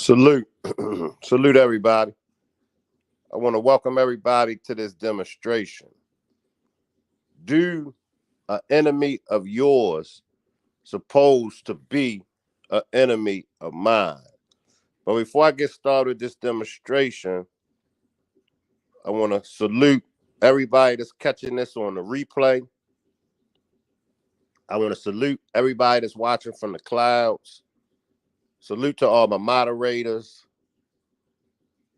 Salute. Salute everybody. I want to welcome everybody to this demonstration. Do an enemy of yours supposed to be an enemy of mine? But before I get started with this demonstration, I want to salute everybody that's catching this on the replay. I want to salute everybody that's watching from the clouds. Salute to all my moderators.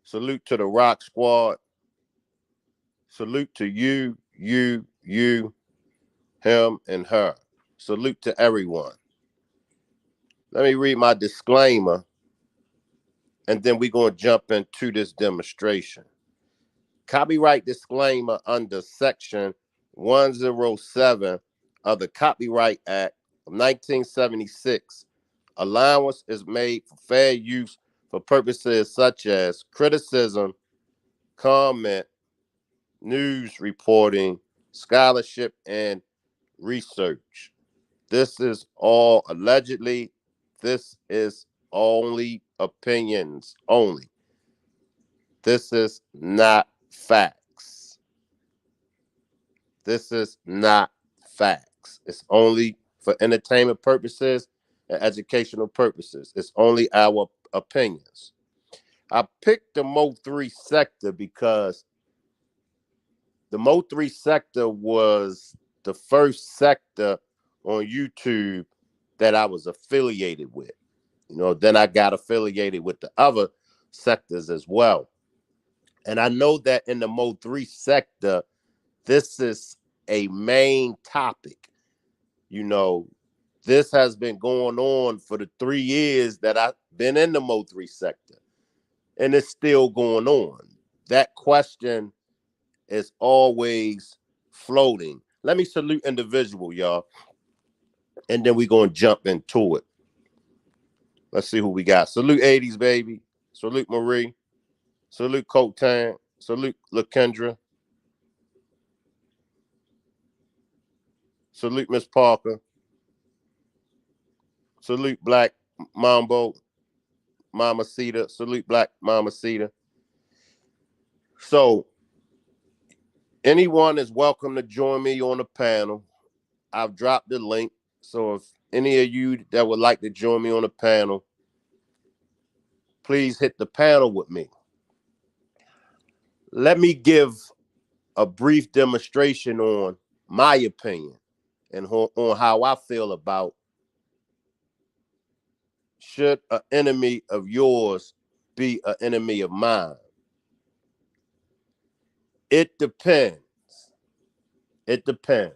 Salute to the Rock Squad. Salute to you, him, and her. Salute to everyone. Let me read my disclaimer, and then we're going to jump into this demonstration. Copyright disclaimer under Section 107 of the Copyright Act of 1976. Allowance is made for fair use for purposes such as criticism, comment, news reporting, scholarship, and research. This is all allegedly. This is only opinions only. This is not facts. This is not facts. It's only for entertainment purposes and educational purposes. It's only our opinions. I picked the Mo3 sector because the Mo3 sector was the first sector on YouTube that I was affiliated with. Then I got affiliated with the other sectors as well. And I know that in the Mo3 sector, this is a main topic. This has been going on for the 3 years that I've been in the Mo3 sector, and it's still going on. That question is always floating. Let me salute individual, y'all, and then we're going to jump into it. Let's see who we got. Salute 80s, baby. Salute Marie. Salute Coke Tan. Salute LaKendra. Salute Miss Parker. Salute Black Mambo, Mama Cedar. Salute Black Mama Cedar. So, anyone is welcome to join me on the panel. I've dropped the link. So, if any of you that would like to join me on the panel, please hit the panel with me. Let me give a brief demonstration on my opinion and on how I feel about should an enemy of yours be an enemy of mine. It depends. It depends.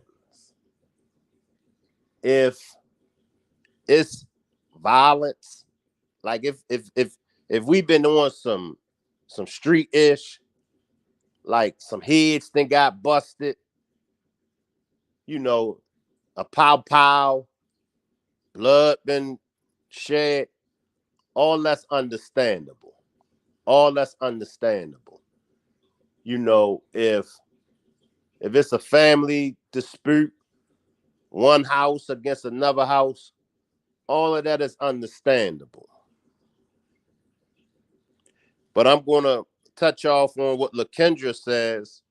If it's violence, like if we've been on some street-ish, like some heads then got busted, a pow, blood been shed, all that's understandable. All that's understandable. If it's a family dispute, one house against another house, all of that is understandable. But I'm going to touch off on what LaKendra says.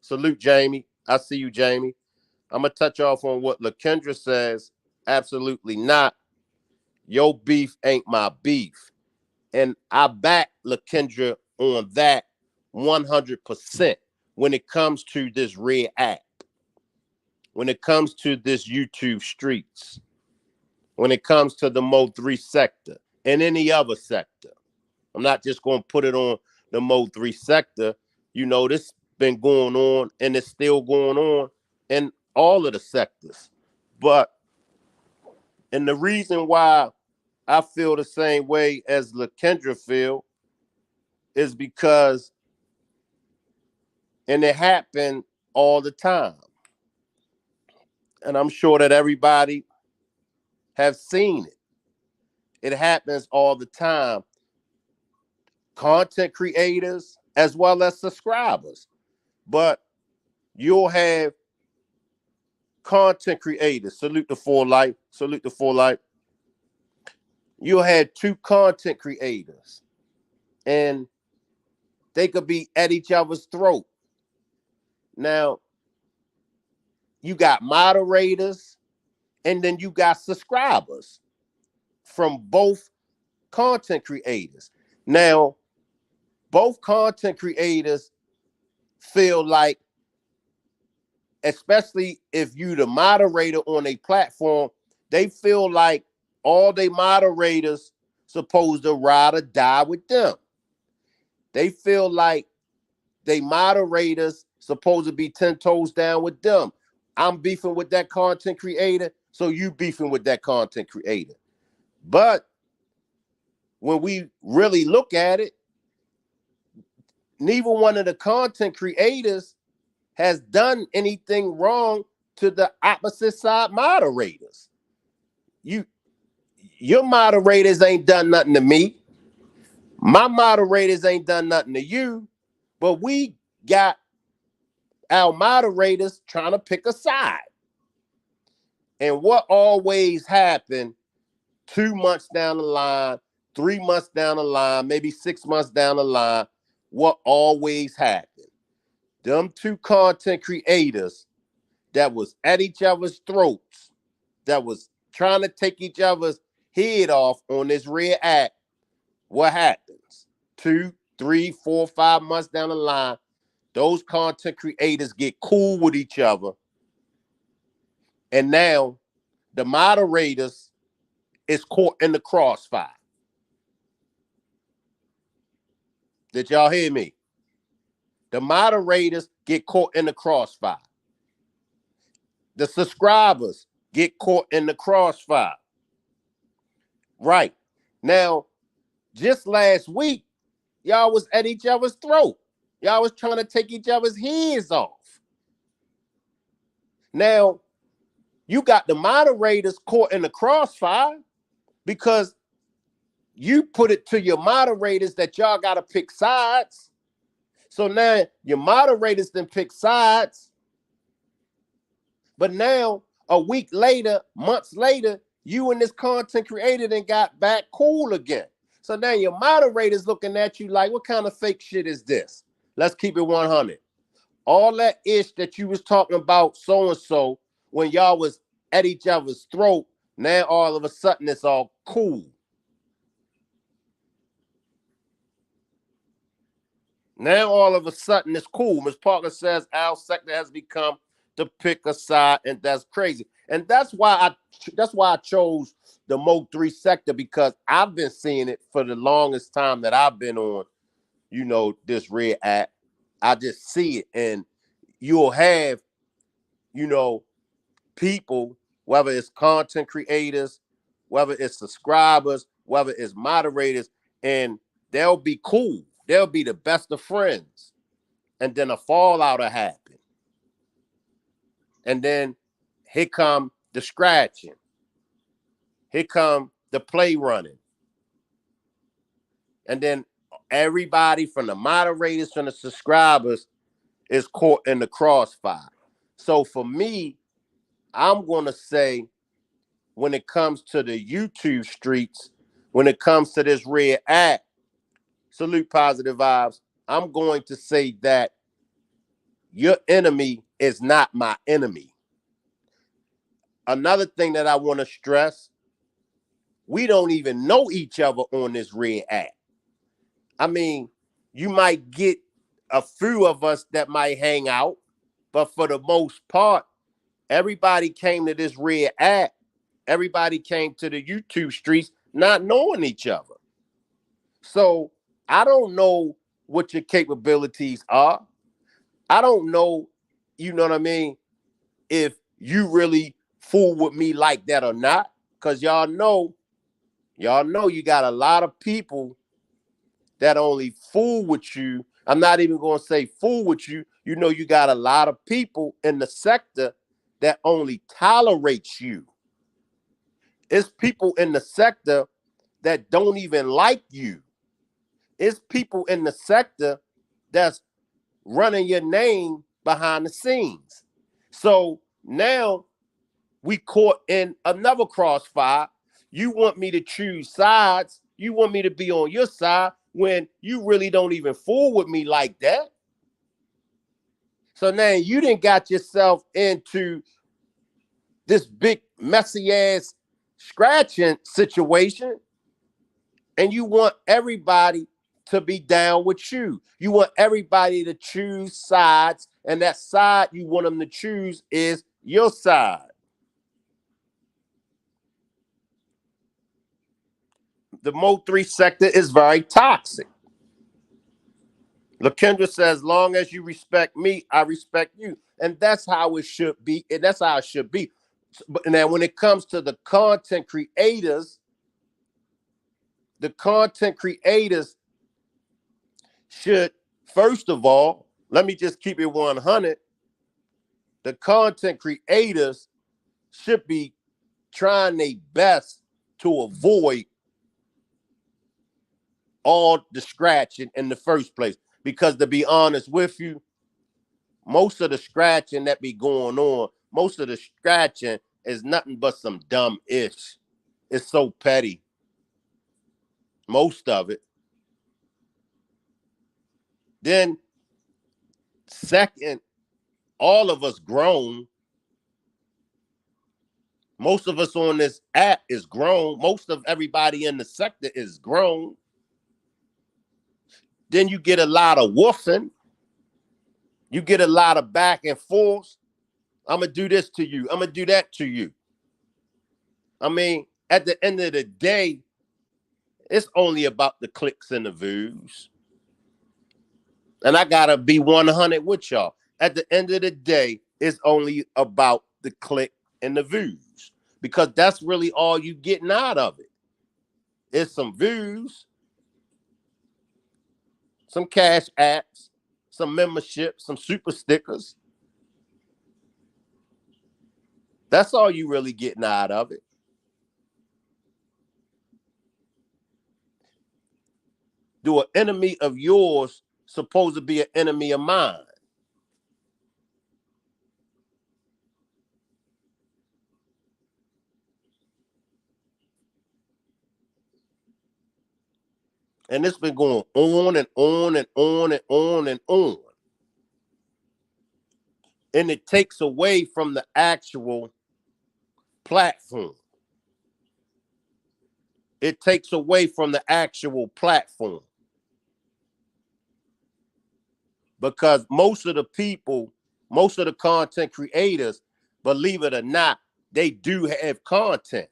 Salute, Jamie. I see you, Jamie. I'm going to touch off on what LaKendra says. Absolutely not. Your beef ain't my beef. And I back LaKendra on that 100% when it comes to this red app, when it comes to this YouTube streets, when it comes to the Mo3 sector and any other sector. I'm not just going to put it on the Mo3 sector. This been going on and it's still going on in all of the sectors. And the reason why I feel the same way as LaKendra feel is because, and it happened all the time. And I'm sure that everybody have seen it. It happens all the time. Content creators as well as subscribers. But you'll have content creators. Salute the For Life. Salute the For Life. you had two content creators and they could be at each other's throat. Now, you got moderators and then you got subscribers from both content creators. Now, both content creators feel like, especially if you the moderator on a platform, they feel like all they moderators supposed to ride or die with them. They feel like they moderators supposed to be 10 toes down with them. I'm beefing with that content creator, so you beefing with that content creator. But when we really look at it, neither one of the content creators has done anything wrong to the opposite side moderators. Your moderators ain't done nothing to me. My moderators ain't done nothing to you, but we got our moderators trying to pick a side. And what always happened 2 months down the line, 3 months down the line, maybe 6 months down the line, what always happened? Them two content creators that was at each other's throats, that was trying to take each other's head off on this red act, what happens? 2, 3, 4, 5 months down the line, those content creators get cool with each other. And now the moderators is caught in the crossfire. Did y'all hear me? The moderators get caught in the crossfire. The subscribers get caught in the crossfire. Right. Now, just last week, y'all was at each other's throat. Y'all was trying to take each other's heads off. Now, you got the moderators caught in the crossfire because you put it to your moderators that y'all got to pick sides. So now your moderators then pick sides. But now, a week later, months later, you and this content creator then got back cool again. So now your moderator's looking at you like, what kind of fake shit is this? Let's keep it 100. All that ish that you was talking about so-and-so when y'all was at each other's throat, now all of a sudden it's all cool. Now all of a sudden it's cool. Ms. Parker says our sector has become to pick a side, and that's crazy. And that's why I chose the Mo3 sector, because I've been seeing it for the longest time that I've been on, this red app. I just see it, and you'll have, people, whether it's content creators, whether it's subscribers, whether it's moderators, and they'll be cool. They'll be the best of friends. And then a fallout will happen. And then here come the scratching. Here come the play running. And then everybody from the moderators, from the subscribers, is caught in the crossfire. So for me, I'm going to say, when it comes to the YouTube streets, when it comes to this red act, salute positive vibes, I'm going to say that your enemy is not my enemy. Another thing that I want to stress, we don't even know each other on this red act. I mean, you might get a few of us that might hang out, but for the most part, everybody came to this red act. Everybody came to the YouTube streets not knowing each other. So I don't know what your capabilities are. I don't know, you know what I mean, if you really fool with me like that or not. Because y'all know you got a lot of people that only fool with you. I'm not even going to say fool with you. You got a lot of people in the sector that only tolerates you. It's people in the sector that don't even like you. It's people in the sector that's running your name behind the scenes. So now we caught in another crossfire You want me to choose sides. You want me to be on your side when you really don't even fool with me like that. So now you didn't got yourself into this big messy ass scratching situation, and you want everybody to be down with you. You want everybody to choose sides, and that side you want them to choose is your side. The Mo3 sector is very toxic. LaKendra says, as long as you respect me, I respect you. And that's how it should be. And that's how it should be. But now when it comes to the content creators should, first of all, let me just keep it 100. The content creators should be trying their best to avoid all the scratching in the first place. Because to be honest with you, most of the scratching that be going on, most of the scratching is nothing but some dumb ish. It's so petty. Most of it. Then, second, all of us grown. Most of us on this app is grown. Most of everybody in the sector is grown. Then you get a lot of woofing. You get a lot of back and forth. I'm going to do this to you. I'm going to do that to you. I mean, at the end of the day, it's only about the clicks and the views. And I got to be 100 with y'all. At the end of the day, it's only about the click and the views. Because that's really all you getting out of it. It's some views, some cash apps, some memberships, some super stickers. That's all you really getting out of it. Do an enemy of yours supposed to be an enemy of mine? And it's been going on and on and on and on and on. And it takes away from the actual platform. It takes away from the actual platform. Because most of the people, most of the content creators, believe it or not, they do have content.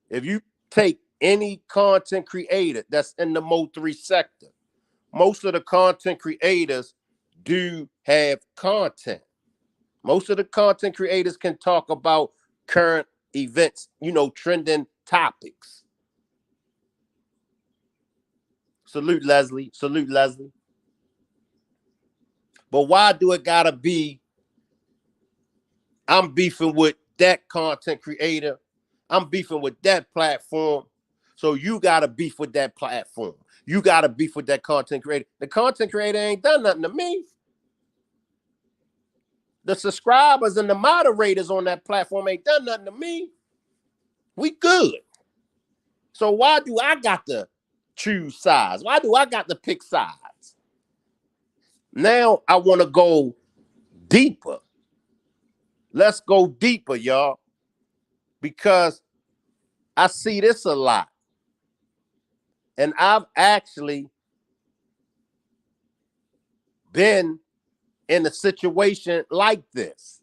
If you take any content creator that's in the Mo3 sector, most of the content creators do have content. Most of the content creators can talk about current events, trending topics. Salute Leslie. Salute Leslie. But why do it gotta be I'm beefing with that content creator? I'm beefing with that platform. So you gotta beef with that platform. You gotta beef with that content creator. The content creator ain't done nothing to me. The subscribers and the moderators on that platform ain't done nothing to me. We good. So why do I got to choose sides? Why do I got to pick sides? Now I want to go deeper. Let's go deeper, y'all. Because I see this a lot. And I've actually been in a situation like this.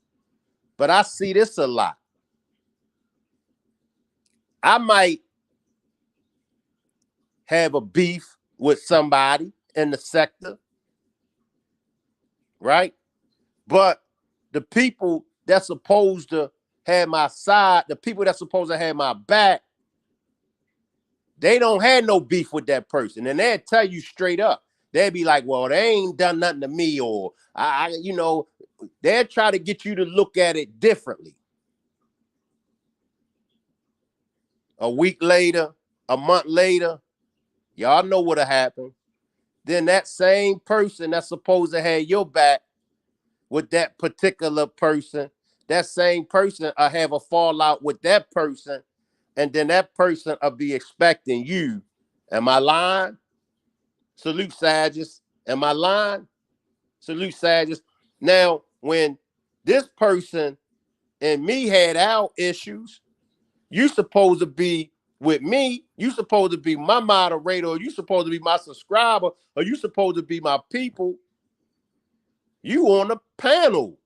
But I see this a lot. I might have a beef with somebody in the sector, right? But the people that's supposed to have my side, the people that's supposed to have my back, they don't have no beef with that person. And they'll tell you straight up. They'll be like, well, they ain't done nothing to me, or they'll try to get you to look at it differently. A week later, a month later, y'all know what'll happen. Then that same person that's supposed to have your back with that particular person, that same person I have a fallout with that person, and then that person will be expecting you. Am I lying? Salute Sagittarius. Am I lying? Salute Sagittarius. Now, when this person and me had our issues, you supposed to be with me. You supposed to be my moderator, or you supposed to be my subscriber, or you supposed to be my people. You on the panel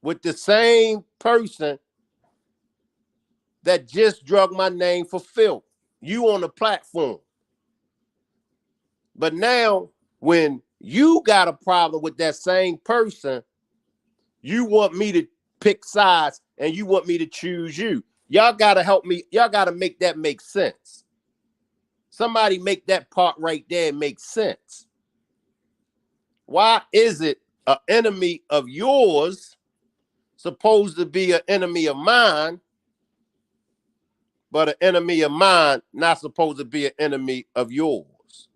with the same person that just drug my name for filth. You on the platform. But now, when you got a problem with that same person, you want me to pick sides and you want me to choose you. Y'all got to help me. Y'all got to make that make sense. Somebody make that part right there make sense. Why is it an enemy of yours supposed to be an enemy of mine, but an enemy of mine not supposed to be an enemy of yours?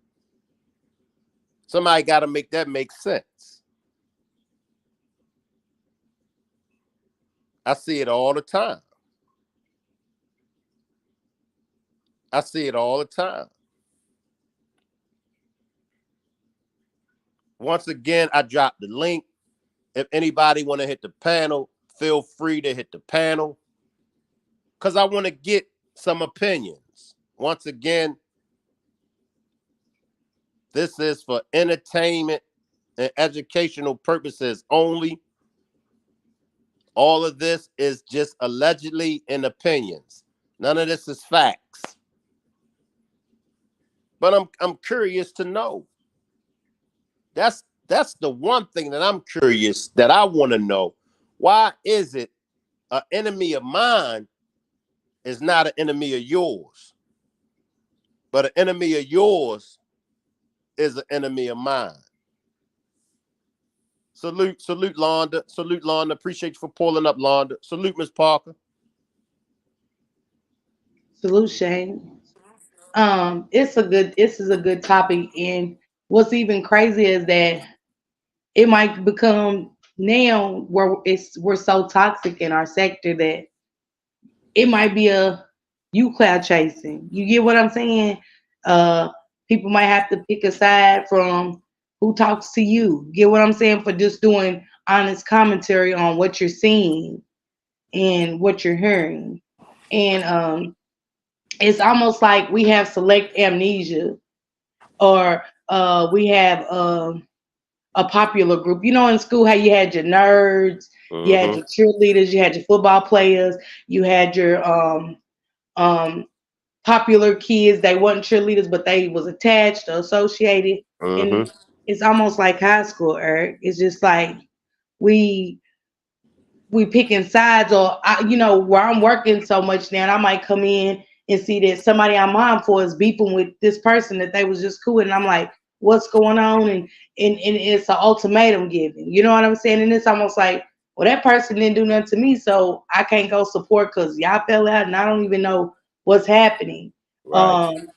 Somebody got to make that make sense. I see it all the time. I see it all the time. Once again, I dropped the link. If anybody want to hit the panel, feel free to hit the panel, because I want to get some opinions. Once again, this is for entertainment and educational purposes only. All of this is just allegedly and opinions. None of this is facts. But I'm curious to know. That's the one thing that I'm curious, that I want to know. Why is it an enemy of mine is not an enemy of yours, but an enemy of yours is an enemy of mine? Salute Londa. Salute Londa. Appreciate you for pulling up, Londa. Salute Miss Parker. Salute, Shane. This is a good topic, and what's even crazy is that it might become now where we're so toxic in our sector that it might be a you cloud chasing. You get what I'm saying? Uh, People might have to pick a side from who talks to you. Get what I'm saying? For just doing honest commentary on what you're seeing and what you're hearing, and it's almost like we have select amnesia, or we have a popular group. You know, in school, how you had your nerds, you had Mm-hmm. your cheerleaders, you had your football players, you had your um, popular kids. They wasn't cheerleaders, but they was attached or associated. And Mm-hmm. it's almost like high school, Eric. It's just like we we picking sides, or where I'm working so much now, and I might come in and see that somebody I'm on for is beeping with this person that they was just cool with, and I'm like, what's going on? And it's an ultimatum given. You know what I'm saying? And it's almost like, well, that person didn't do nothing to me, so I can't go support because y'all fell out and I don't even know what's happening. Right. Um,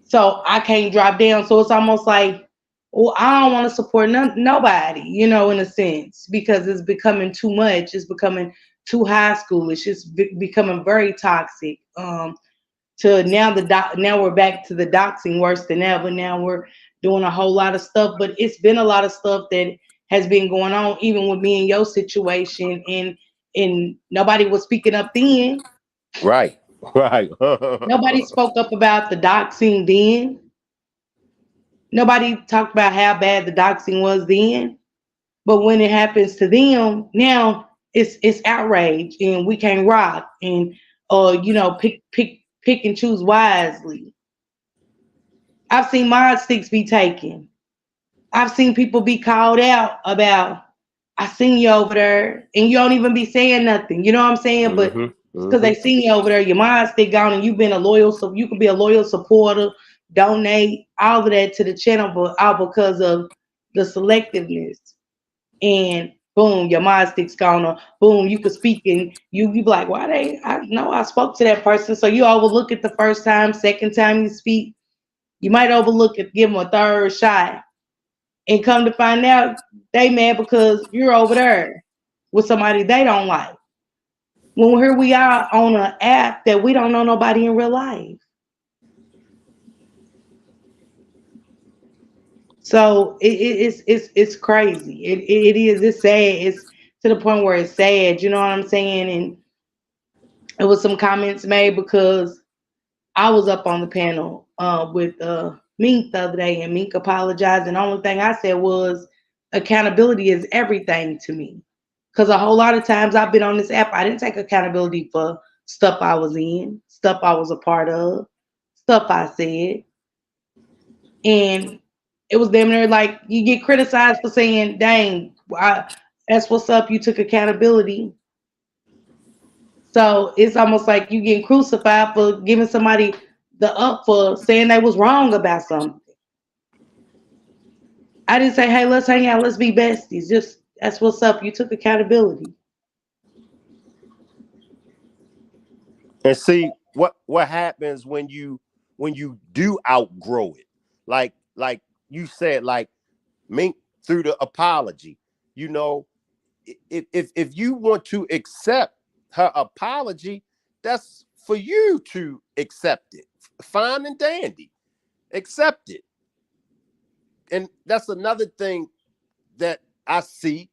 so I can't drop down. So it's almost like, well, I don't want to support nobody, in a sense, because it's becoming too much. It's becoming too high schoolish. It's becoming very toxic. To now now we're back to the doxing worse than ever. Now we're doing a whole lot of stuff, but it's been a lot of stuff that has been going on, even with me and your situation, and nobody was speaking up then. Right. Right. Nobody spoke up about the doxing then. Nobody talked about how bad the doxing was then. But when it happens to them, now it's outrage, and we can't rock, and pick and choose wisely. I've seen mod sticks be taken. I've seen people be called out about, I seen you over there, and you don't even be saying nothing. You know what I'm saying? But Mm-hmm. because Mm-hmm. they seen you over there, your mind stick gone, and you've been a loyal, so you could be a loyal supporter, donate all of that to the channel, but all because of the selectiveness. And boom, your mind stick's gone, or boom, you could speak, and you be like, why I know I spoke to that person. So you overlook it the first time, second time you speak, you might overlook it, give them a third shot, and come to find out they mad because you're over there with somebody they don't like. when here we are on an app that we don't know nobody in real life. So it's crazy. It is. It's sad. It's to the point where it's sad. You know what I'm saying? And it was some comments made because I was up on the panel with Mink the other day, and Mink apologized. And the only thing I said was accountability is everything to me. Because a whole lot of times I've been on this app, I didn't take accountability for stuff I was in, stuff I was a part of, stuff I said. And it was damn near like you get criticized for saying, dang, that's what's up. You took accountability. So it's almost like you getting crucified for giving somebody the up for saying they was wrong about something. I didn't say, hey, let's hang out, let's be besties. Just that's what's up. You took accountability. And see what happens when you do outgrow it. Like you said, like Mink through the apology. You know, if you want to accept her apology, that's for you to accept it. Fine and dandy. Accept it. And that's another thing that I see.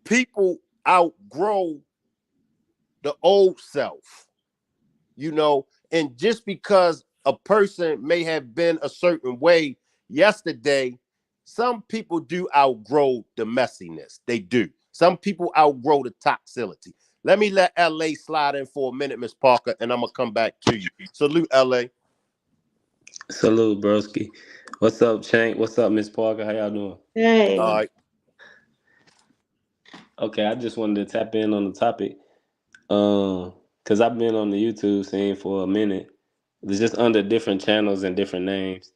People outgrow the old self, you know, and just because a person may have been a certain way yesterday, some people do outgrow the messiness. They do. Some people outgrow the toxicity. Let LA slide in for a minute, Miss Parker, and I'm gonna come back to you. Salute, LA. Salute, broski. What's up, Chank? What's up, Miss Parker? How y'all doing? All Hey. right. Okay, I just wanted to tap in on the topic. Cause I've been on the YouTube scene for a minute. It's just under different channels and different names.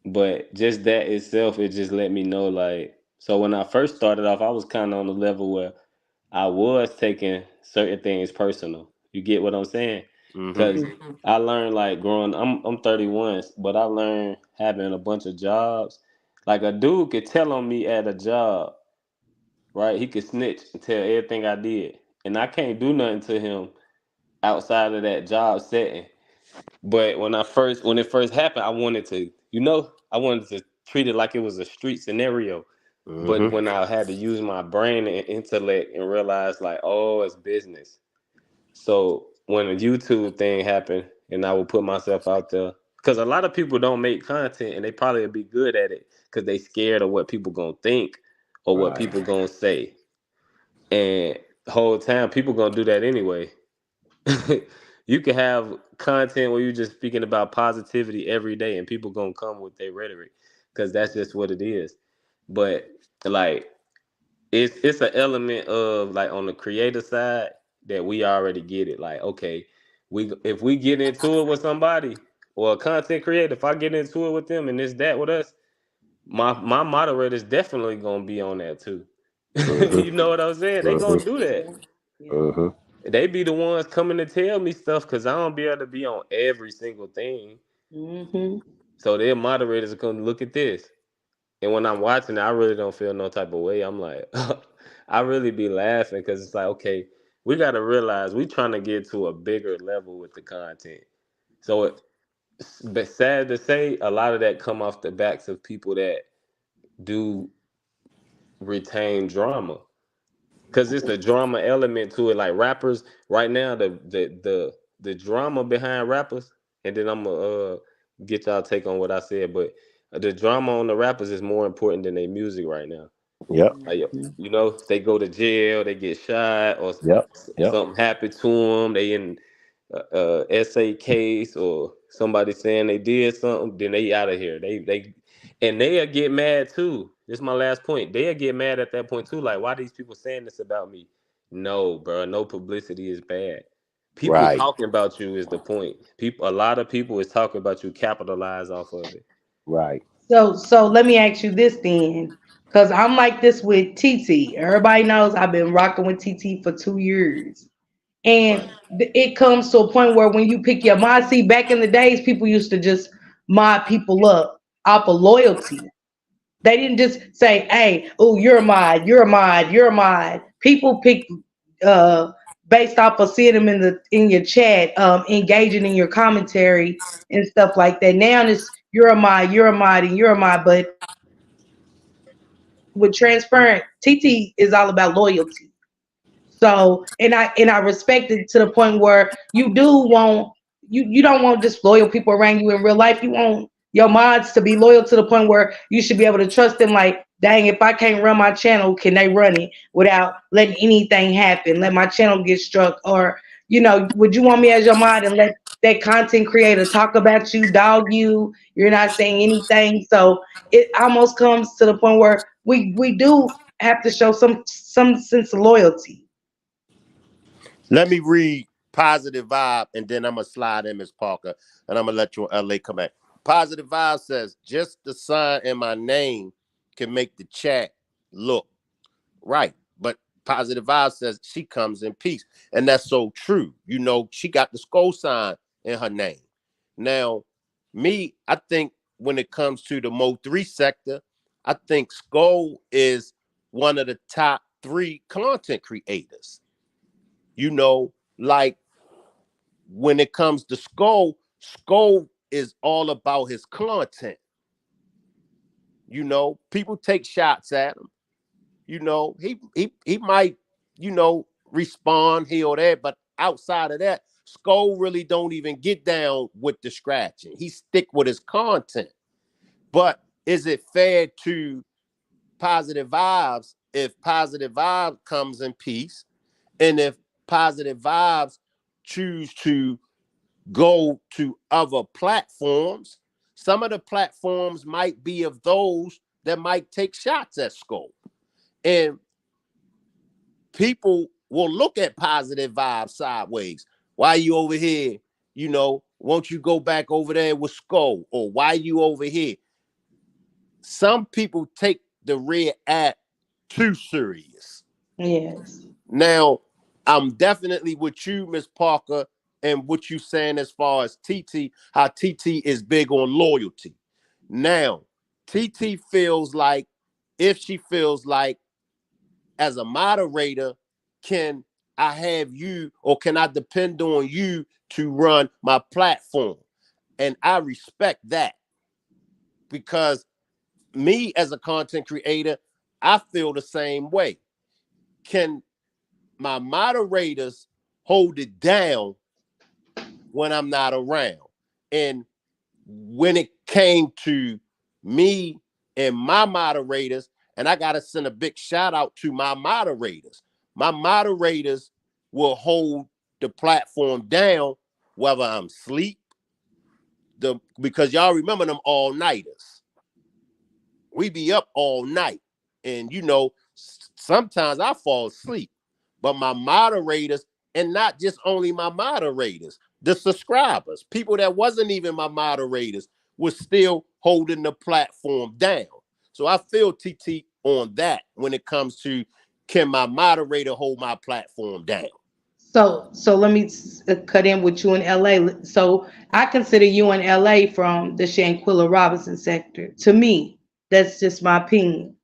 But just that itself, it just let me know like so when I first started off, I was kinda on the level where I was taking certain things personal. You get what I'm saying? Mm-hmm. Cause I learned like growing I'm 31, but I learned having a bunch of jobs. Like a dude could tell on me at a job, right? He could snitch and tell everything I did. And I can't do nothing to him outside of that job setting. But when it first happened, I wanted to, I wanted to treat it like it was a street scenario. But Mm-hmm. when I had to use my brain and intellect and realize like, oh, it's business. So when the YouTube thing happened and I would put myself out there, because a lot of people don't make content and they probably would be good at it because they scared of what people gonna think or what Right. people gonna say. And the whole time people gonna do that anyway. You can have content where you're just speaking about positivity every day and people gonna come with their rhetoric because that's just what it is. But like it's an element of like on the creator side that we already get it. Like, okay, we if we get into it with somebody or a content creator, if I get into it with them and it's that with us, my moderator is definitely gonna be on that too. Mm-hmm. You know what I'm saying? They Mm-hmm. gonna do that. Yeah. Yeah. Mm-hmm. They be the ones coming to tell me stuff because I don't be able to be on every single thing. Mm-hmm. So their moderators are gonna look at this. And when I'm watching it, I really don't feel no type of way. I'm like, I really be laughing because it's like, okay, we got to realize we trying to get to a bigger level with the content. So, but sad to say, a lot of that come off the backs of people that do retain drama because it's the drama element to it. Like rappers right now, the drama behind rappers, and then I'm gonna get y'all take on what I said, but the drama on the rappers is more important than their music right now. Yep. Like, they go to jail, they get shot, or Yep. Yep. something happened to them. They in SA case, or somebody saying they did something. Then they out of here. And they'll get mad too. This is my last point. They'll get mad at that point too. Like, why these people saying this about me? No, bro. No publicity is bad. People Right. talking about you is the point. A lot of people is talking about you, capitalize off of it. Right. So let me ask you this then, because I'm like this with TT. Everybody knows I've been rocking with TT for 2 years. Right. And it comes to a point where when you pick your mod, see, back in the days, people used to just mod people up off of loyalty. They didn't just say, hey, oh, you're a mod, you're a mod, you're a mod. People pick based off of seeing them in your chat, engaging in your commentary and stuff like that. Now it's you're a mod, and you're a mod. But with transparent, TT is all about loyalty. So and I respect it to the point where you do want you don't want just loyal people around you in real life. You want your mods to be loyal to the point where you should be able to trust them. Like, dang, if I can't run my channel, can they run it without letting anything happen? Let my channel get struck, or would you want me as your mod and let that content creator talk about you, dog you? You're not saying anything, so it almost comes to the point where we do have to show some sense of loyalty. Let me read Positive Vibe, and then I'm gonna slide in Miss Parker, and I'm gonna let you LA come back. Positive Vibe says, just the sign in my name can make the chat look right. But Positive Vibe says she comes in peace. And that's so true. She got the skull sign in her name. Now, I think when it comes to the Mo3 sector, I think Skull is one of the top 3 content creators. Like when it comes to Skull is all about his content. People take shots at him. He might, respond here or there, but outside of that, Skull really don't even get down with the scratching. He stick with his content. But is it fair to Positive Vibes if Positive Vibes comes in peace, and if Positive Vibes choose to go to other platforms? Some of the platforms might be of those that might take shots at Skull. And people will look at Positive Vibes sideways. Why you over here? Won't you go back over there with Skull? Or why you over here? Some people take the red app too serious. Yes. Now, I'm definitely with you, Miss Parker, and what you saying as far as TT, how TT is big on loyalty. Now, TT feels like, if she feels like, as a moderator, can I have you, or can I depend on you to run my platform? And I respect that, because me as a content creator, I feel the same way. Can my moderators hold it down when I'm not around? And when it came to me and my moderators, and I got to send a big shout out to my moderators. My moderators will hold the platform down whether I'm asleep, because y'all remember them all-nighters. We be up all night, and sometimes I fall asleep. But my moderators, and not just only my moderators, the subscribers, people that wasn't even my moderators, was still holding the platform down. So I feel TT on that when it comes to, can my moderator hold my platform down? So let me cut in with you in LA. So I consider you in LA from the Shanquilla Robinson sector. To me, that's just my opinion.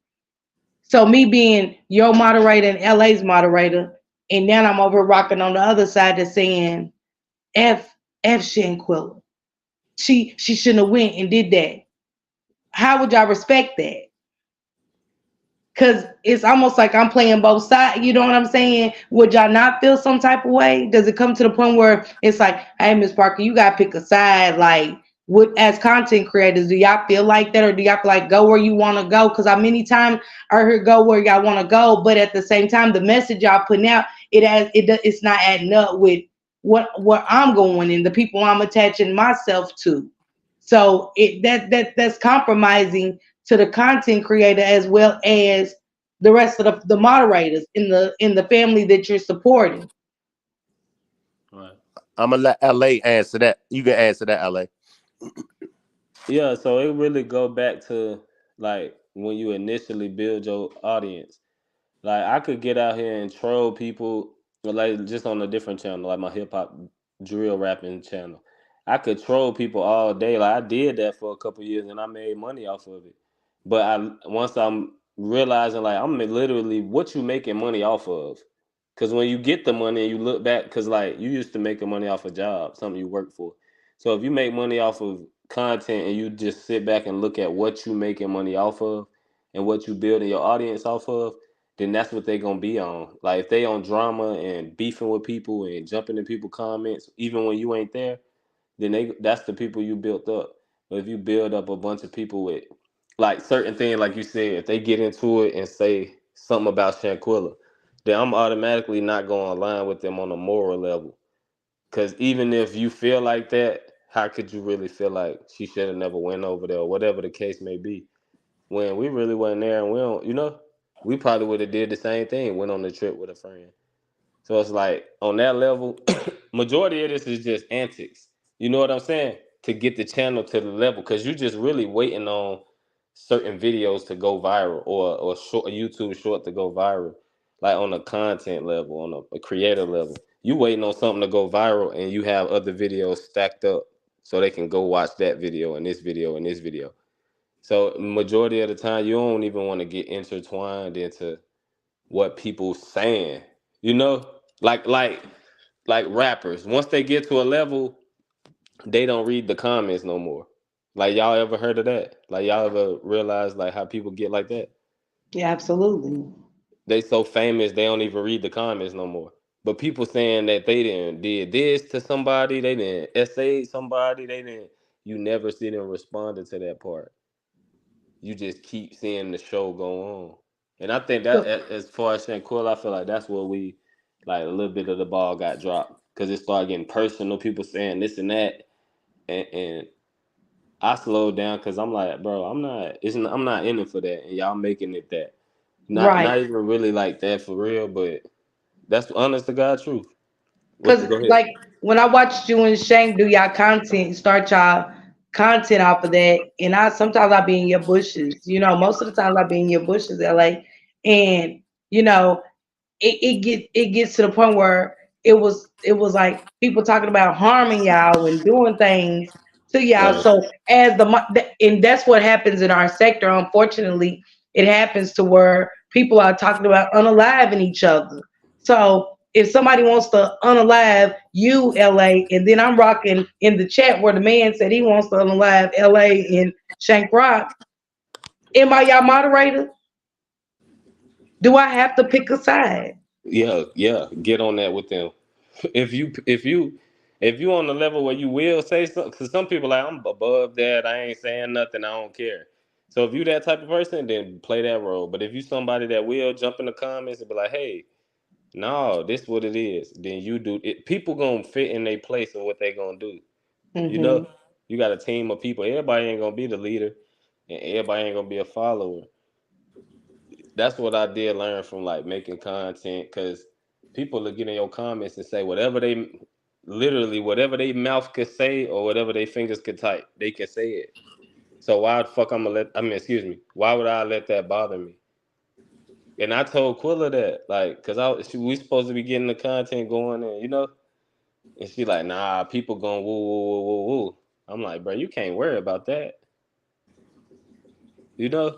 So me being your moderator and LA's moderator, and now I'm over rocking on the other side that's saying F Shanquilla. She shouldn't have went and did that. How would y'all respect that? Cause it's almost like I'm playing both sides. You know what I'm saying? Would y'all not feel some type of way? Does it come to the point where it's like, hey, Miss Parker, you gotta pick a side? Like, what, as content creators, do y'all feel like that, or do y'all feel like go where you want to go? Because I many times I heard go where y'all want to go, but at the same time, the message y'all putting out, it's not adding up with what I'm going and the people I'm attaching myself to. So that's compromising to the content creator as well as the rest of the moderators in the family that you're supporting. Right. I'm gonna let LA answer that. You can answer that, LA. Yeah, so it really go back to like when you initially build your audience. Like I could get out here and troll people, like just on a different channel, like my hip hop drill rapping channel. I could troll people all day. Like I did that for a couple years, and I made money off of it. But once I'm realizing like I'm literally what you making money off of. Because when you get the money and you look back, because like you used to making money off a job, something you work for. So if you make money off of content and you just sit back and look at what you making money off of and what you building your audience off of, then that's what they gonna be on. Like if they on drama and beefing with people and jumping in people comments, even when you ain't there, then that's the people you built up. But if you build up a bunch of people with like certain things, like you said, if they get into it and say something about Shanquilla, then I'm automatically not going to align with them on a moral level. Because even if you feel like that, how could you really feel like she should have never went over there or whatever the case may be? When we really wasn't there and we don't, we probably would have did the same thing, went on the trip with a friend. So it's like on that level, majority of this is just antics. You know what I'm saying? To get the channel to the level, because you're just really waiting on certain videos to go viral or short a YouTube short to go viral, like on a content level, on a creator level. You waiting on something to go viral, and you have other videos stacked up so they can go watch that video and this video and this video. So majority of the time, you don't even want to get intertwined into what people saying. You know, like like like rappers. Once they get to a level, they don't read the comments no more. Like y'all ever heard of that? Like y'all ever realize like how people get like that? Yeah, absolutely. They so famous they don't even read the comments no more. But people saying that they didn't did this to somebody, they didn't essay somebody, they didn't. You never see them responding to that part. You just keep seeing the show go on. And I think that as far as Shanquilla, I feel like that's where we like a little bit of the ball got dropped because it started getting personal. People saying this and that, and I slowed down because I'm like, bro, I'm not in it for that, and y'all making it that. Right. Not even really like that for real, but that's honest to God truth. What Because you go ahead? like when I watched you and Shank do y'all content, start y'all content off of that, and I sometimes I be in your bushes. Most of the time I be in your bushes, LA, and you know it gets to the point where it was like people talking about harming y'all and doing things to y'all. Right. So and that's what happens in our sector. Unfortunately, it happens to where people are talking about unaliving each other. So if somebody wants to unalive you, LA, and then I'm rocking in the chat where the man said he wants to unalive LA and Shank Rock, am I y'all moderator? Do I have to pick a side? Yeah, yeah. Get on that with them. If you on the level where you will say something, because some people like I'm above that, I ain't saying nothing, I don't care. So if you that type of person, then play that role. But if you somebody that will jump in the comments and be like, hey, no, this what it is, then you do it. People gonna fit in their place of what they gonna do. You know, Hmm. you got a team of people. Everybody ain't gonna be the leader, and everybody ain't gonna be a follower. That's what I did learn from like making content because people look in your comments and say whatever they literally whatever they mouth could say or whatever they fingers could type, they can say it. So why the fuck excuse me, why would I let that bother me? And I told Quilla that, like, cause we supposed to be getting the content going and and she like, nah, people going woo woo woo woo woo. I'm like, bro, you can't worry about that, you know?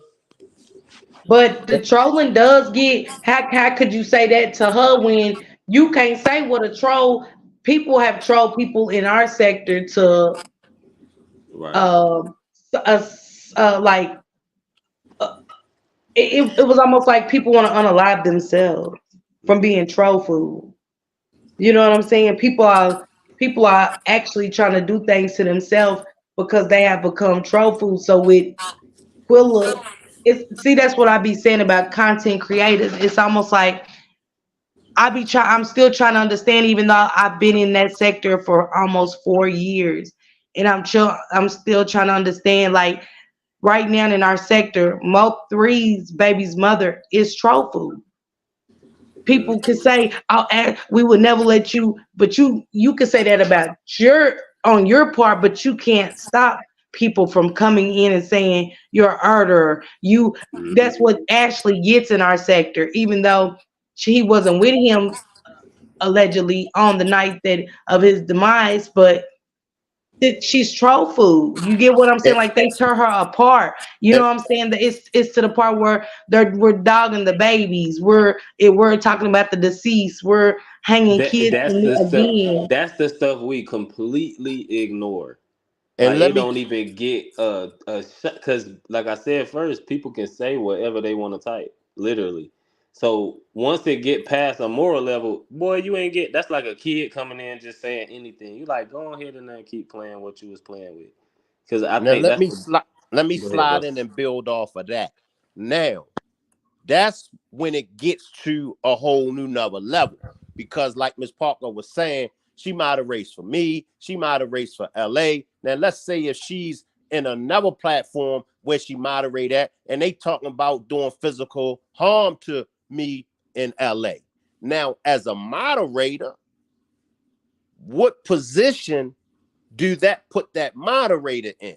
But the trolling does get how could you say that to her when you can't say what a troll people have trolled people in our sector to Right. um like it was almost like people want to unalive themselves from Mhm. being troll food. You know what I'm saying? People are actually trying to do things to themselves because they have become troll food. So with Quilla, see that's what I be saying about content creators. It's almost like I'm still trying to understand, even though I've been in that sector for almost 4 years, and I'm still trying to understand. Like right now in our sector, Mo3's baby's mother is troll food. People could say, we would never let you," but you could say that about your part, but you can't stop people from coming in and saying you're a murderer. That's Mhm. what Ashley gets in our sector, even though she wasn't with him allegedly on the night that of his demise, but that she's troll food. You get what I'm saying? And, Like they tear her apart. You know and, what I'm saying? That it's to the part where we're dogging the babies. We're talking about the deceased. We're hanging That kids that's from the the stuff. again. That's the stuff we completely ignore. and Like let it me don't even get because like I said first, people can say whatever they want to type, literally. So once it get past a moral level, boy, you ain't get. That's like a kid coming in just saying anything. You like go ahead and then keep playing what you was playing with. Because I now think let that's me the. slide let me Go ahead, bro. slide in and build off of that. Now, that's when it gets to a whole new another level. Because like Miss Parker was saying, she might have raced for me, she might have raced for LA. Now let's say if she's in another platform where she moderate at and they talking about doing physical harm to me in LA. Now, as a moderator, what position do that put that moderator in?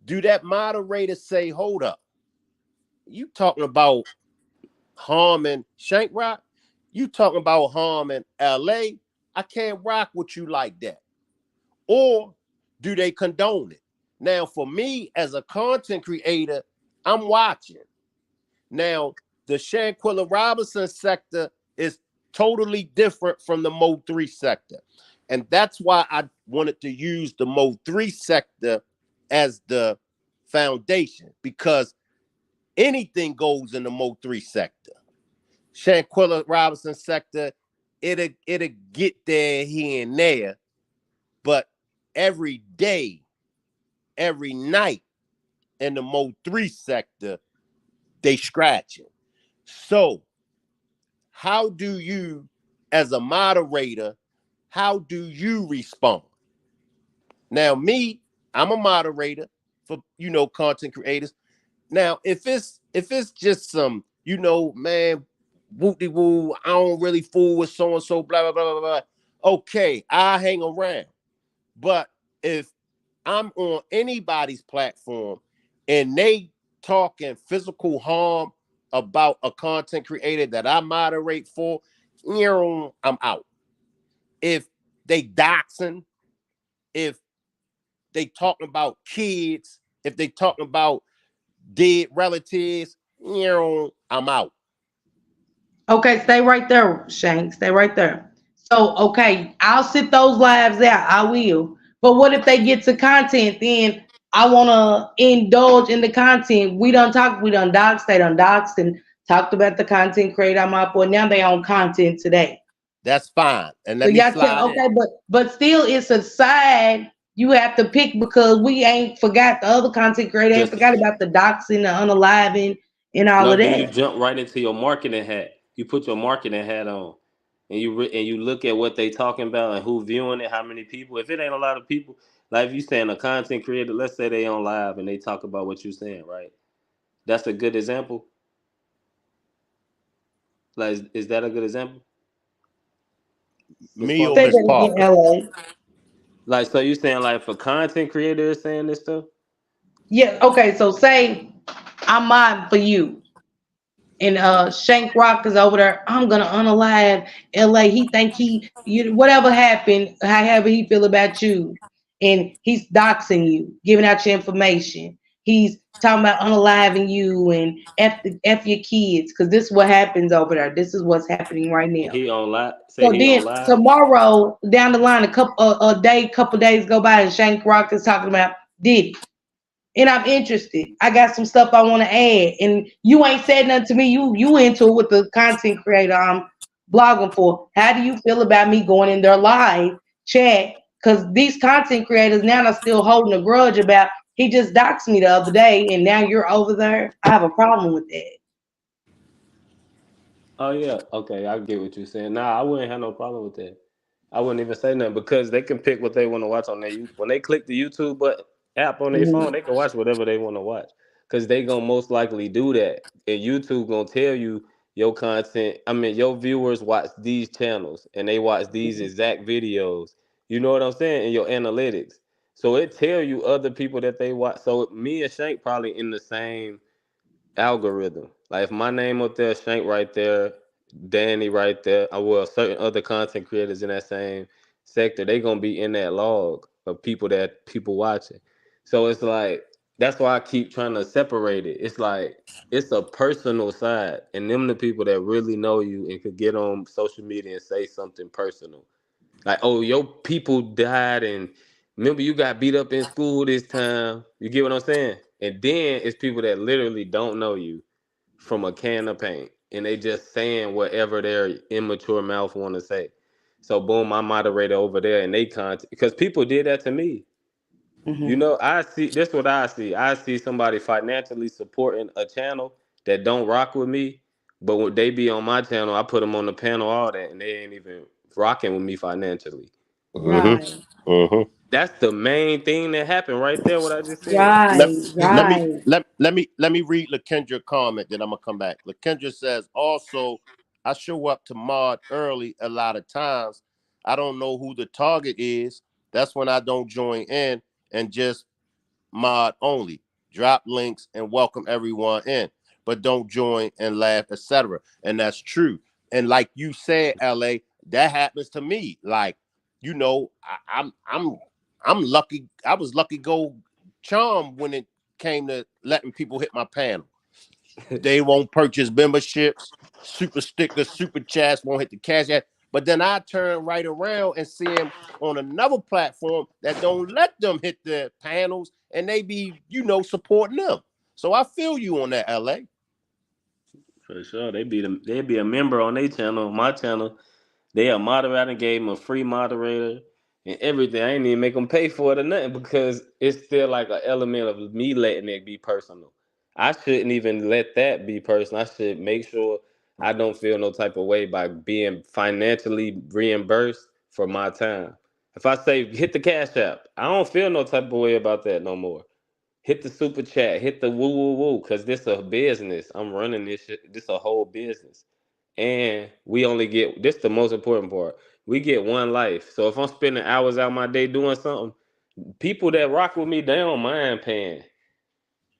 Do that moderator say, hold up, you talking about harming Shank Rock? You talking about harming LA? I can't rock with you like that. Or do they condone it? Now, for me as a content creator, I'm watching. Now, the Shanquilla Robinson sector is totally different from the Mo3 sector. And that's why I wanted to use the Mo3 sector as the foundation, because anything goes in the Mo3 sector. Shanquilla Robinson sector, it'll get there here and there, but every day, every night in the Mo3 sector, they scratching. So, how do you, as a moderator, how do you respond? Now, me, I'm a moderator for content creators. Now, if it's just some, man, whoop de woo, I don't really fool with so and so, blah blah blah blah blah. Okay, I hang around. But if I'm on anybody's platform and they talking physical harm about a content creator that I moderate for, I'm out. If they doxing, if they talking about kids, if they talking about dead relatives, I'm out. Okay, stay right there, Shank. Stay right there. So, okay, I'll sit those lives out. I will. But what if they get to content? Then I want to indulge in the content. We done doxed, they done doxed and talked about the content creator I'm up for. Now they on content today. That's fine. And So let me y'all tell slide in. okay, but still it's a side you have to pick because we ain't forgot the other content creator ain't forgot Just about the doxing, the unaliving, and all no. of Then you that. jump right into your marketing hat. You put your marketing hat on, and you look at what they talking about and who viewing it, how many people. If it ain't a lot of people, like if you saying a content creator, let's say they on live and they talk about what you saying, right? That's a good example. Like, is that a good example, Miss Me or Parker? Say Miss that again, Parker. LA. Like, so you saying like for content creators saying this stuff? Yeah, okay, so say I'm modding for you. And Shank Rock is over there. I'm gonna unalive LA. He think whatever happened, however he feel about you, and he's doxing you, giving out your information. He's talking about unaliving you and f your kids, because this is what happens over there. This is what's happening right now. He on live. Say So he on then live. tomorrow down the line, couple days go by, and Shank Rock is talking about Diddy, and I'm interested. I got some stuff I want to add, and you ain't said nothing to me. You into it with the content creator I'm blogging for. How do you feel about me going in their live chat? Because these content creators now are still holding a grudge about he just doxed me the other day, and now you're over there. I have a problem with that. Oh yeah, okay, I get what you're saying. Nah, I wouldn't have no problem with that. I wouldn't even say nothing because they can pick what they want to watch on their when they click the YouTube app on their phone, Mhm. they can watch whatever they want to watch. Cause they gonna most likely do that, and YouTube gonna tell you your content. I mean, your viewers watch these channels and they watch these exact videos. You know what I'm saying? In your analytics, so it tell you other people that they watch. So me and Shank probably in the same algorithm. Like if my name up there, Shank right there, Danny right there, I will certain other content creators in that same sector, they gonna be in that log. of people watching. So it's like that's why I keep trying to separate it. It's like it's a personal side, and them the people that really know you and could get on social media and say something personal. Like, oh, your people died, and remember you got beat up in school this time. You get what I'm saying? And then it's people that literally don't know you from a can of paint, and they just saying whatever their immature mouth want to say. So boom, I moderator over there, and they content because people did that to me. You Hmm. know, I see this what I see. I see somebody financially supporting a channel that don't rock with me, but when they be on my channel, I put them on the panel, all that, and they ain't even rocking with me financially. Right, That's the main thing that happened right there. What I just said. let, right, let me right. let me read LaKendra comment, then I'm gonna come back. LaKendra says also, I show up to mod early a lot of times. I don't know who the target is. That's when I don't join in and just mod only. Drop links and welcome everyone in, but don't join and laugh, etc. And that's true. And like you said, LA, that happens to me. Like, I'm lucky. I was lucky go charm when it came to letting people hit my panel. They won't purchase memberships, super stickers, super chats, won't hit the cash app. But then I turn right around and see them on another platform that don't let them hit the panels, and they be, supporting them. So I feel you on that, LA. For sure, they be a member on their channel, my channel. They a moderator, gave them a free moderator and everything. I ain't even make them pay for it or nothing because it's still like an element of me letting it be personal. I shouldn't even let that be personal. I should make sure I don't feel no type of way by being financially reimbursed for my time. If I say hit the cash app, I don't feel no type of way about that no more. Hit the super chat, hit the woo woo woo, cause this a business. I'm running this shit. This a whole business, and we only get this. The most important part. We get one life. So if I'm spending hours out my day doing something, people that rock with me, they don't mind paying.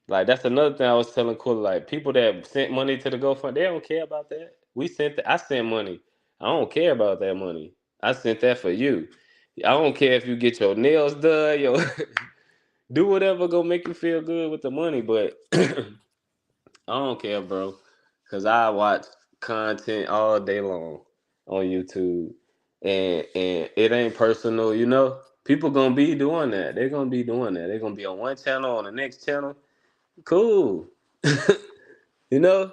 Like that's another thing I was telling Cool. Like people that sent money to the GoFundMe, they don't care about that. I sent money. I don't care about that money. I sent that for you. I don't care if you get your nails done, do whatever gonna make you feel good with the money, but I don't care, bro. Cause I watch content all day long on YouTube, and it ain't personal, you know. People gonna be doing that. They're gonna be doing that. They're gonna be on one channel, on the next channel. Cool, you know.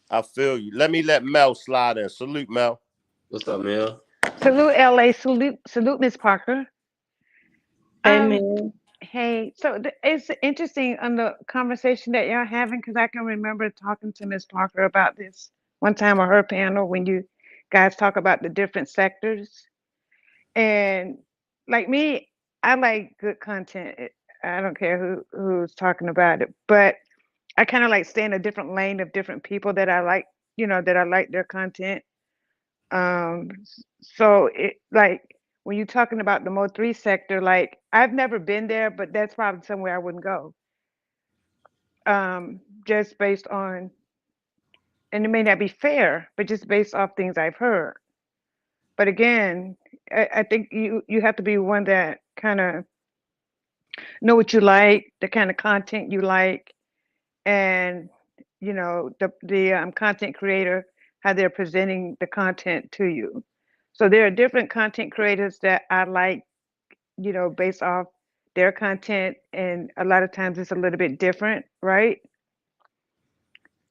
I feel you. Let Mel slide in. Salute, Mel. What's up, man? Salute, LA. Salute, Miss Parker. Um, Amen. hey, so it's interesting on the conversation that y'all having because I can remember talking to Miss Parker about this one time on her panel when you guys talk about the different sectors. And like me, I like good content. I don't care who's talking about it, but I kind of like stay in a different lane of different people that I like, that I like their content. So it like when you're talking about the Mo3 sector, like I've never been there, but that's probably somewhere I wouldn't go. Just based on, and it may not be fair, but just based off things I've heard. But again, I think you have to be one that kind of know what you like, the kind of content you like, and the content creator how they're presenting the content to you. So there are different content creators that I like, based off their content, and a lot of times it's a little bit different, right?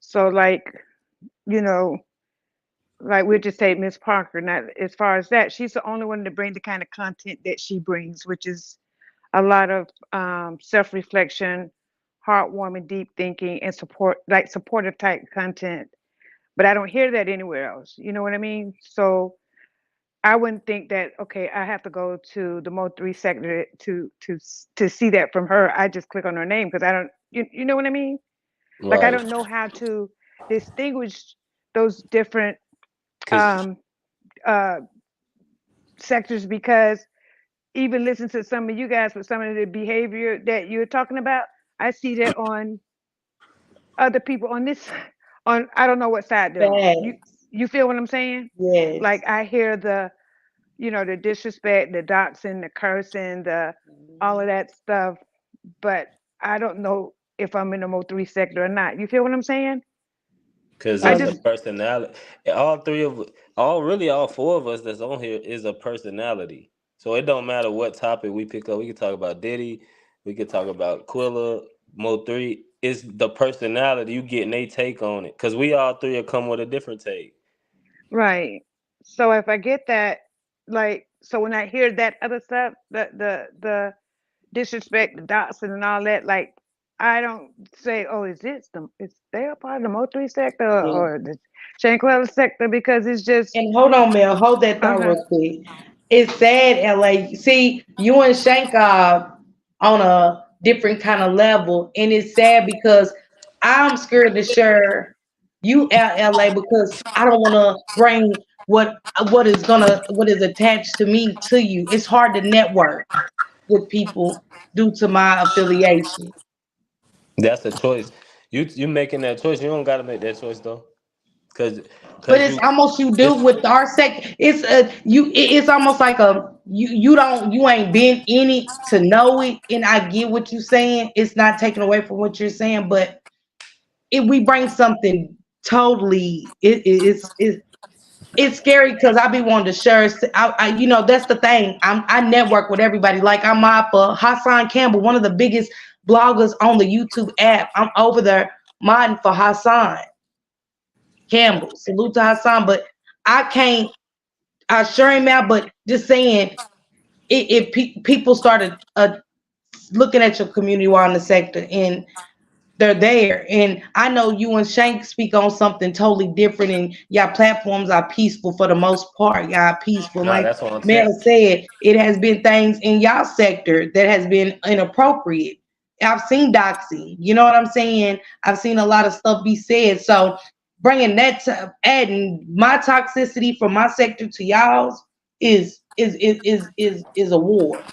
So you know, like we'll just say Miss Parker. Now, as far as that, she's the only one to bring the kind of content that she brings, which is a lot of self-reflection, heartwarming, deep thinking, and supportive type content. But I don't hear that anywhere else. You know what I mean? So I wouldn't think that okay, I have to go to the Mo3 sector to see that from her. I just click on her name because I don't. You know what I mean? Like I Right. don't know how to distinguish those different Cause um, uh, sectors because even listen to some of you guys with some of the behavior that you're talking about, I see that on other people on this on I don't know what side they're on. You Facts. you feel what I'm saying? Yes. Like I hear the the disrespect, the doxing, the cursing, the all of that stuff. But I don't know if I'm in the Mo3 sector or not. You feel what I'm saying? Cause I it's a So just personality. All three of all four of us that's on here is a personality. So it don't matter what topic we pick up. We can talk about Diddy, we could talk about Quilla, Mo3. It's the personality you getting they take on it. Cause we all three will come with a different take. right. So if I get that, like, so when I hear that other stuff, the disrespect, the doxing, and all that, like, I don't say, oh, is they a part of the Mo3 sector yeah. or the Shankwella sector? Because it's just, And hold on, Mel. Hold that thought okay, real quick. It's sad, LA. See, you and Shank are on a different kind of level, and it's sad because I'm scared to share you at LA because I don't want to bring what is attached to me to you. It's hard to network with people due to my affiliation. That's a choice. You making that choice. You don't gotta make that choice though. Cause But cause it's you almost you do it's with our sect. It's almost like you ain't been in it to know it. And I get what you're saying. It's not taken away from what you're saying, but if we bring something totally, it's scary because I be wanting to share. That's the thing. I network with everybody. Like I'm up for Hassan Campbell, one of the biggest bloggers on the YouTube app. I'm over there modding for Hassan Campbell. Salute to Hassan, but I can't. I sure him out, but just saying, if people started looking at your community while in the sector, and they're there. And I know you and Shank speak on something totally different, and y'all platforms are peaceful for the most part. Y'all peaceful. nah. Like That's what I'm Mel saying. said, it has been things in y'all sector that has been inappropriate. I've seen doxing. You know what I'm saying? I've seen a lot of stuff be said. So bringing that to adding my toxicity from my sector to y'all's is a war.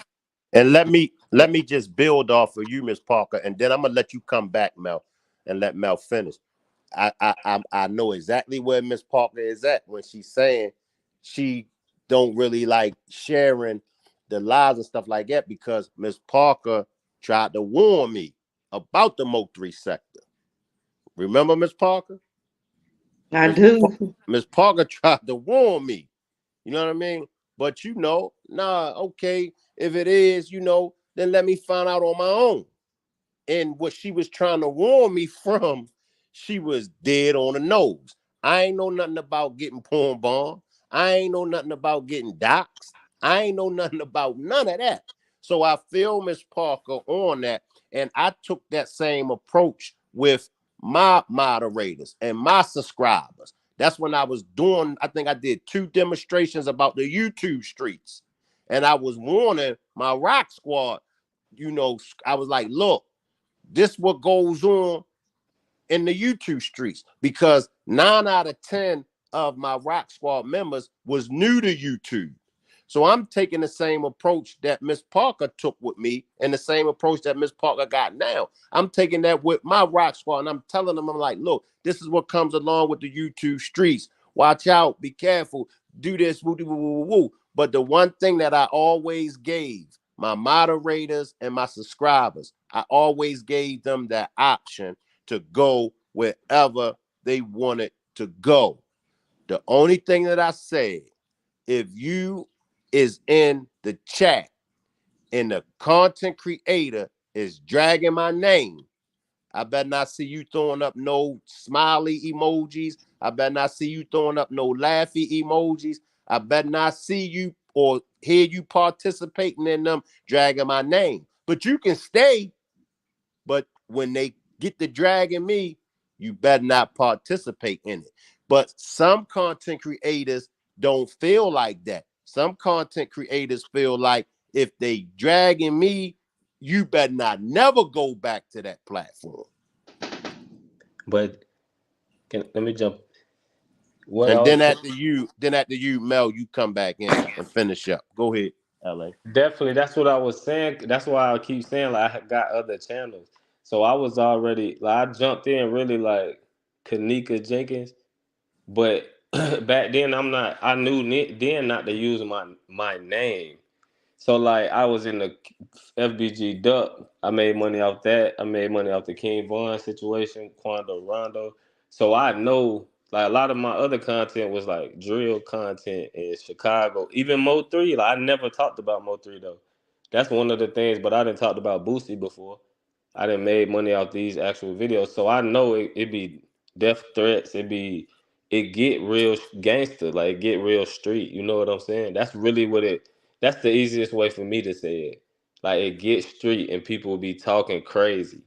And let me just build off of you, Miss Parker, and then I'm gonna let you come back, Mel, and let Mel finish. I know exactly where Miss Parker is at when she's saying she don't really like sharing the lies and stuff like that because Miss Parker tried to warn me about the Mo3 sector. Remember, Miss Parker? I Miss Pa- do. Miss Parker tried to warn me. You know what I mean? But nah, okay, if it is, then let me find out on my own. And what she was trying to warn me from, she was dead on the nose. I ain't know nothing about getting porn bomb. I ain't know nothing about getting doxxed. I ain't know nothing about none of that. So I feel Miss Parker on that. And I took that same approach with my moderators and my subscribers. That's when I was doing, I think I did 2 demonstrations about the YouTube streets. And I was warning my rock squad, I was like, look, this what goes on in the YouTube streets because 9 out of 10 of my Rock Squad members was new to YouTube. So I'm taking the same approach that Miss Parker took with me and the same approach that Miss Parker got now. I'm taking that with my Rock Squad and I'm telling them, I'm like, look, this is what comes along with the YouTube streets. Watch out, be careful, do this, woo, woo, woo, woo. But the one thing that I always gave my moderators and my subscribers, I always gave them that option to go wherever they wanted to go. The only thing that I said, if you is in the chat and the content creator is dragging my name, I better not see you throwing up no smiley emojis. I better not see you throwing up no laughy emojis. I better not see you or hear you participating in them dragging my name. But you can stay, but when they get to dragging me, you better not participate in it. But some content creators don't feel like that. Some content creators feel like if they dragging me, you better not never go back to that platform. But let me jump. What I And was then after you, Mel, you come back in and finish up. Go ahead, LA. definitely that's what I was saying. That's why I keep saying like I got other channels. So I was already like I jumped in really like Kanika Jenkins, but back then I knew then not to use my name. So like I was in the FBG Duck. I made money off that. I made money off the King Von situation, Quando Rondo. So I know like a lot of my other content was like drill content in Chicago. Even Mo3, like I never talked about Mo3 though. That's one of the things, but I didn't talked about Boosie before. I didn't made money off these actual videos. So I know it be death threats, it get real gangster, like it get real street. You know what I'm saying? That's really what it that's the easiest way for me to say it. Like it gets street and people will be talking crazy.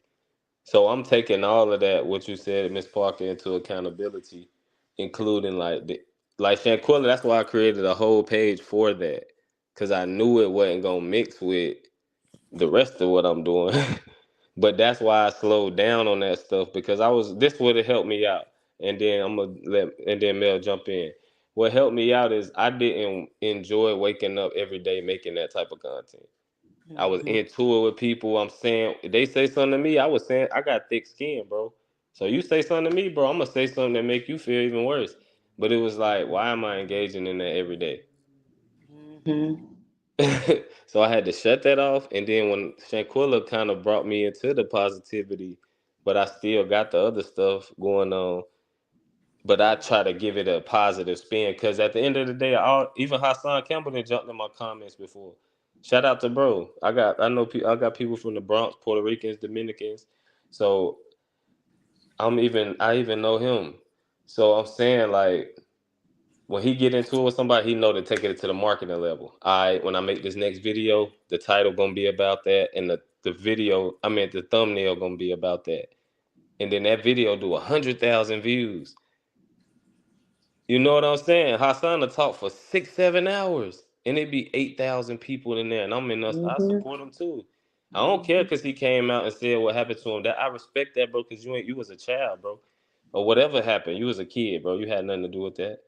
So I'm taking all of that, what you said, Miss Parker, into accountability, including like Shanquilla. That's why I created a whole page for that, cause I knew it wasn't gonna mix with the rest of what I'm doing. But that's why I slowed down on that stuff because this would have helped me out. And then Mel jump in. What helped me out is I didn't enjoy waking up every day making that type of content. I was Mhm. into it with people. I'm saying they say something to me. I was saying I got thick skin, bro. So you say something to me, bro, I'm gonna say something that make you feel even worse. But it was like, why am I engaging in that every day? Mhm. So I had to shut that off. And then when Shanquilla kind of brought me into the positivity, but I still got the other stuff going on. But I try to give it a positive spin because at the end of the day, even Hassan Campbell done jumped in my comments before. Shout out to bro. I got people from the Bronx, Puerto Ricans, Dominicans. So I even know him. So I'm saying like when he get into it with somebody, he know to take it to the marketing level. When I make this next video, the title gonna be about that, and the video, the thumbnail gonna be about that, and then that video do 100,000 views. You know what I'm saying? Hassan will talk for 6, 7 hours, and it be 8,000 people in there, and I'm in us. I Mhm. support him too. I don't care Mhm. because he came out and said what happened to him. That I respect that, bro. Because you was a child, bro, or whatever happened. You was a kid, bro. You had nothing to do with that.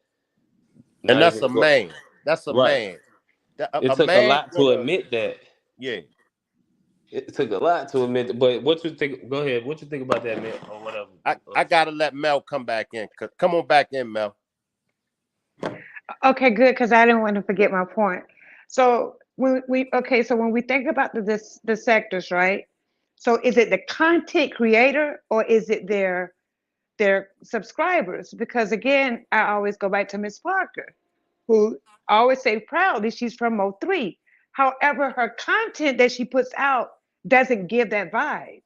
And Not that's even a man. That's a right. man. It A took a man lot to gonna, admit that. yeah. It took a lot to admit that. But what you think? Go ahead. What you think about that, man, or whatever? I gotta let Mel come back in. Come on back in, Mel. Okay, good, because I didn't want to forget my point. So when we think about the sectors, right? So is it the content creator or is it their subscribers? Because again, I always go back to Miss Parker, who I always say proudly she's from Mo3. However, her content that she puts out doesn't give that vibe.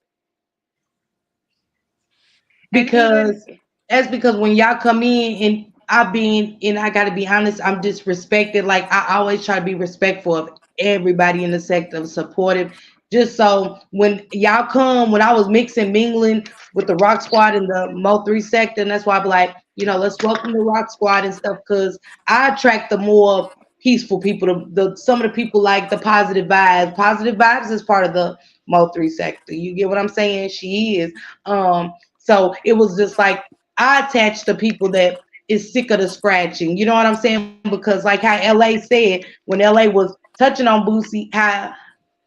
And even Because that's because when y'all come in and I gotta be honest, I'm disrespected. Like I always try to be respectful of everybody in the sector, supportive. Just so when y'all come, when I was mixing, mingling with the Rock Squad and the Mo3 sector, and that's why I'm like, let's welcome the Rock Squad and stuff, because I attract the more peaceful people, the some of the people like the positive vibes. Positive vibes is part of the Mo3 sector. You get what I'm saying? She is. So it was just like I attached to people that is sick of the scratching. You know what I'm saying? Because like how LA said when LA was touching on Boosie, how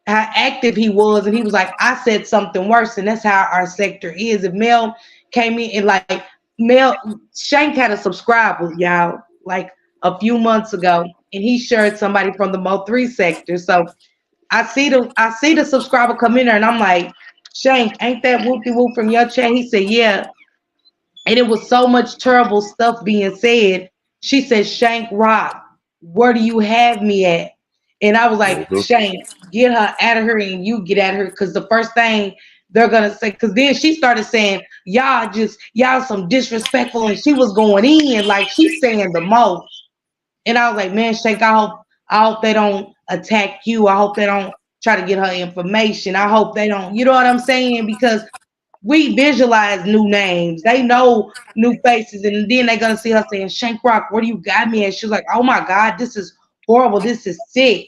active he was, and he was like, I said something worse, and that's how our sector is. If Mel came in and like Mel Shank had a subscriber, y'all, like a few months ago, and he shared somebody from the Mo3 sector. So I see the subscriber come in there, and I'm like, Shank, ain't that whoop de whoop from your chat? He said, yeah. And it was so much terrible stuff being said. She said, Shank Rock, where do you have me at? And I was like, Mhm. Shank, get her out of here and you get out of here. Because the first thing they're gonna say, because then she started saying, y'all some disrespectful, and she was going in like she's saying the most. And I was like, man, Shank, I hope they don't attack you. I hope they don't try to get her information. I hope they don't, you know what I'm saying? Because we visualize new names. They know new faces, and then they're gonna see her saying, Shank Rock, where do you got me? And she's like, oh my God, this is horrible. This is sick.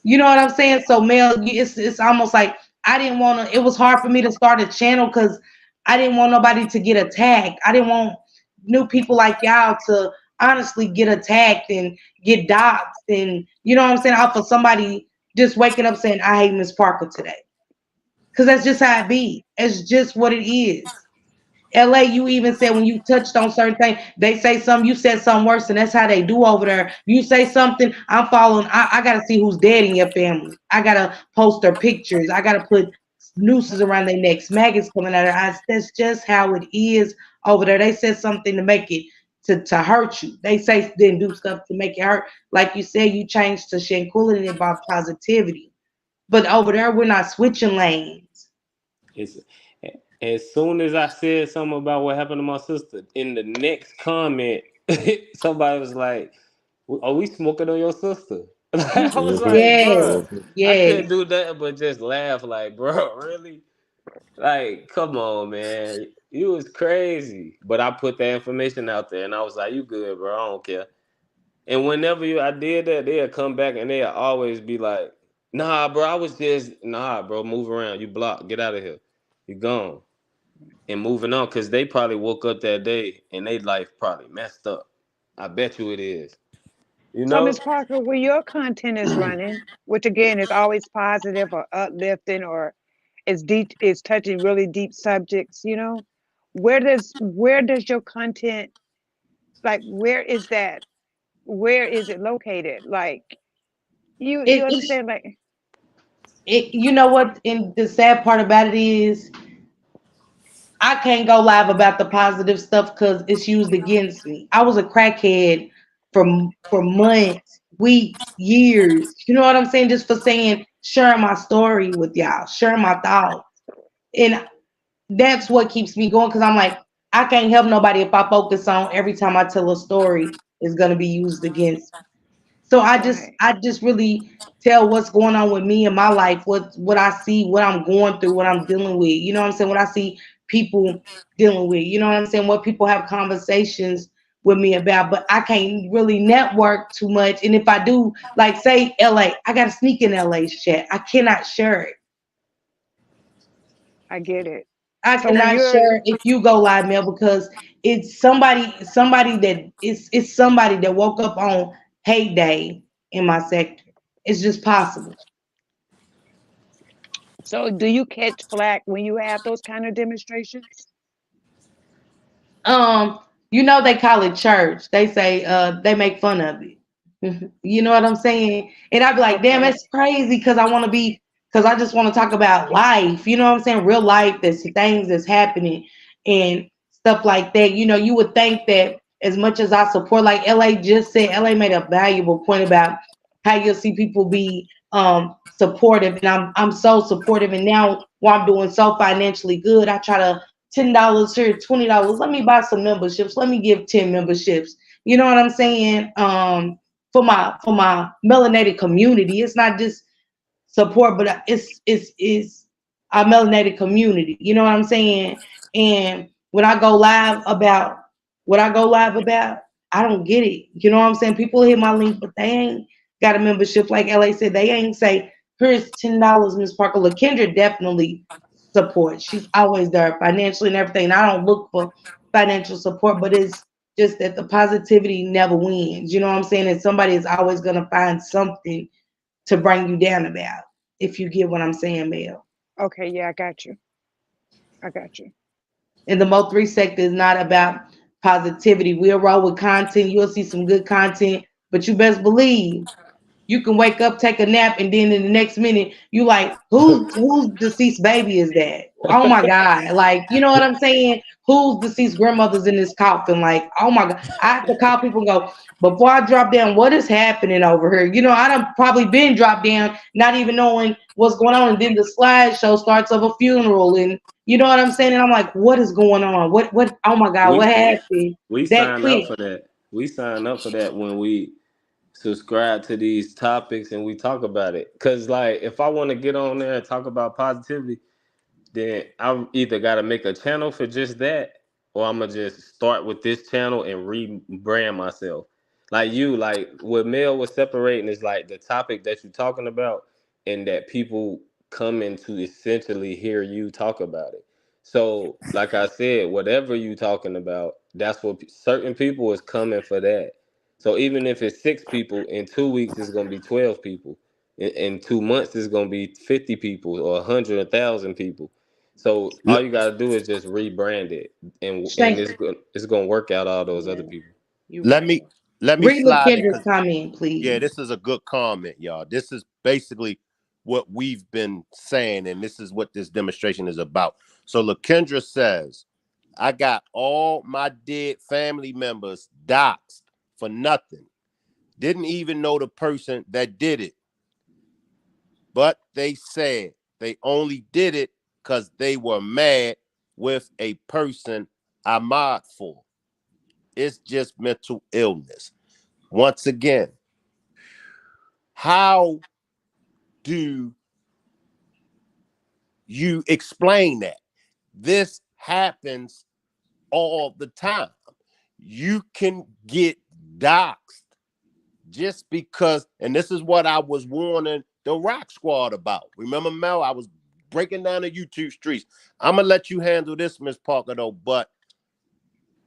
You know what I'm saying? So Mel, it's almost like I didn't want to. It was hard for me to start a channel because I didn't want nobody to get attacked. I didn't want new people like y'all to honestly get attacked and get doxxed, and you know what I'm saying, off of somebody just waking up saying I hate Miss Parker today. Because that's just how it be. It's just what it is. LA, you even said when you touched on certain things, they say something, you said something worse, and that's how they do over there. You say something, I'm following. I gotta see who's dead in your family. I gotta post their pictures. I gotta put nooses around their necks, maggots coming out of their eyes. That's just how it is over there. They said something to make it to hurt you. They say then do stuff to make it hurt. Like you said, you changed to Shankulin about positivity. But over there, we're not switching lanes. It's as soon as I said something about what happened to my sister, in the next comment, somebody was like, "Are we smoking on your sister?" I was Mhm. like, Yes, "Bro, Mhm. I couldn't yes. do that, but just laugh." Like, bro, really? Like, come on, man, you was crazy. But I put that information out there, and I was like, "You good, bro? I don't care." And whenever I did that, they'll come back and they'll always be like, "Nah, bro, I was just nah, bro. Move around. You blocked. Get out of here. You gone." And moving on, because they probably woke up that day and they life probably messed up. I bet you it is. You So, know? Miss Parker, where your content is running, which again is always positive or uplifting or is touching really deep subjects, where does your content, like, where is it located? Like, you It, it, understand, like, you know what? And the sad part about it is, I can't go live about the positive stuff because it's used against me. I was a crackhead for months, weeks, years. You know what I'm saying? Just for saying, sharing my story with y'all, sharing my thoughts, and that's what keeps me going. Because I'm like, I can't help nobody if I focus on every time I tell a story is gonna be used against me. So right. I just really tell what's going on with me in my life, what I see, what I'm going through, what I'm dealing with. You know what I'm saying? What I see people dealing with. You know what I'm saying? What people have conversations with me about, but I can't really network too much. And if I do, like say LA, I gotta sneak in LA's chat. I cannot share it. I get it. I So when cannot share if you go live mail because it's somebody that it's somebody that woke up on hate day in my sector. It's just possible. do you catch flack when you have those kind of demonstrations? Um, they call it church. They say they make fun of it. You know what I'm saying? And I'd be like, damn, Okay. that's crazy because I just want to talk about life. You know what I'm saying? Real life, that's things that's happening and stuff like that. You would think that as much as I support, like LA just said, LA made a valuable point about how you'll see people be supportive, and I'm so supportive. And now while I'm doing so financially good, I try to $10 here, $20. Let me buy some memberships. Let me give 10 memberships. You know what I'm saying? For my melanated community. It's not just support, but it's a melanated community. You know what I'm saying? And when I go live about what I go live about, I don't get it. You know what I'm saying? People hit my link, but they ain't got a membership. Like LA said, they ain't say, here's $10, Miss Parker. LaKendra definitely supports. She's always there financially and everything. And I don't look for financial support, but it's just that the positivity never wins. You know what I'm saying? And somebody is always gonna find something to bring you down about, if you get what I'm saying, Mel. Okay, yeah, I got you. I got you. And the Mo3 sector is not about positivity. We'll roll with content. You'll see some good content, but you best believe you can wake up, take a nap, and then in the next minute, you like, whose deceased baby is that? Oh my God. Like, you know what I'm saying? Whose deceased grandmother's in this coffin? Like, oh my God. I have to call people and go, before I drop down, what is happening over here? I done probably been dropped down, not even knowing what's going on. And then the slideshow starts of a funeral. And you know what I'm saying? And I'm like, what is going on? Oh my God, what we happened? we That sign up quick. for that. We sign up for that when we subscribe to these topics and we talk about it. Cause like if I want to get on there and talk about positivity, then I either got to make a channel for just that, or I'm gonna just start with this channel and rebrand myself. Like what Mel was separating is like the topic that you're talking about, and that people come in to essentially hear you talk about it. So, like I said, whatever you talking about, that's what certain people is coming for that. So even if it's 6 people, in 2 weeks it's gonna be 12 people. In 2 months it's gonna be 50 people or 100, 1,000 people. So L- all you gotta do is just rebrand it, and Shank, it's gonna work out all those other yeah, people. you're let right. me let me Read slide in LaKendra's because comment, yeah, please. this is a good comment, y'all. This is basically what we've been saying, and this is what this demonstration is about. So Lakendra says, I got all my dead family members doxxed for nothing. Didn't even know the person that did it, but they said they only did it because they were mad with a person I mod for. It's just mental illness. Once again, how do you explain that? This happens all the time. You can get doxxed just because, and this is what I was warning the Rock Squad about. Remember, Mel? I was breaking down the YouTube streets. I'm gonna let you handle this, Miss Parker, though, but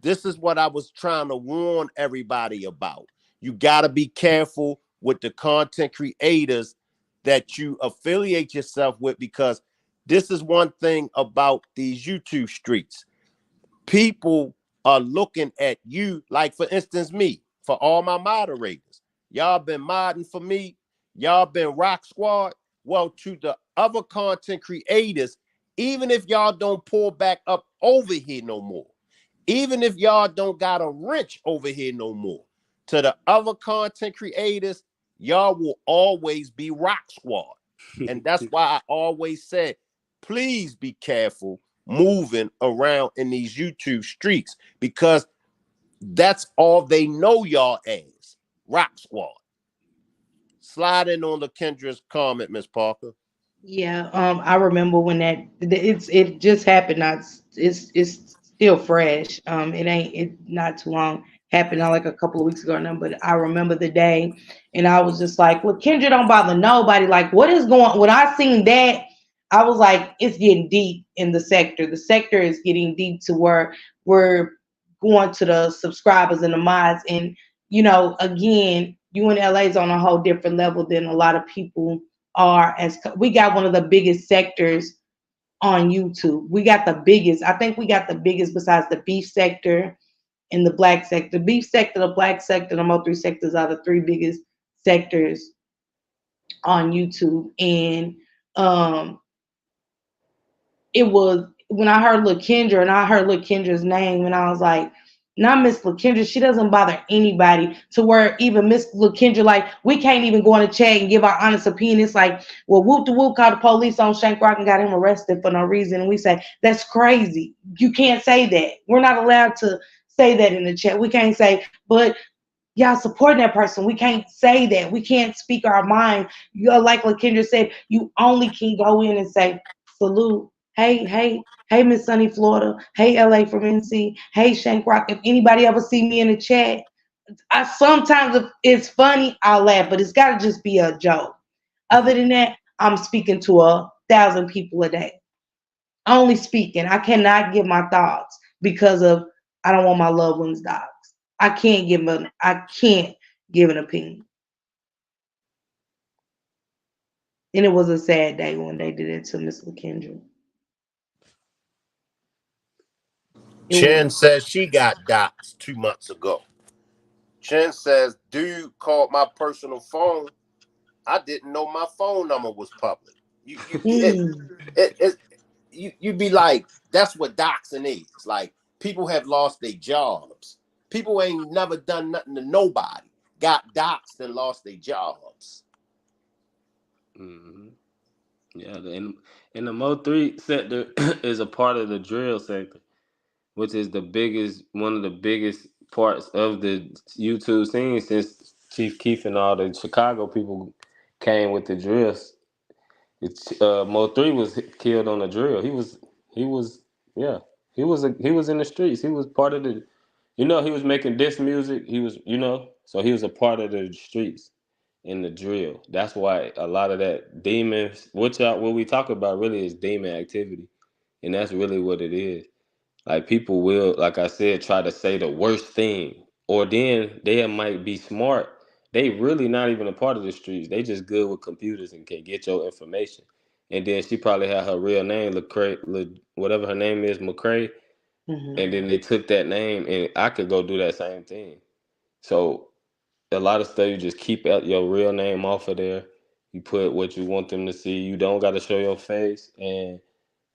this is what I was trying to warn everybody about. You got to be careful with the content creators that you affiliate yourself with, because this is one thing about these YouTube streets. People are looking at you, like for instance, me, for all my moderators. Y'all been modding for me. Y'all been Rock Squad. Well, to the other content creators, even if y'all don't pull back up over here no more, even if y'all don't got a wrench over here no more, to the other content creators, y'all will always be Rock Squad. And that's why I always said, please be careful moving around in these YouTube streets, because that's all they know y'all as, Rock Squad. Slide in on the Kendra's comment, Miss Parker. Yeah, I remember when it just happened. Not it's still fresh. It ain't it not too long. Happened not like a couple of weeks ago or nothing, but I remember the day, and I was just like, "Look, Kendra don't bother nobody. Like, what is going?" When I seen that, I was like, "It's getting deep in the sector. The sector is getting deep to where we're going to the subscribers and the mods, and again, you in LA is on a whole different level than a lot of people are. As we got one of the biggest sectors on YouTube. We got the biggest. I think we got the biggest besides the beef sector and the black sector. Beef sector, the black sector, the Mo3 sectors are the three biggest sectors on YouTube. And um it was when I heard LaKendra and I heard LaKendra's name, and I was like, not Miss LaKendra. She doesn't bother anybody to where even Miss LaKendra, like, we can't even go in the chat and give our honest opinion. It's like, well, whoop de whoop called the police on Shank Rock and got him arrested for no reason. And we say, that's crazy. You can't say that. We're not allowed to say that in the chat. We can't say, but y'all supporting that person. We can't say that. We can't speak our mind. Like LaKendra said, you only can go in and say, salute. Hey, Miss Sunny Florida. Hey, LA from NC. Hey, Shank Rock. If anybody ever see me in the chat, I sometimes if it's funny, I'll laugh, but it's got to just be a joke. Other than that, I'm speaking to 1,000 people a day. Only speaking. I cannot give my thoughts because of I don't want my loved ones doxxed. I can't give an opinion. And it was a sad day when they did it to Miss LaKendra. It was Chen says she got doxxed 2 months ago. Chen says, dude called my personal phone. I didn't know my phone number was public. mm, It you be like, that's what doxing is. Like, people have lost their jobs. People ain't never done nothing to nobody. Got doxed and lost their jobs. Hmm. Yeah, and the Mo3 sector is a part of the drill sector, which is one of the biggest parts of the YouTube scene since Chief Keef and all the Chicago people came with the drills. Mo3 was killed on a drill. He was yeah. He was in the streets. He was part of the he was making diss music. He was so he was a part of the streets in the drill. That's why a lot of that demon what we talk about really is demon activity. And that's really what it is. Like people will, like I said, try to say the worst thing. Or then they might be smart. They really not even a part of the streets. They just good with computers and can get your information. and then she probably had her real name, Lecrae, whatever her name is, McCrae, Hmm. and then they took that name, and I could go do that same thing. So a lot of stuff you just keep out your real name off of there. You put what you want them to see. You don't got to show your face, and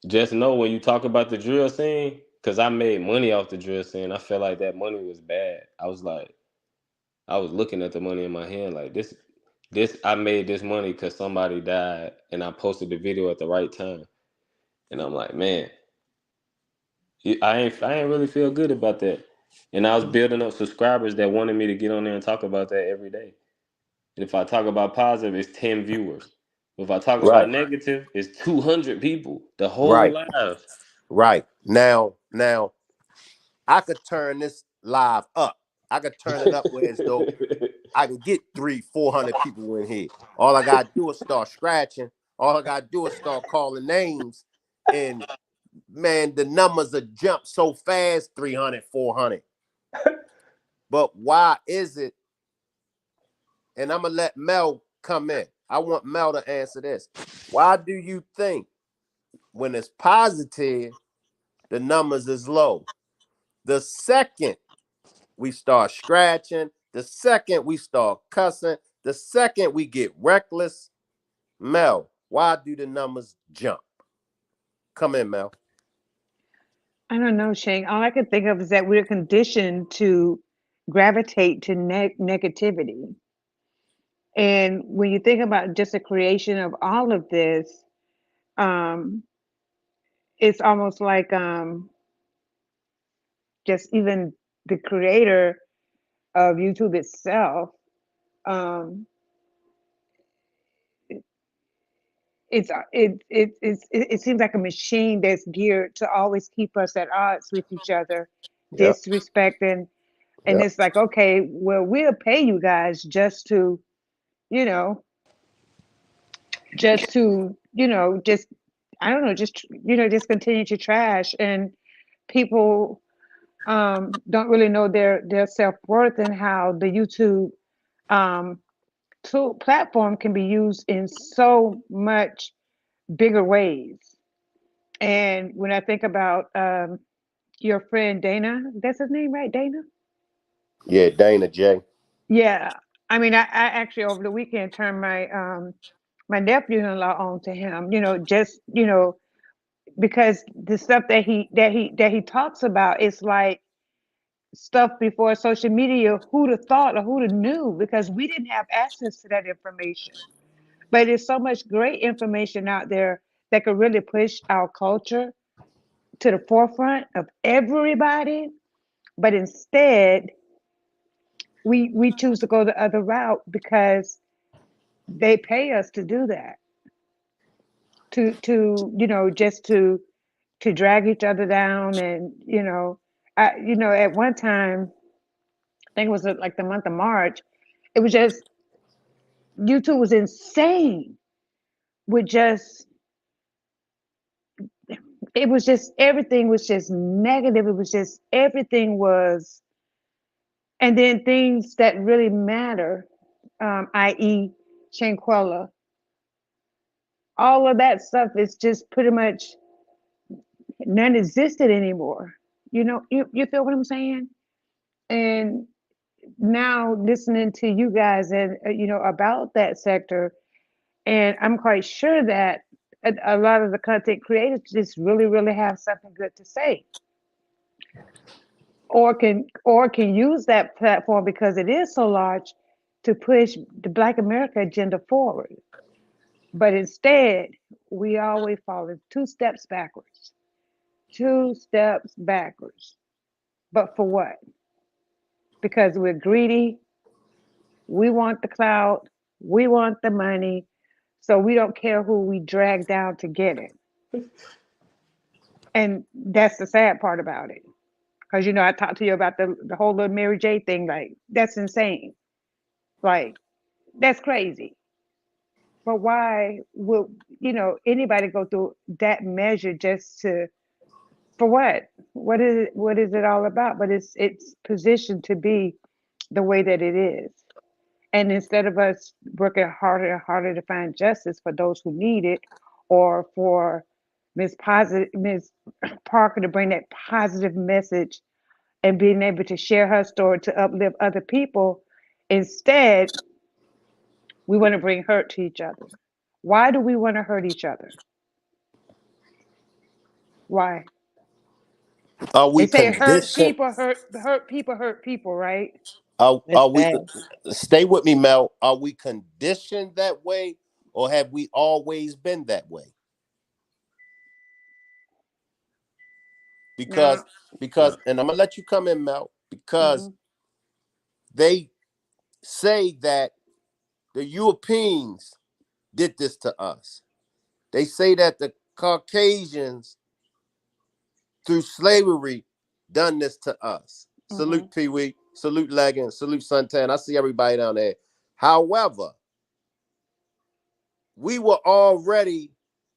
just know when you talk about the drill scene, because I made money off the drill scene. I felt like that money was bad. I was like, I was looking at the money in my hand like this. I made this money because somebody died, and I posted the video at the right time. And I'm like, man, I ain't really feel good about that. And I was building up subscribers that wanted me to get on there and talk about that every day. And if I talk about positive, it's 10 viewers. If I talk about Right, negative, it's 200 people the whole right, live. right. Now, I could turn this live up. I could turn it up where as though I can get 300-400 people in here. All I gotta do is start scratching. All I gotta do is start calling names, and man, the numbers will jump so fast, 300, 400. But why is it? And I'm gonna let Mel come in. I want Mel to answer this. Why do you think when it's positive, the numbers is low? The second we start scratching, the second we start cussing, the second we get reckless, Mel, why do the numbers jump? Come in, Mel. I don't know, Shane. All I can think of is that we're conditioned to gravitate to negativity. And when you think about just the creation of all of this, um, it's almost like just even the creator of YouTube itself, um, it seems like a machine that's geared to always keep us at odds with each other, Yep, disrespecting, and yep, it's like, okay, well, we'll pay you guys you know, just I don't know, just continue to trash, and people don't really know their self-worth and how the YouTube um, tool platform can be used in so much bigger ways. And when I think about your friend Dana, that's his name, right? Dana? yeah, Dana J. Yeah. I mean, I actually over the weekend turned my nephew-in-law on to him, just, because the stuff that he talks about is like stuff before social media. Who'd have thought or who'd have knew? Because we didn't have access to that information. But there's so much great information out there that could really push our culture to the forefront of everybody. But instead, we choose to go the other route because they pay us to do that. To just to drag each other down, and at one time, I think it was like the month of March, it was just YouTube was insane with just it was just everything was just negative. It was just everything was, and then things that really matter, i.e. Shanquella, all of that stuff is just pretty much non-existent anymore. You feel what I'm saying? And now listening to you guys and about that sector, and I'm quite sure that a lot of the content creators just really, really have something good to say, or can use that platform because it is so large to push the Black America agenda forward. But instead, we always fall in two steps backwards. But for what? Because we're greedy, we want the clout, we want the money, so we don't care who we drag down to get it. And that's the sad part about it. Because I talked to you about the whole little Mary J thing. Like, that's insane. Like, that's crazy. But why would anybody go through that measure just to for what? What is it all about? But it's positioned to be the way that it is. And instead of us working harder and harder to find justice for those who need it, or for Miss Parker to bring that positive message and being able to share her story to uplift other people. Instead, we want to bring hurt to each other. Why do we want to hurt each other? Why? Are They we say hurt conditioned? people hurt people, right? That's Are we bad. stay with me, Mel? Are we conditioned that way, or have we always been that way? Now, Because Right. and I'm gonna let you come in, Mel, because mhm. they say that the Europeans did this to us. They say that the Caucasians through slavery done this to us. Mhm. Salute Pee Wee, salute Leggins, salute Suntan. I see everybody down there. However, we were already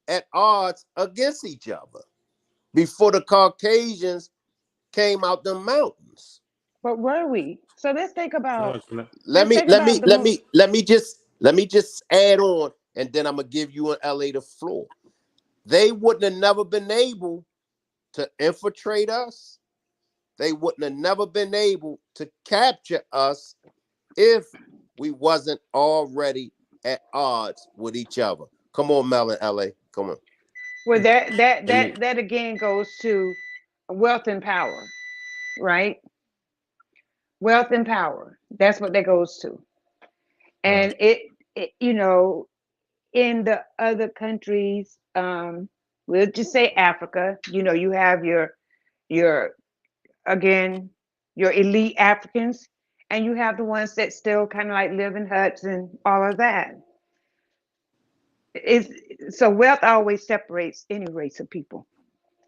at odds against each other before the Caucasians came out the mountains. But were we? So No, can Let let's me think let about me the let move. me let me just add on, and then I'm gonna give you and LA the floor. They wouldn't have never been able to infiltrate us. They wouldn't have never been able to capture us if we wasn't already at odds with each other. Come on, Mel and LA. Come on. Well, let me that again goes to wealth and power, right? Wealth and power. That's what that goes to. right. And it in the other countries, we'll just say Africa, you have your again, your elite Africans, and you have the ones that still kind of like live in huts and all of that. Is so wealth always separates any race of people,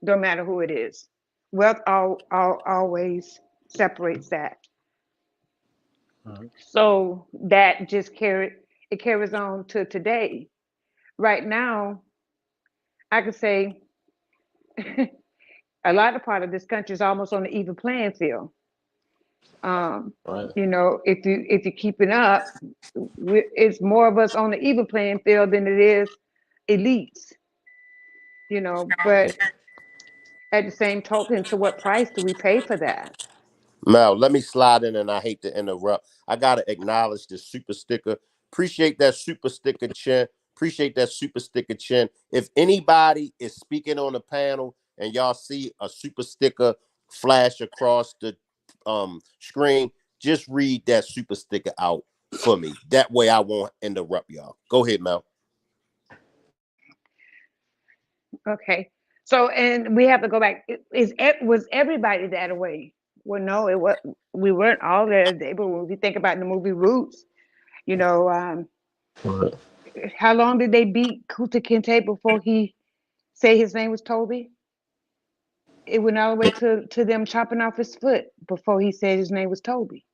no matter who it is. Wealth always separates that. Right. So that just carries on to today. Right now, I could say a lot of part of this country is almost on the even playing field. Um, Right. if you're keeping up, it's more of us on the even playing field than it is elites. But at the same token, to what price do we pay for that? Mel, let me slide in, and I hate to interrupt. I gotta acknowledge the super sticker. Appreciate that super sticker, Chin. Appreciate that super sticker, Chin. If anybody is speaking on the panel and y'all see a super sticker flash across the screen, just read that super sticker out for me. That way I won't interrupt y'all. Go ahead, Mel. Okay. So, and we have to go back. Was everybody that way? Well, no, it was. We weren't all there. But when we think about the movie Roots, you know, um, Right. how long did they beat Kuta Kinte before he say his name was Toby? It went all the way to them chopping off his foot before he said his name was Toby.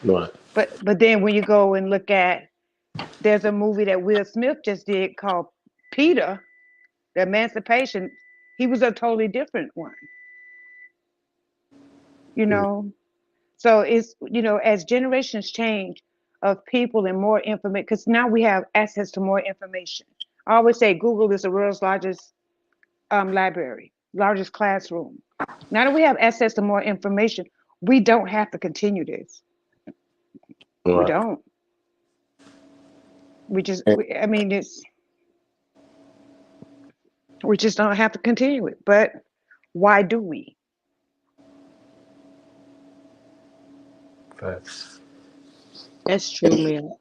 Right. But then when you go and look at, there's a movie that Will Smith just did called Peter, the Emancipation. He was a totally different one, you know. So it's as generations change of people and more information, because now we have access to more information. I always say Google is the world's largest library, largest classroom. Now that we have access to more information, we don't have to continue this. We Right. don't. And I mean, we just don't have to continue it. But why do we? Facts. That's true, man.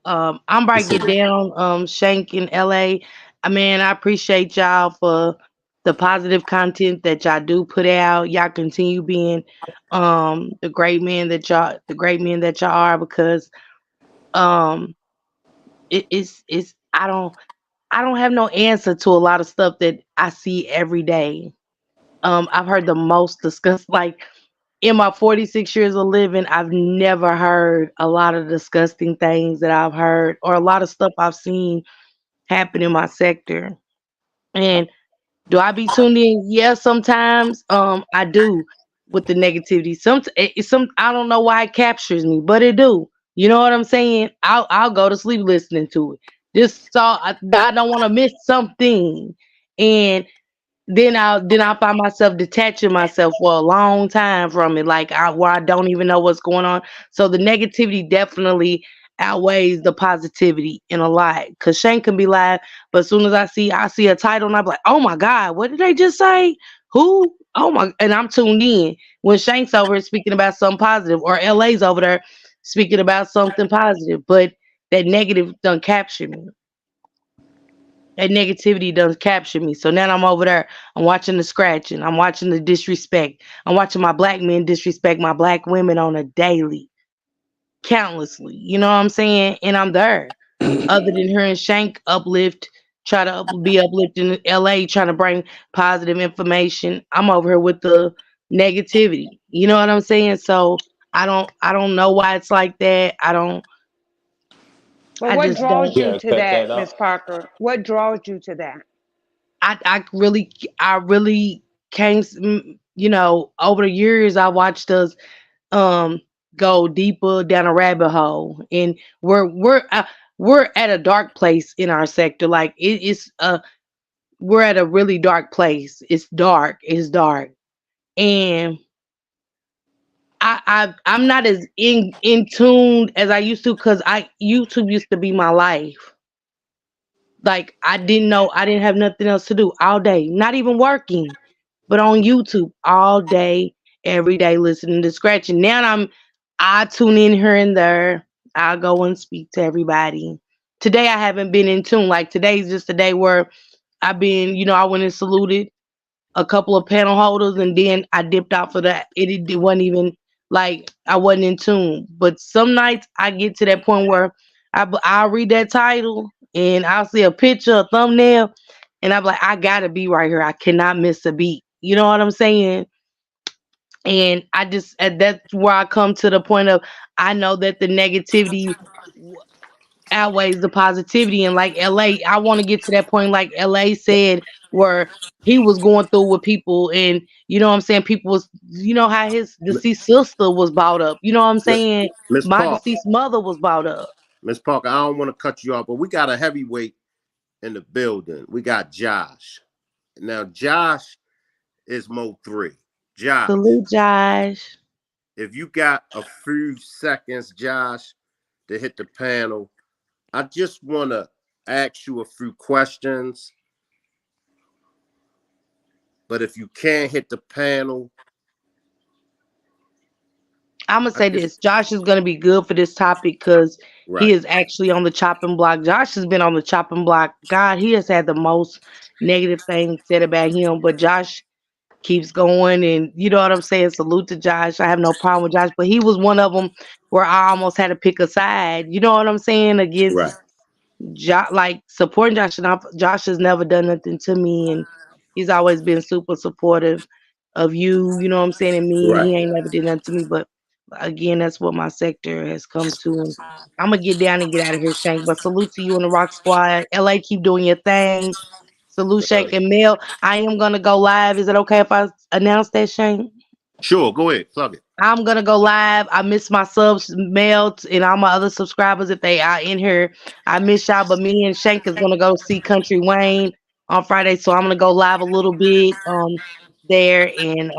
I'm It's breaking it a, down. Shank in LA. I mean, I appreciate y'all for the positive content that y'all do put out. Y'all continue being the great men that y'all are, because um it's I don't have no answer to a lot of stuff that I see every day. I've heard the most discussed, like, in my 46 years of living, I've never heard a lot of disgusting things that I've heard, or a lot of stuff I've seen happen in my sector. And do I be tuned in? Yeah, sometimes. I do, with the negativity. Some I don't know why it captures me, but it do. You know what I'm saying? I'll go to sleep listening to it. just so I don't want to miss something. And then I find myself detaching myself for a long time from it, like where I don't even know what's going on. So the negativity definitely outweighs the positivity in a lot. Cause Shane can be live, but as soon as I see a title and I'm like, oh my God, what did they just say? Who? Oh my! And I'm tuned in when Shank's over here speaking about something positive, or LA's over there speaking about something positive. But that negative done capture me. That negativity does capture me. So now I'm over there. I'm watching the scratching. I'm watching the disrespect. I'm watching my black men disrespect my black women on a daily, countlessly. You know what I'm saying? And I'm there. Other than hearing Shank uplift, try to be uplifting in LA, trying to bring positive information. I'm over here with the negativity. You know what I'm saying? So I don't know why it's like that. But I what just draws don't. you Yeah, to cut that, that Miss off. Parker? What draws you to that? I really came, over the years I watched us um go deeper down a rabbit hole, and we're at a dark place in our sector. Like we're at a really dark place. It's dark, and I'm not as in tune as I used to, because I YouTube used to be my life. Like I didn't have nothing else to do all day, not even working, but on YouTube all day, every day, listening to scratching. Now I tune in here and there. I'll go and speak to everybody. Today I haven't been in tune. Like today's just a day where I went and saluted a couple of panel holders, and then I dipped out for that. It wasn't even like I wasn't in tune. But some nights I get to that point where I'll read that title and I'll see a picture, a thumbnail, and I'm like, I gotta be right here. I cannot miss a beat. You know what I'm saying? And that's where I come to the point of, I know that the negativity outweighs the positivity. And like LA, I want to get to that point, like LA said, where he was going through with people, and you know what I'm saying, people was, how his deceased sister was brought up, you know what I'm saying, Miss my Parker, deceased mother was brought up. Miss Parker, I don't want to cut you off, but we got a heavyweight in the building. We got Josh. Now, Josh is Mo3. Josh, Salute, Josh. if you got a few seconds, Josh, to hit the panel, I just want to ask you a few questions. But if you can't hit the panel, I'm gonna I say just, this: Josh is gonna be good for this topic because he right, is actually on the chopping block. Josh has been on the chopping block. God, he has had the most negative things said about him, but Josh keeps going, and you know what I'm saying. Salute to Josh. I have no problem with Josh, but he was one of them where I almost had to pick a side. You know what I'm saying, right, against like supporting Josh. And Josh has never done nothing to me, and he's always been super supportive of you. You know what I'm saying, and me, and right. he ain't never did nothing to me. But again, that's what my sector has come to, and I'm gonna get down and get out of here, Shank. But salute to you and the Rock Squad. LA, keep doing your thing. Salute, Shank and Mel. I am gonna go live. Is it okay if I announce that, Shank? Sure, go ahead, plug it. I'm gonna go live. I miss my subs, Mel, and all my other subscribers if they are in here. I miss y'all, but me and Shank is gonna go see Country Wayne on Friday, so I'm gonna go live a little bit there, and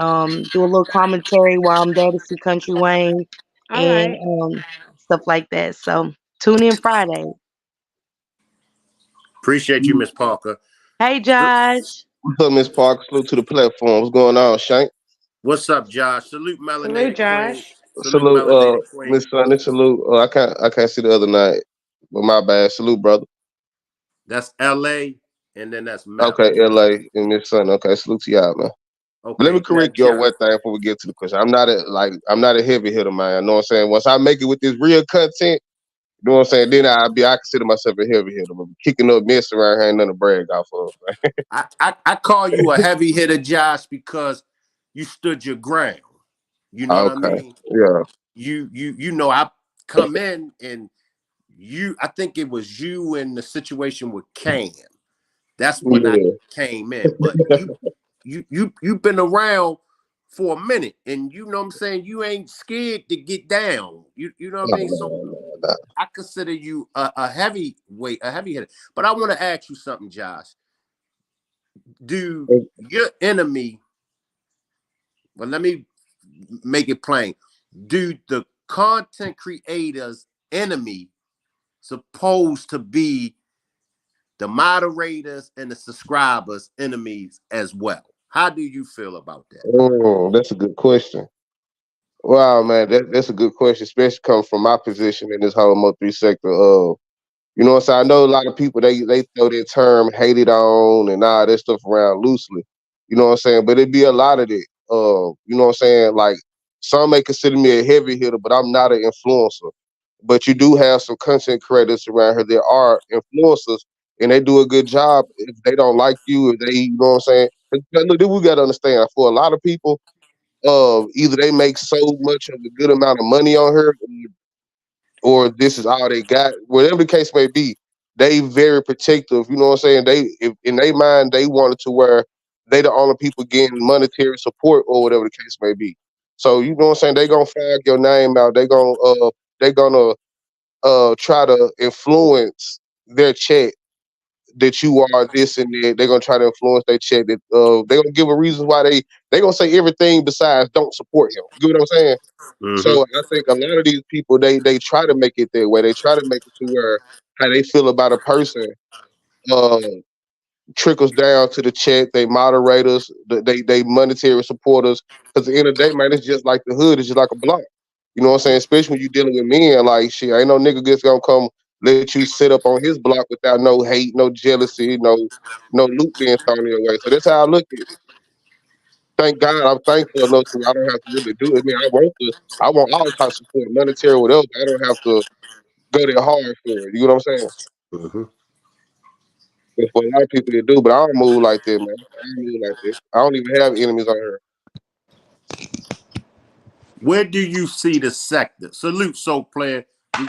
do a little commentary while I'm there to see Country Wayne, All and right. stuff like that. So tune in Friday. Appreciate you, Miss Parker. Hey, Josh. What's up, Miss Park? Salute to the platform. What's going on, Shank? What's up, Josh? Salute Salute, Melanated Queen. Josh. Salute Salute, Melanated Queen. Miss Sunny. Salute. I can't see the other night, but my bad. Salute, brother. That's LA, and then that's Mel. Okay, LA and Miss Sunny. Okay, salute to y'all, man. But let me Okay, now correct you on Josh. one thing before we get to the question. I'm not a heavy hitter, man. You know what I'm saying? Once I make it with this real content, you know what I'm saying? Then I consider myself a heavy hitter. But kicking up mess around here ain't nothing to brag off of. I call you a heavy hitter, Josh, because you stood your ground. You know what I Okay. mean? Yeah. I come in and I think it was you in the situation with Cam. That's when I Yeah. came in. But you've been around for a minute, and you know what I'm saying, you ain't scared to get down. You know what I mean? So I consider you a heavyweight, a heavy hitter. But I want to ask you something, Josh. Do your enemy, well, let me make it plain. Do the content creators' enemy supposed to be the moderators and the subscribers' enemies as well? How do you feel about that? Oh, that's a good question. Wow, man, that's a good question, especially coming from my position in this whole Mo3 sector. You know what I'm saying? I know a lot of people they throw that term hated on and all that stuff around loosely. You know what I'm saying? But it'd be a lot of it. You know what I'm saying? Like some may consider me a heavy hitter, but I'm not an influencer. But you do have some content creators around here that are influencers and they do a good job. If they don't like you, if they, you know what I'm saying? Look, we gotta understand for a lot of people, either they make so much of a good amount of money on her or this is all they got. Whatever the case may be, they very protective. You know what I'm saying? If in their mind, they want it to where they the only people getting monetary support or whatever the case may be. So you know what I'm saying? They gonna flag your name out. They gonna try to influence their chat that you are this and that. They're gonna try to influence their chat that they're gonna give a reason why they gonna say everything besides don't support him. You get what I'm saying? Mm-hmm. So I think a lot of these people they try to make it that way. They try to make it to where how they feel about a person uh, trickles down to the chat. They moderators, they monetary supporters. Because at the end of the day, man, it's just like the hood. It's just like a block. You know what I'm saying? Especially when you're dealing with men. Like shit, ain't no nigga just gonna come let you sit up on his block without no hate, no jealousy, no loot being thrown your way. So that's how I look at it. Thank God, I'm thankful enough to where I don't have to really do it. I mean, I want all types of support, monetary, whatever. I don't have to go there hard for it. You know what I'm saying? Mm-hmm. But for a lot of people, they do. But I don't move like that, man. I don't move like that. I don't even have enemies on here. Where do you see the sector? Salute, Soul Player.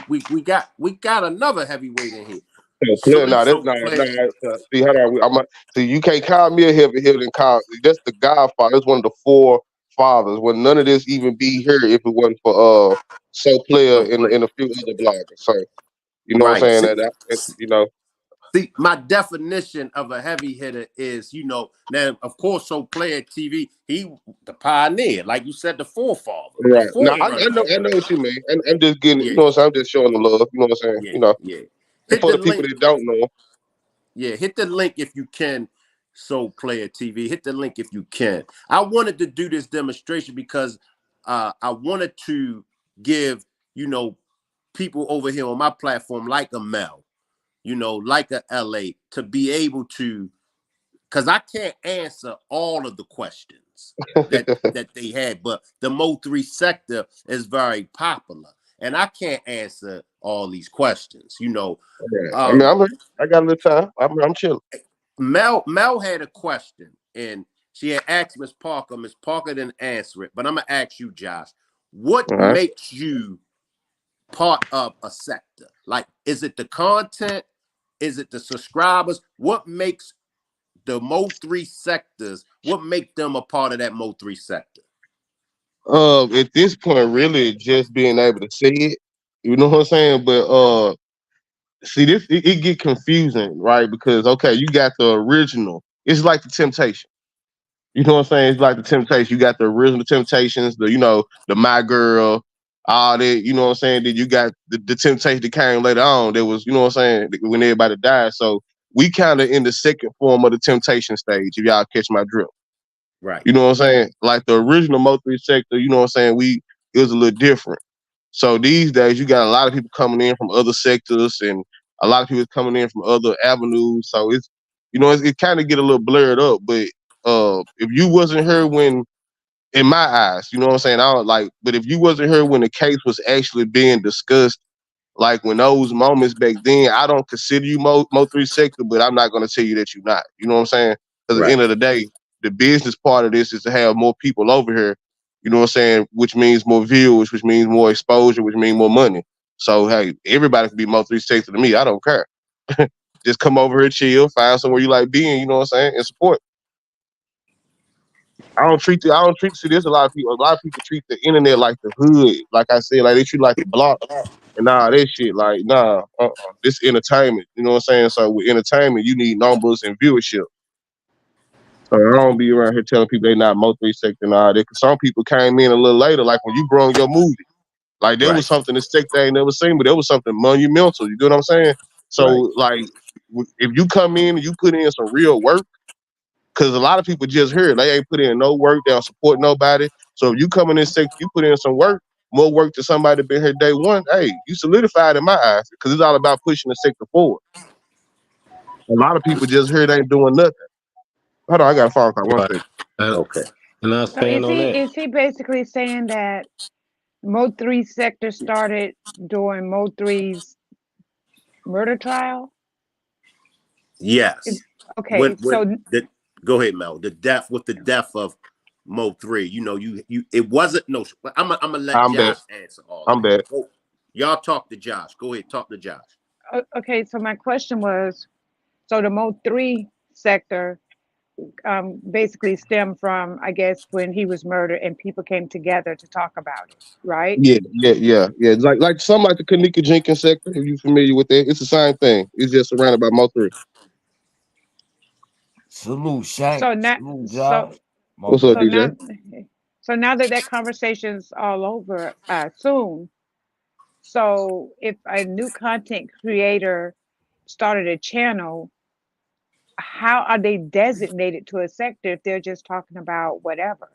We got another heavyweight in here. So clear, Salute, nah, that's Soul not. Player. Nah, see, hold on. See, you can't call me a heavy hitter and call. That's the Godfather. That's one of the four fathers. Would none of this even be here if it wasn't for So Player Soul Player. and a few other bloggers. So you know what Right. I'm saying? You know. See, my definition of a heavy hitter is, now of course, Soul Player TV, he the pioneer, like you said, the forefather, the Right. No, forerunner of I know it. what you mean. I'm just getting, you Yeah, know what I'm saying? I'm just showing the love, you know what I'm saying? yeah, You know. yeah. And Hit for the the people link. that don't know, Yeah, hit the link if you can, Soul Player TV. Hit the link if you can. I wanted to do this demonstration because I wanted to give, people over here on my platform like a Mel, like a LA, to be able to, because I can't answer all of the questions that they had, but the Mo3 sector is very popular. And I can't answer all these questions, right. I mean, Um, I got a little time. I'm chilling. Mel had a question, and she had asked Miss Parker. Miss Parker didn't answer it, but I'm gonna ask you, Josh. What All right. makes you part of a sector? Like, is it the content? Is it the subscribers? What makes the Mo3 sectors? What make them a part of that Mo3 sector? At this point, really just being able to see it, you know what I'm saying? But see, this it get confusing, right? Because okay, you got the original. It's like the Temptation. You know what I'm saying? It's like the Temptation. You got the original Temptations, the My Girl, all that. You know what I'm saying? Then you got the Temptation that came later on. That was, you know what I'm saying, when everybody died. So we kind of in the second form of the Temptation stage. If y'all catch my drift. Right. You know what I'm saying? Like the original Mo3 sector. You know what I'm saying? It was a little different. So these days, you got a lot of people coming in from other sectors and a lot of people coming in from other avenues. So it kind of get a little blurred up. But if you wasn't here when, in my eyes, you know what I'm saying, I don't like. But if you wasn't here when the case was actually being discussed, like when those moments back then, I don't consider you Mo3 sector, but I'm not gonna tell you that you're not. You know what I'm saying? Because at the Right. end of the day, the business part of this is to have more people over here. You know what I'm saying? Which means more views, which means more exposure, which means more money. So hey, everybody can be Mo3 sector to me. I don't care. Just come over here, chill, find somewhere you like being. You know what I'm saying? And support. I don't treat. See, there's a lot of people. A lot of people treat the internet like the hood. Like I said, like they treat it like the block. And nah, that shit, like, nah, this entertainment. You know what I'm saying? So with entertainment, you need numbers and viewership. So I don't be around here telling people they not Mo3 sector and all that. Cause some people came in a little later, like when you brung your movie. Like there was Right. something the sector they ain't never seen, but there was something monumental. You get what I'm saying? Right. So like if you come in and you put in some real work, because a lot of people just heard they ain't put in no work, they don't support nobody. So if you come in this sector, you put in some work, more work than somebody been here day one. Hey, you solidified in my eyes because it's all about pushing the sector forward. A lot of people just heard they ain't doing nothing. Hold on, I got a phone call. One Right. second. And, Okay. and I So stand on that. is he basically saying that Mo3 sector started during Mo3's murder trial? Is Yes. okay. When So the go ahead, Mel. The death with the death of Mo3. You know, you it wasn't no. I'm gonna let I'm back. Josh answer all of I'm that. back. Oh, y'all talk to Josh. Go ahead, talk to Josh. okay. So my question was, so the Mo3 sector basically stemmed from, I guess, when he was murdered and people came together to talk about it, right? Yeah. Like something like the Kanika Jenkins sector, if you familiar with that, it's the same thing. It's just surrounded by Mo3. Salute, Shank. So now, Salute, so Josh. My What's up, so bad. DJ? now, so now that that conversation's all over, soon. So if a new content creator started a channel, how are they designated to a sector if they're just talking about whatever?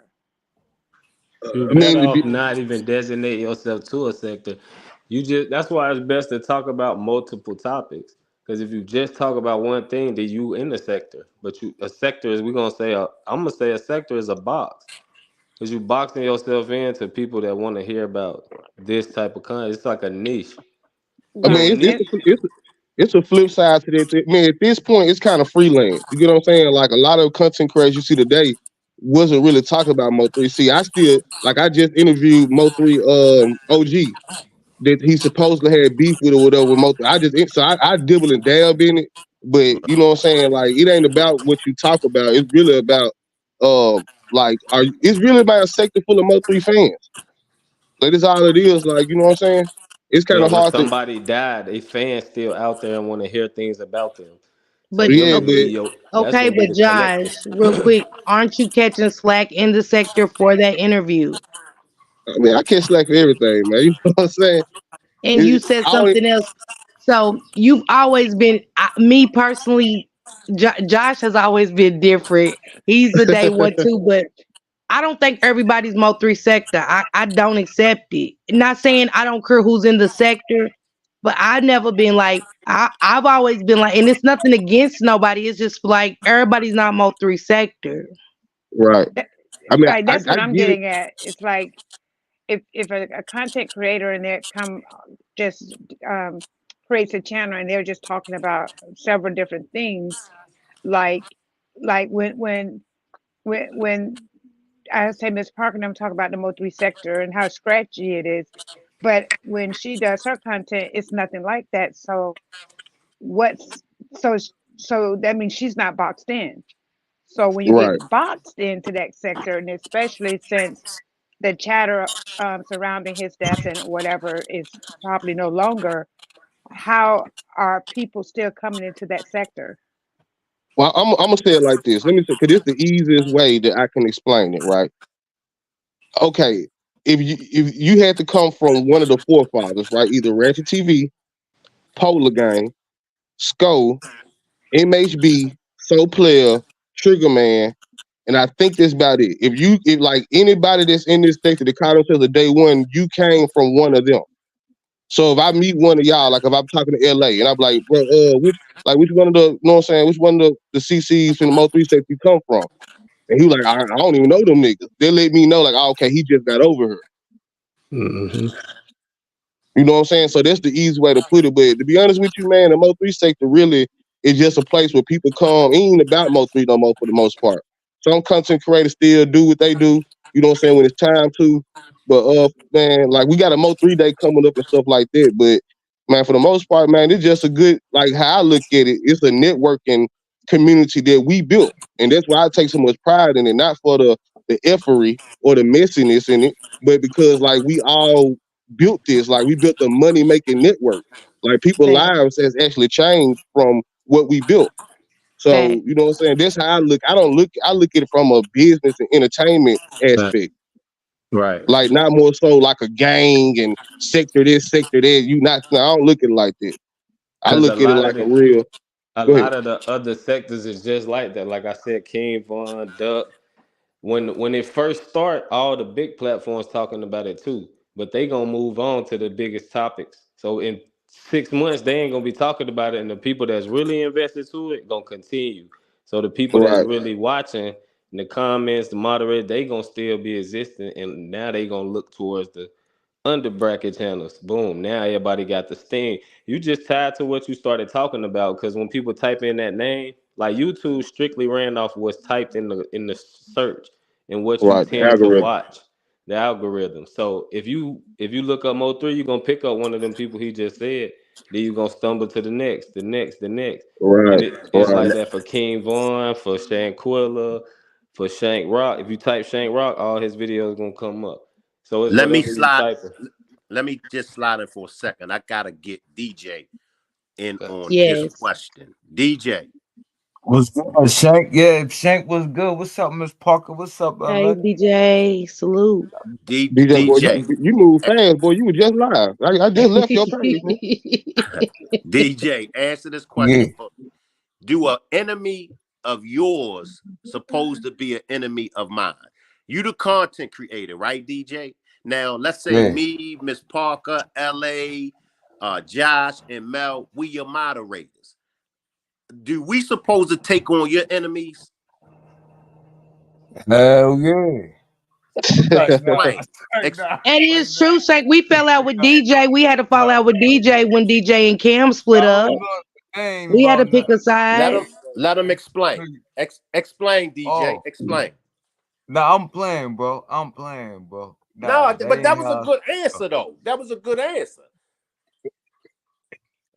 You're I better mean, off not even designate yourself to a sector. You just that's why it's best to talk about multiple topics. Because if you just talk about one thing, then you in the sector. But you a sector is we're gonna say I'm gonna say a sector is a box. Because you boxing yourself into people that want to hear about this type of content. It's like a niche. I So Right. mean, a niche, it's a flip side to that. I mean, at this point, it's kind of freelance. You get what I'm saying? Like a lot of content creators you see today wasn't really talking about Mo3. See, I still like I just interviewed Mo3 OG that he supposedly had beef with or whatever with Mo3. I dibble and dab in it, but you know what I'm saying? Like it ain't about what you talk about. It's really about it's really about a sector full of Mo3 fans. Like that's all it is. Like you know what I'm saying? It's kind but of when hard to somebody died, a fan still out there and want to hear things about them. So But them yeah, gonna but be your that's okay, gonna be but the collective. Josh, real quick, aren't you catching slack in the sector for that interview? I mean, I can't slack for everything, man. You know what I'm saying? And you It, said I don't, something else. So you've always been, me personally, Josh has always been different. He's a day one too, but I don't think everybody's Mo3 sector. I don't accept it. Not saying I don't care who's in the sector, but I've never been like, I've always been like, and it's nothing against nobody. It's just like everybody's not Mo3 sector. right. That, I mean, right. That's I what I'm get it. getting at. It's like if a content creator and they come just creates a channel and they're just talking about several different things, like when I say Miss Parker and I'm talking about the Mo3 sector and how scratchy it is, but when she does her content, it's nothing like that. So what's so so that means she's not boxed in. So when you Right. get boxed into that sector, and especially since the chatter surrounding his death and whatever is probably no longer, how are people still coming into that sector? Well, I'm gonna say it like this. Let me say, because it's the easiest way that I can explain it. Right. Okay. If you had to come from one of the forefathers, right, either Ratchet TV, Polar Gang, Sko, MHB, Soul Player, Trigger Man, and I think that's about it. If like anybody that's in this sector that caught themselves a day one, you came from one of them. So if I meet one of y'all, like if I'm talking to LA and I'm like, bro, which one of the, you know what I'm saying, which one of the CCs in the Mo3 states you come from? And he like, I don't even know them niggas. They let me know, like, oh, okay, he just got over here. Hmm. You know what I'm saying? So that's the easy way to put it. But to be honest with you, man, the Mo3 sector really is just a place where people come. It ain't about Mo3 no more for the most part. Some content creators still do what they do, you know what I'm saying, when it's time to. But man, like we got a Mo3 day coming up and stuff like that. But man, for the most part, man, it's just a good, like how I look at it, it's a networking community that we built. And that's why I take so much pride in it, not for the effery or the messiness in it, but because like we all built this. Like we built a money making network. Like people's Fact, lives has actually changed from what we built. So fact. you know what I'm saying. That's how I look. I look at it from a business and entertainment Right. aspect. Right. Like not more so like a gang and sector this, sector that. You not. No, I don't look at it like that. I Because a look at it lot of like a the real. a Go ahead. lot of the other sectors is just like that. Like I said, King Von, Duck. When it first start, all the big platforms talking about it too. But they gonna move on to the biggest topics. So in 6 months, they ain't gonna be talking about it, and the people that's really invested to it gonna continue. So the people that's Right. really watching in the comments, the moderators, they gonna still be existing, and now they gonna look towards the under bracket channels. Boom. Now everybody got the sting. You just tied to what you started talking about because when people type in that name, like YouTube strictly ran off what's typed in the search and what you Right. The tend to algorithm. watch, the algorithm. So if you look up Mo3, you're gonna pick up one of them people he just said. Then you're gonna stumble to the next. And Right. it's Right. like that for King Vaughn, for Shanquilla, for Shank Rock. If you type Shank Rock, all his videos gonna come up. So it's Let me whatever you slide. typing. Let me just slide in for a second. I gotta get DJ in Yeah. on this Yes. question. DJ, What's good, Shank? Yeah, Shank was good. What's up, Miss Parker? What's up, Hey, LA? DJ, salute. DJ boy, DJ, you move fast, boy. You were just live. I just left your page, man. DJ, answer this Yeah, question for do an enemy of yours supposed to be an enemy of mine? You the content creator, right, DJ? Now let's say yeah. me, Miss Parker, LA, Josh, and Mel, we your moderators. Do we supposed to take on your enemies? Hell yeah. Explain. Ex- Nah, It is true, Shank. We fell out with DJ. We had to fall nah. out with DJ when DJ and Cam split Nah, up. I ain't We had to about pick nothing. a let side. them explain. Explain, DJ. Oh, Explain. nah, I'm playing, bro. I'm playing, bro. No, Nah, they but that ain't was a how. good answer, though. That was a good answer.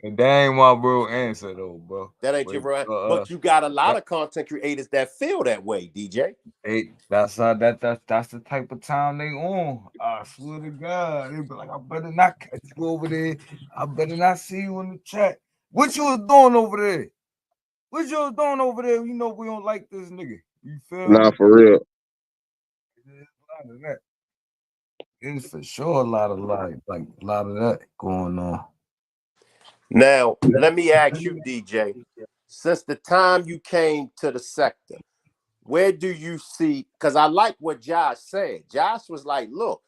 And they ain't my real answer, though, bro. That ain't your But right. But you got a lot of content creators that feel that way, DJ. that's how that's the type of time they on. I swear to God, they be like, I better not catch you over there. I better not see you in the chat. What you was doing over there? What you was doing over there? You know we don't like this nigga. You feel Nah, me? for real. There's a lot of that. There's for sure a lot of like a lot of that going on. Now, let me ask you, DJ. Since the time you came to the sector, where do you see? Because I like what Josh said. Josh was like, look,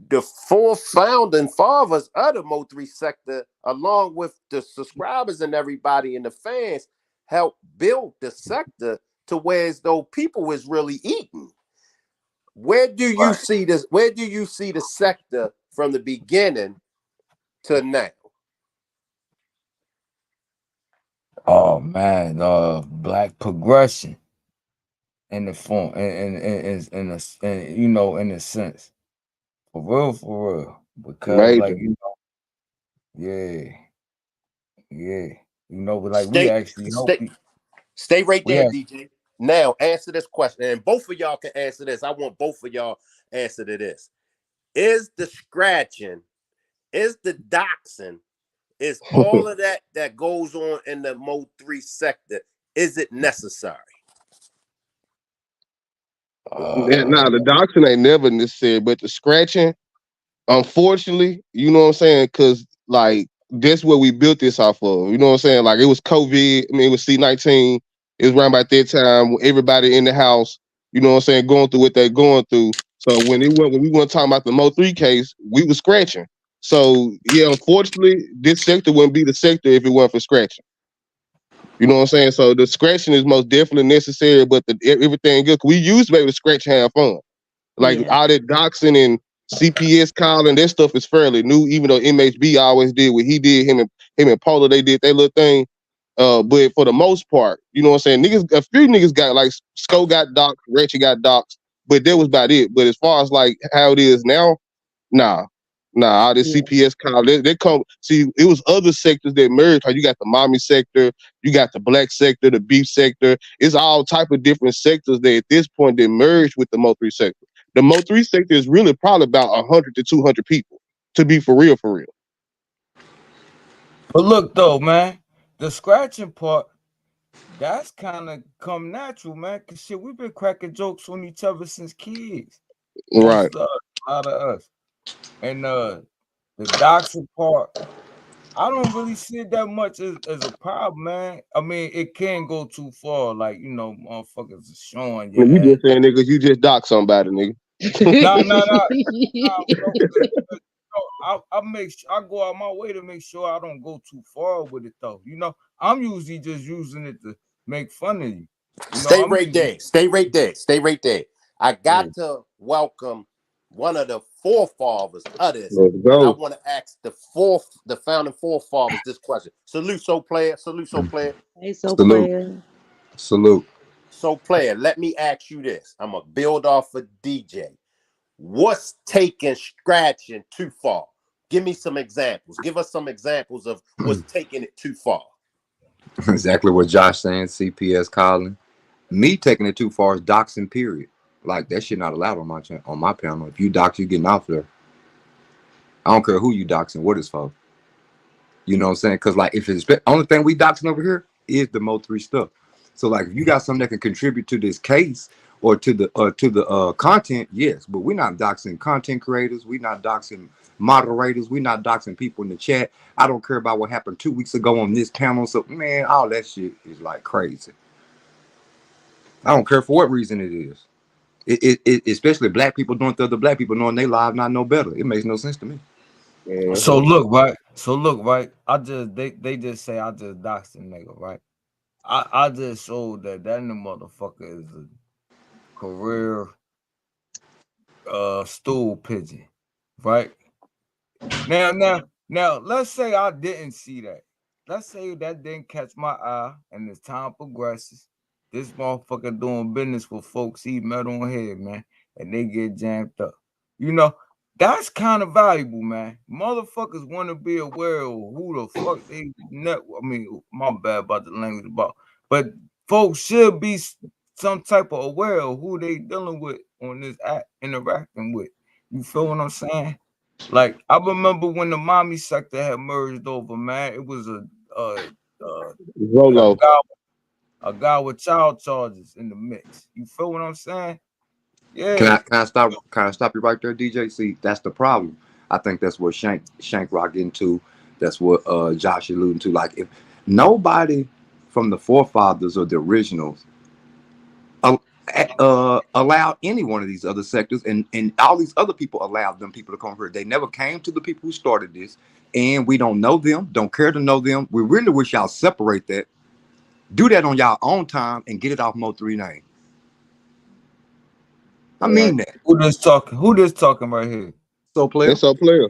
the four founding fathers of the Mo3 sector, along with the subscribers and everybody and the fans, helped build the sector to where as though people is really eating. Where do you see this? Where do you see the sector from the beginning to now? Oh man, black progression in the form in you know in a sense. For real. Because like Major. yeah, yeah. You know, but like we Stay, actually help stay, stay right we there, have DJ. Now answer this question, and both of y'all can answer this. I want both of y'all answer to this. Is the scratching, is the doxing, is all of that that goes on in the Mo3 sector, is it necessary? Nah, the doxing ain't never necessary, but the scratching, unfortunately, you know what I'm saying? Cause like that's what we built this off of. You know what I'm saying? Like it was COVID. I mean, it was C-19. It was around about that time. Everybody in the house, you know what I'm saying, going through what they're going through. So when we weren't talking about the Mo3 case, we were scratching. So yeah, unfortunately, this sector wouldn't be the sector if it weren't for scratching. You know what I'm saying? So the scratching is most definitely necessary, but everything good. We used to be able to scratch and have fun. Like Yeah. all that doxing and CPS calling, that stuff is fairly new. Even though MHB always did what he did, him and Polo, they did their little thing. But for the most part, you know what I'm saying? Niggas, a few niggas got like Sko got doxed, Reggie got doxed, but that was about it. But as far as like how it is now, nah. Nah, all this Yeah. CPS call, they come see it was other sectors that merged. Like you got the mommy sector, you got the black sector, the beef sector. It's all type of different sectors that at this point they merged with the Mo3 sector. The Mo3 sector is really probably about 100 to 200 people. To be for real, for real. But look though, man, the scratching part, that's kind of come natural, man. Cause shit, we've been cracking jokes on each other since kids. Right. Most a lot of us. And the doxing part, I don't really see it that much as a problem, man. I mean, it can go too far, like motherfuckers are showing your You ass. just saying, nigga, you just dox somebody, nigga. Nah, bro. I go out my way to make sure I don't go too far with it, though. I'm usually just using it to make fun of you. Stay I'm right usually there. Stay right there. Stay right there. I got to welcome one of the forefathers of this. Let's And I go. want to ask the founding forefathers this question. Salute, so player. Salute, so player. Hey, so Salute. player. Salute. So player, let me ask you this. I'm going to build off of DJ. What's taking scratching too far? Give me some examples. Give us some examples of what's taking it too far. Exactly what Josh saying. CPS calling. Me taking it too far is doxing. Period. Like that shit not allowed on my panel. If you dox, you getting off there. I don't care who you doxing. What it's for. You know what I'm saying? Because like if it's only thing we doxing over here is the Mo3 stuff. So like if you got something that can contribute to this case or to the content, yes. But we're not doxing content creators. We're not doxing moderators. We're not doxing people in the chat. I don't care about what happened 2 weeks ago on this panel. So man, all that shit is like crazy. I don't care for what reason it is. It especially black people doing to other black people knowing they live not know better. It makes no sense to me. So look, right. They just say I just doxed the nigga, right? I just showed that motherfucker is a career stool pigeon, right? Now, let's say I didn't see that. Let's say that didn't catch my eye, and as time progresses, this motherfucker doing business with folks he met on head, man, and they get jammed up. That's kind of valuable, man. Motherfuckers want to be aware of who the fuck they net. I mean, my bad about the language about, but folks should be some type of aware of who they dealing with on this app, interacting with. You feel what I'm saying? Like I remember when the mommy sector had merged over, man. It was a Rolo. guy with child charges in the mix. You feel what I'm saying? Can Yeah. I stop you right there, DJ? See, that's the problem. I think that's what Shank Rock into. That's what Josh alluding to. Like if nobody from the forefathers or the originals allowed any one of these other sectors, and all these other people allowed them people to come here. They never came to the people who started this, and we don't know them, don't care to know them. We really wish y'all separate that. Do that on y'all own time and get it off Mo3 name. I mean that. Who this talking? Who this talking right here? So player. That's so player.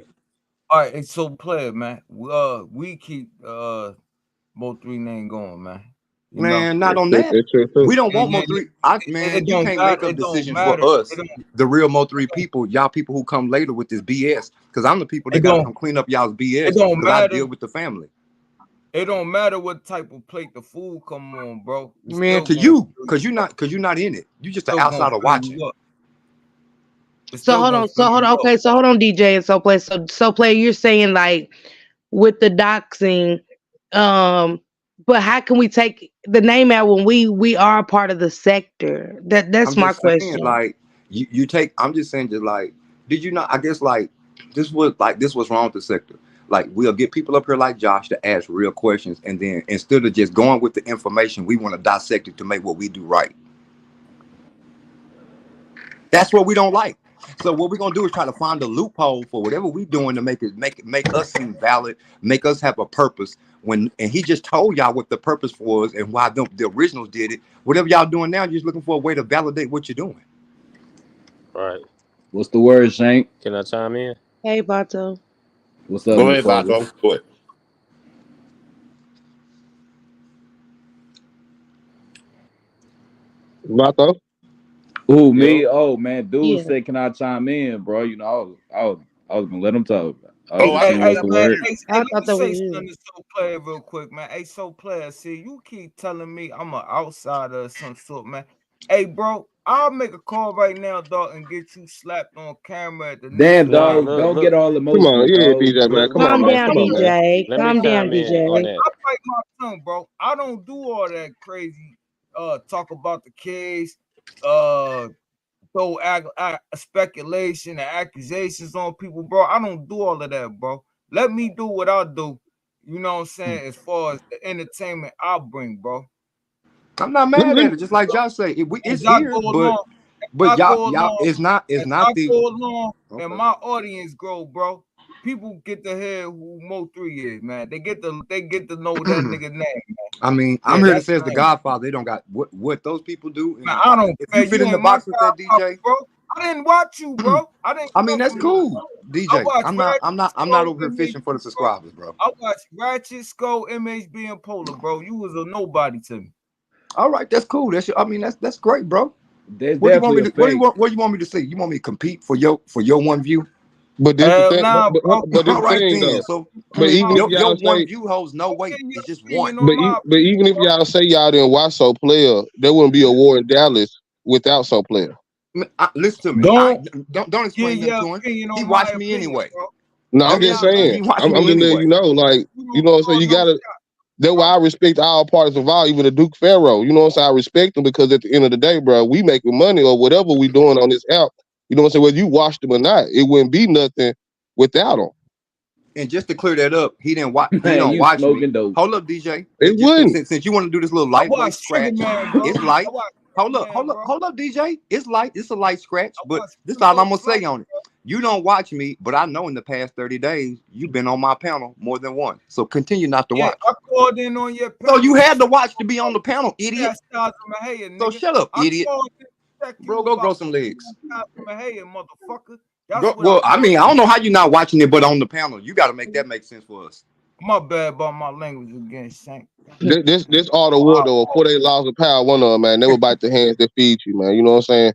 All right, it's so player, man. We keep Mo3 name going, man. Man, not on that. That's true too. We don't want Mo3. Man, you can't make up decisions for us, the real Mo3 people, y'all people who come later with this BS. Because I'm the people that got to come clean up y'all's BS. It don't because I matter. deal with the family. It don't matter what type of plate the food come on, bro. Man, to you, because you're not in it. You just an outsider watching. So hold on. Okay, so hold on, DJ and so play. So play. You're saying like with the doxing, but how can we take the name out when we are a part of the sector? That's my question. Like you take. I'm just saying, just like, did you not? I guess like this was wrong with the sector. Like we'll get people up here like Josh to ask real questions, and then instead of just going with the information, we want to dissect it to make what we do right. That's what we don't like. So what we're gonna do is try to find a loophole for whatever we're doing to make us seem valid, make us have a purpose. And he just told y'all what the purpose was and why the originals did it. Whatever y'all doing now, you're just looking for a way to validate what you're doing. Right. What's the word, Shank? Can I chime in? Hey, Bato. What's up, Go ahead, father? Vato. Go ahead. Vato. Ooh, me? Oh man, dude Yeah. said, "Can I chime in, bro?" I was gonna let him talk. I was Oh, just I seeing thought what's that the was word. you. I Let thought me that say was you. something to So Player real quick, man. Hey, So Player, see, you keep telling me I'm an outsider of some sort, man. Hey, bro, I'll make a call right now, dog, and get you slapped on camera at the Damn, next Nah, dog, game. don't look. get all Come on, emotional, yeah, dog. DJ, man. Look, Come look, on, Calm man. down, Come on, man. DJ. let me Calm down, chime in on DJ. that. I bite my tongue, bro. I don't do all that crazy talk about the kids, throw speculation and accusations on people, bro. I don't do all of that, bro. Let me do what I do. You know what I'm saying? As far as the entertainment I bring, bro. I'm not Let me, mad let at me, it. Just like y'all say, As it's I here, go along, but I go y'all, along, it's not as I the go along, and okay. my audience grow, bro. People get to hear who Mo3 is, man. They get to know that nigga name, man. I mean, Yeah, I'm here to that's say as the man. Godfather, they don't got what those people do in Man, the I box. don't If you care. fit You in the ain't my box with that godfather, DJ, bro. I didn't watch you, bro. I didn't I mean fuck that's with you. cool. I DJ, watch I'm not over here fishing for the subscribers, bro. I watch Ratchet, Skull, MHB, and Polar, bro. You was a nobody to me. All right, that's cool. I mean that's great, bro. There's What do you want definitely me a to fake. what do you want me to see? You want me to compete for your one view? but this the Hell thing. nah, bro. But this All the right thing then. though. So But even if your y'all one say, view holds no weight. Give your It's just one. opinion on my but opinion, even if bro. y'all say y'all didn't watch So Player, there wouldn't be a war in Dallas without So Player. Listen to me. I Don't don't give explain them your to him. opinion He on my watched me opinion, anyway. bro. No, Oh I'm yeah, just he saying. watched I'm me just letting anyway. you know, like, You you don't know what I'm saying? call You no gotta. shot, That's bro. why I respect all parties involved, even the Duke Pharaoh. You know what I'm saying? I respect them because at the end of the day, bro, we making money or whatever we doing on this app. You know what I'm saying? Whether you watch them or not, it wouldn't be nothing without them. And just to clear that up, he didn't watch. He Man, don't you watch me. smoking dope. Hold up, DJ. It Just wouldn't. since you want to do this little I lightweight watch Sugar scratch, Man, bro. it's I light. watch Hold Sugar up, Man, bro. hold up, DJ. It's light. It's a light scratch, I but watch this is all Sugar I'm gonna say Black. on it. You don't watch me, but I know in the past 30 days you've been on my panel more than once. So continue not to Yeah, watch. I called in on your So you panel to had to check watch to be on the panel, idiot. Chastisement Mahaya, So nigga. shut up, I idiot. called in to check Bro, you go grow about some legs. Chastisement Mahaya, motherfucker. That's Go, what I well, I called mean, I in. don't know how you're not watching it, but on the panel, you got to make that make sense for us. My bad about my language again, Shank. This all the war though. Before they lost the power, one of them, man, they would bite the hands that feed you, man. You know what I'm saying?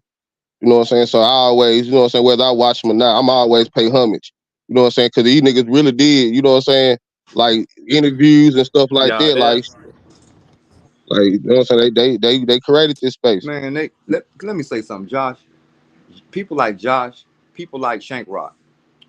You know what I'm saying? So I always, you know what I'm saying, whether I watch them or not, I'm always pay homage. You know what I'm saying? Because these niggas really did, you know what I'm saying, like interviews and stuff like Yeah, that. that You know what I'm saying? They created this space. Man, let me say something, Josh. People like Josh, people like Shank Rock.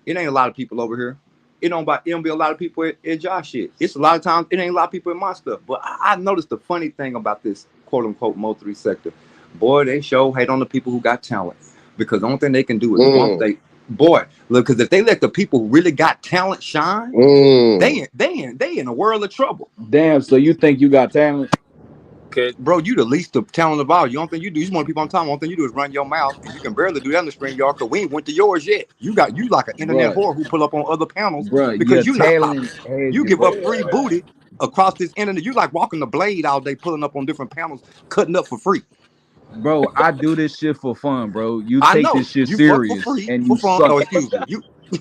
It ain't a lot of people over here. It don't be a lot of people at Josh shit. It's a lot of times it ain't a lot of people in my stuff. But I noticed the funny thing about this quote unquote Mo3 sector. Boy, they show hate on the people who got talent. Because the only thing they can do is bump Mm, they boy, look, because if they let the people who really got talent shine, mm. they in a world of trouble. Damn, so you think you got talent? could Bro, you the least of talent of all. You don't think you do. You just want people on time. One thing you do is run your mouth, and you can barely do that in the spring yard because we ain't went to yours yet. You like an internet Bruh, whore who pull up on other panels your because you not talent popping. has You you, give bro. up free booty across this internet. You like walking the blade all day, pulling up on different panels, cutting up for free. Bro, I do this shit for fun, bro. You I take know this shit you fuck for serious free and for you fun. suck Oh, at this excuse me. shit.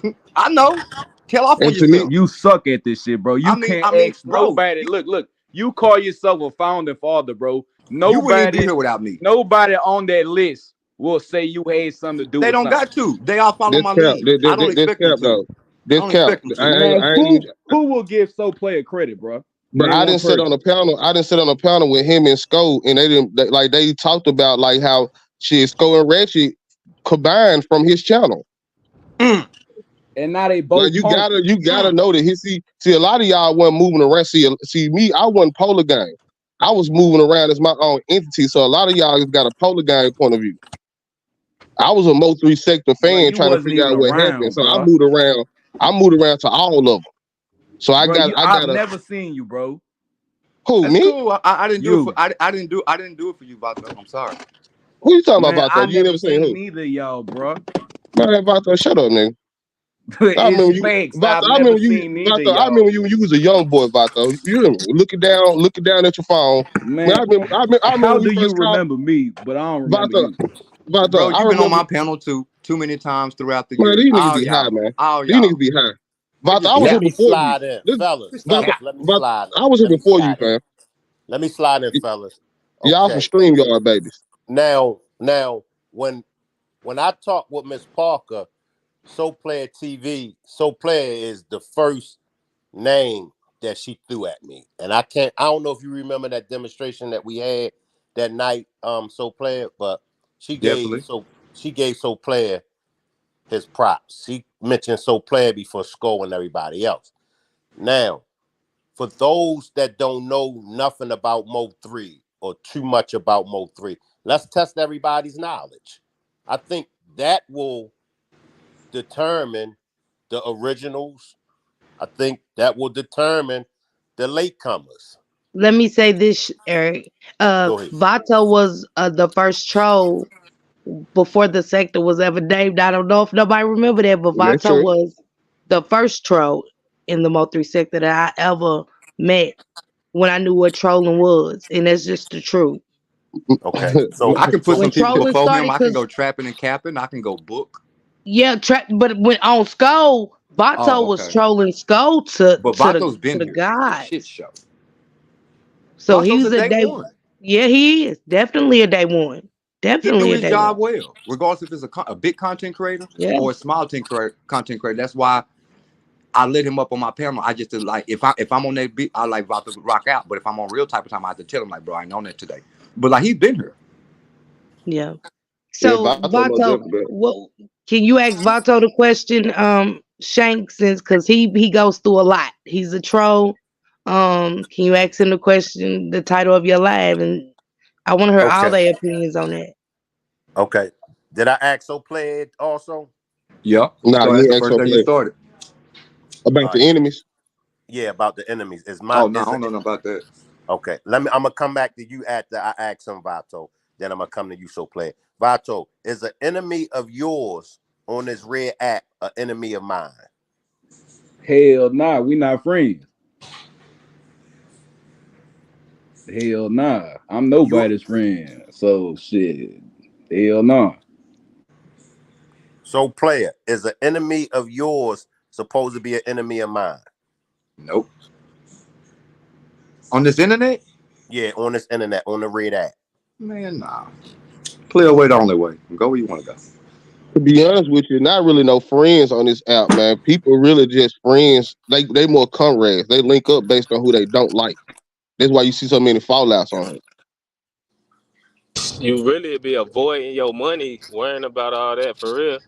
You, I know. Tell off on And to me, yourself. You suck at this shit, bro. You can't I mean, ask bro, nobody. Look. You call yourself a founding father, bro. you wouldn't even be Nobody, here without me. nobody on that list will say you had something to do They with don't something. got to. They all follow this my cap, lead. I don't this expect them cap to. though. I This don't cap. expect them to. Man, I ain't even. who will give So Player credit, bro? But Name I one didn't sit person. on a panel. I didn't sit on a panel with him and Sco, and they talked about like how shit Sco and Reggie combined from his channel. Mm, And now they Like both punk. you gotta mm. know that see a lot of y'all wasn't moving around. See me, I wasn't Polar Gang. I was moving around as my own entity. So a lot of y'all got a Polar Gang point of view. I was a Mo3 sector Bro, fan you trying to wasn't figure even out what happened. around, So I bro. moved around. I moved around to all of them. So Bro, I I've got a never seen you, bro. who That's me? cool. I didn't do it for You. I didn't do it for you, Vato. I'm sorry. Who you talking Man, about I Vato? You ain't never never seen seen who? neither of y'all, bro. Man, Vato, shut up, nigga. I It's remember you, facts. Vato. I've I never remember you, seen neither of Vato. I y'all. remember you was a young boy, Vato. You remember looking down at your phone. Man, Man, I remember how when we do you first called remember me, but I don't remember Vato. you? Bro, Vato, I you've been on remember. my panel too many times throughout the Man, years. these niggas All be high, y'all. man. All These niggas y'all. be high. Quit Vato, this I was here Let cap. me before you. slide in, This, fellas. Quit this Vato, cap. Let me Vato, slide in. I was here Let me before you, slide in. fam. Let me slide in, fellas. Y'all some Okay. stream yard babies. Now, when I talk with Miss Parker, So Player TV, So Player is the first name that she threw at me. And I don't know if you remember that demonstration that we had that night, So Player, but She gave Definitely. so she gave So Player his props. She mentioned So Player before Skull and everybody else. Now, for those that don't know nothing about Mo3 or too much about Mo3, let's test everybody's knowledge. I think that will determine the originals. I think that will determine the latecomers. Let me say this, Eric. Go ahead. Vato was the first troll before the sector was ever named. I don't know if nobody remember that, but That's Vato true. was the first troll in the Mo3 sector that I ever met when I knew what trolling was, and that's just the truth. Okay. So I can put so When some people trolling before him. started, I can cause go trapping and capping. I can go book. yeah, but when on Skull, Vato Oh, was okay. trolling Skull But to Vato's been the here. Shit gods. show. So he Vato's a was a day day. one. Yeah, he is definitely a day one. He do Definitely a his day one. job well, regardless if it's a big content creator Yeah, or a small content creator. That's why I lit him up on my panel. I just did, like, if I'm on that beat, I like Vato to rock out. But if I'm on real type of time, I have to tell him like, bro, I ain't on that today. But like he's been here. yeah. Yeah, So Vato most Vato, definitely. what can you ask Vato the question, Shanks, since because he goes through a lot. He's a troll. Can you ask him the question, the title of your live, and I want to hear all okay. their opinions on that. Okay. Did I ask So Play it also? Yep. Nah, So you that's the ain't asked first no thing you play started. about All right. the enemies. Yeah, about the enemies. Oh no, I don't know nothing about that. Okay. I'm gonna come back to you after I ask him Vato. Then I'm gonna come to you, So Play. Vato, is an enemy of yours on this red app an enemy of mine? Hell nah, we not friends. Hell nah. I'm You nobody's friend. So shit. Hell nah. So Player, is an enemy of yours supposed to be an enemy of mine? Nope. On this internet, Yeah, on this internet, on the red app. man, nah. Clear away the only way. Go where you want to go. To be honest with you, not really no friends on this app, man. People really just friends. They more comrades. They link up based on who they don't like. That's why you see so many fallouts on here. You really be avoiding your money, worrying about all that for real.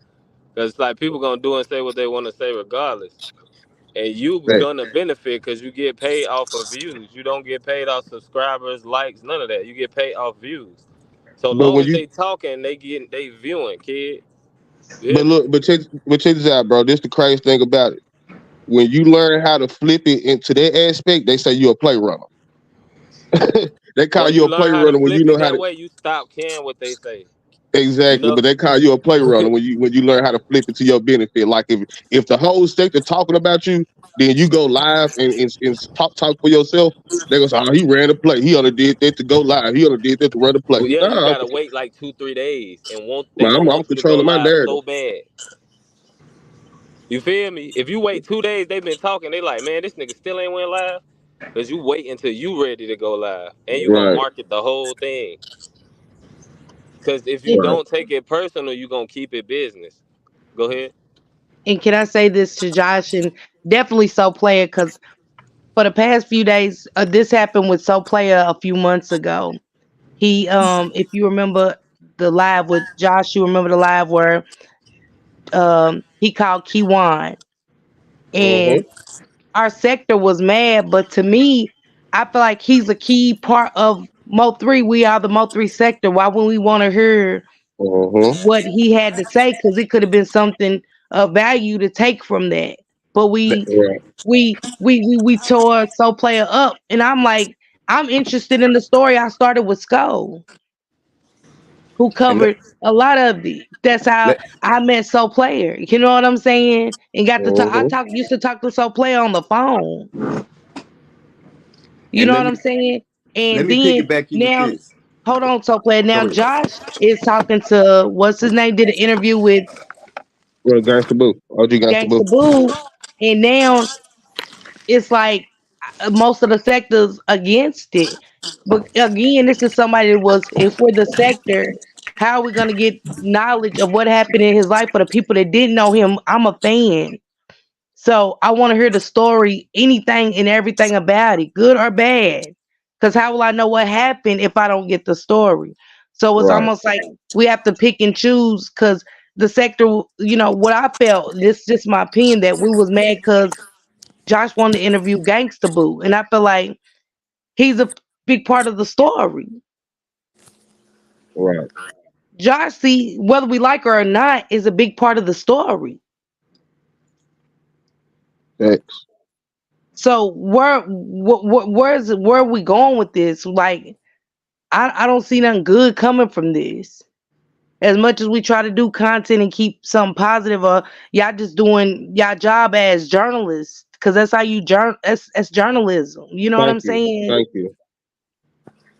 Because like people gonna do and say what they want to say regardless. And you That, gonna benefit because you get paid off of views. You don't get paid off subscribers, likes, none of that. You get paid off views. So but long when as you, they talking, they viewing, kid. You hear but me? look, but check this out, bro. This the crazy thing about it. When you learn how to flip it into that aspect, they say you're a play runner. They call When you you a play learn how to runner when you flip know it how that to. way, you stop caring what they say. You Exactly, know? but they call you a play runner when you learn how to flip it to your benefit. Like if the whole sector talking about you, then you go live and talk for yourself. They go say, "Oh, he ran a play. He only did that to go live. He only did that to run a play." Well, yeah, you Nah, gotta wait like 2, 3 days and want they man, gonna I'm want you to go controlling my live narrative. so bad. You feel me? If you wait 2 days, they been talking. They like, man, this nigga still ain't went live. Cause you wait until you ready to go live, and you gonna Right, market the whole thing. Cause if you And, right. don't take it personal, you gonna keep it business. Go ahead. and can I say this to Josh and definitely So Player because for the past few days, this happened with So Player a few months ago. He, if you remember the live with Josh, you remember the live where he called Kiwan Uh-huh. and our sector was mad, but to me, I feel like he's a key part of Mo3. We are the Mo3 sector. Why wouldn't we want to hear Uh-huh. what he had to say? Because it could have been something of value to take from that. But Let, Right. we tore So Player up, and I'm like, I'm interested in the story. I started with Skull, who and let, covered a lot of it. That's how let I met So Player. You know what I'm saying? And got to talk. I Uh-huh. used to talk to So Player on the phone. You and know let what me I'm saying? let And me then piggyback you with now, this. hold on, So Player. Go Now ahead. Josh is talking to what's his name? Did an interview with Well, Gangsta Boo. OG Gangsta Boo. Gangsta Boo, and now it's like most of the sectors against it. But again, this is somebody that was, if we're the sector, how are we gonna get knowledge of what happened in his life for the people that didn't know him? I'm a fan. So I want to hear the story, anything and everything about it, good or bad. Because how will I know what happened if I don't get the story? So it's Right. almost like we have to pick and choose because the sector, what I felt, this just my opinion, that we was mad because Josh wanted to interview Gangsta Boo. And I feel like he's a big part of the story. Right. Josh, see, whether we like her or not, is a big part of the story. X. So where are we going with this? Like, I don't see nothing good coming from this. As much as we try to do content and keep something positive, y'all just doing y'all job as journalists, because that's how you that's journalism. You know what Thank I'm you. saying? Thank you.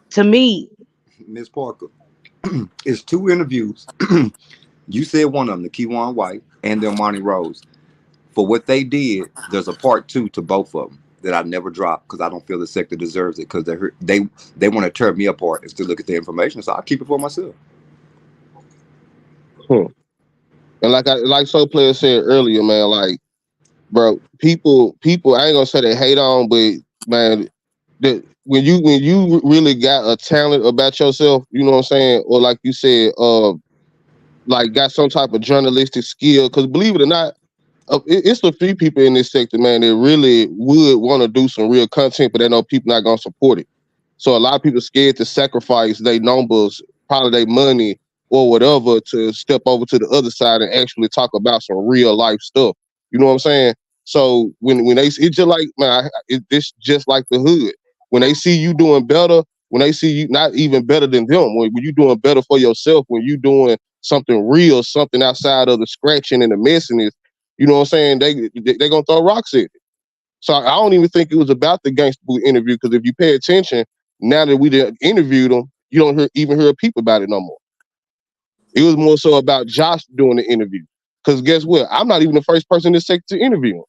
To me, Miss Parker, it's two interviews. You said one of them, the Keywan White and the Amani Rose. For what they did, there's a part two to both of them that I never dropped because I don't feel the sector deserves it because they want to tear me apart and still look at the information. So I keep it for myself. Hmm. And like Soul Player said earlier, man, like, bro, people, I ain't gonna say they hate on, but man, when you really got a talent about yourself, you know what I'm saying, or like you said, like got some type of journalistic skill, because believe it or not, it's the few people in this sector, man, that really would want to do some real content, but they know people not gonna support it. So a lot of people scared to sacrifice their numbers, probably their money or whatever, to step over to the other side and actually talk about some real life stuff. You know what I'm saying? So when they, it's just like, man, it's just like the hood. When they see you doing better, when they see you not even better than them, when you doing better for yourself, when you doing something real, something outside of the scratching and the messiness, you know what I'm saying? They gonna throw rocks at it. So I don't even think it was about the Gangsta Boo interview, because if you pay attention, now that we did interviewed him, you don't even hear people about it no more. It was more so about Josh doing the interview. Because guess what? I'm not even the first person in this sector to interview him.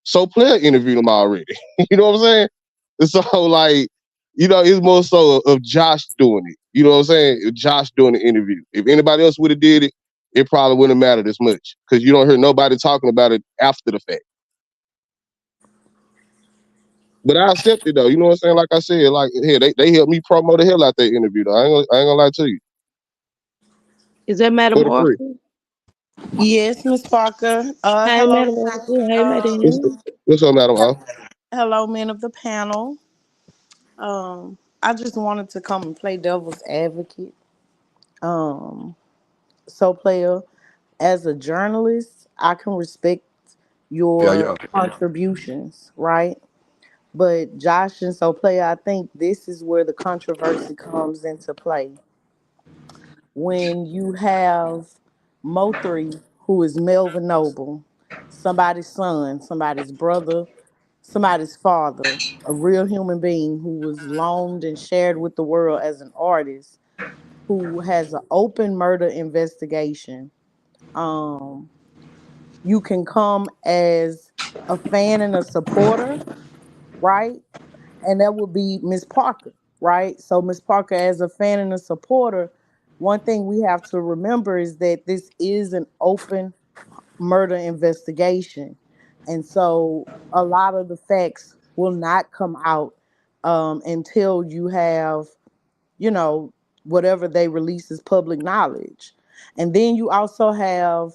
So Player interviewed him already. You know what I'm saying? And so like, it's more so of Josh doing it. You know what I'm saying? Josh doing the interview. If anybody else would have did it, it probably wouldn't have mattered as much, because you don't hear nobody talking about it after the fact. But I accept it though. You know what I'm saying? Like I said, like, hey, they helped me promote the hell out that interview though. I ain't gonna lie to you. is that For the free. metamorphosis? Yes, Miss Parker. Hey, Hello. metamorphosis. Hey, What's, madam. what's up, Madam O? Hello, men of the panel. I just wanted to come and play devil's advocate. Um, so player, as a journalist, I can respect Yeah, your yeah. contributions, right? But Josh and so player, I think this is where the controversy comes into play. When you have Mo3, who is Melvin Noble, somebody's son, somebody's brother, somebody's father, a real human being who was loaned and shared with the world as an artist, who has an open murder investigation. Um, you can come as a fan and a supporter, right? And that would be Miss Parker, right? So Miss Parker, as a fan and a supporter, one thing we have to remember is that this is an open murder investigation. And so a lot of the facts will not come out until you have, you know, whatever they release is public knowledge. And then you also have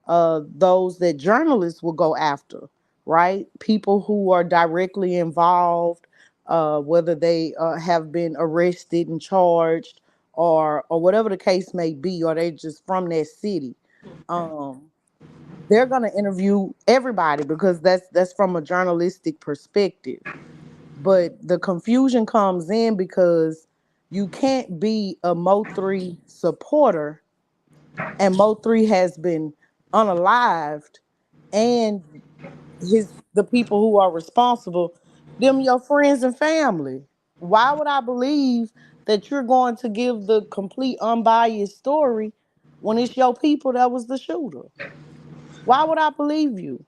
those that journalists will go after, right? People who are directly involved, whether they have been arrested and charged, or whatever the case may be, or they just from that city. Um, they're going to interview everybody because that's from a journalistic perspective. But the confusion comes in because you can't be a Mo3 supporter and Mo3 has been unalived, and the people who are responsible, them your friends and family. Why would I believe that you're going to give the complete unbiased story when it's your people that was the shooter? Why would I believe you?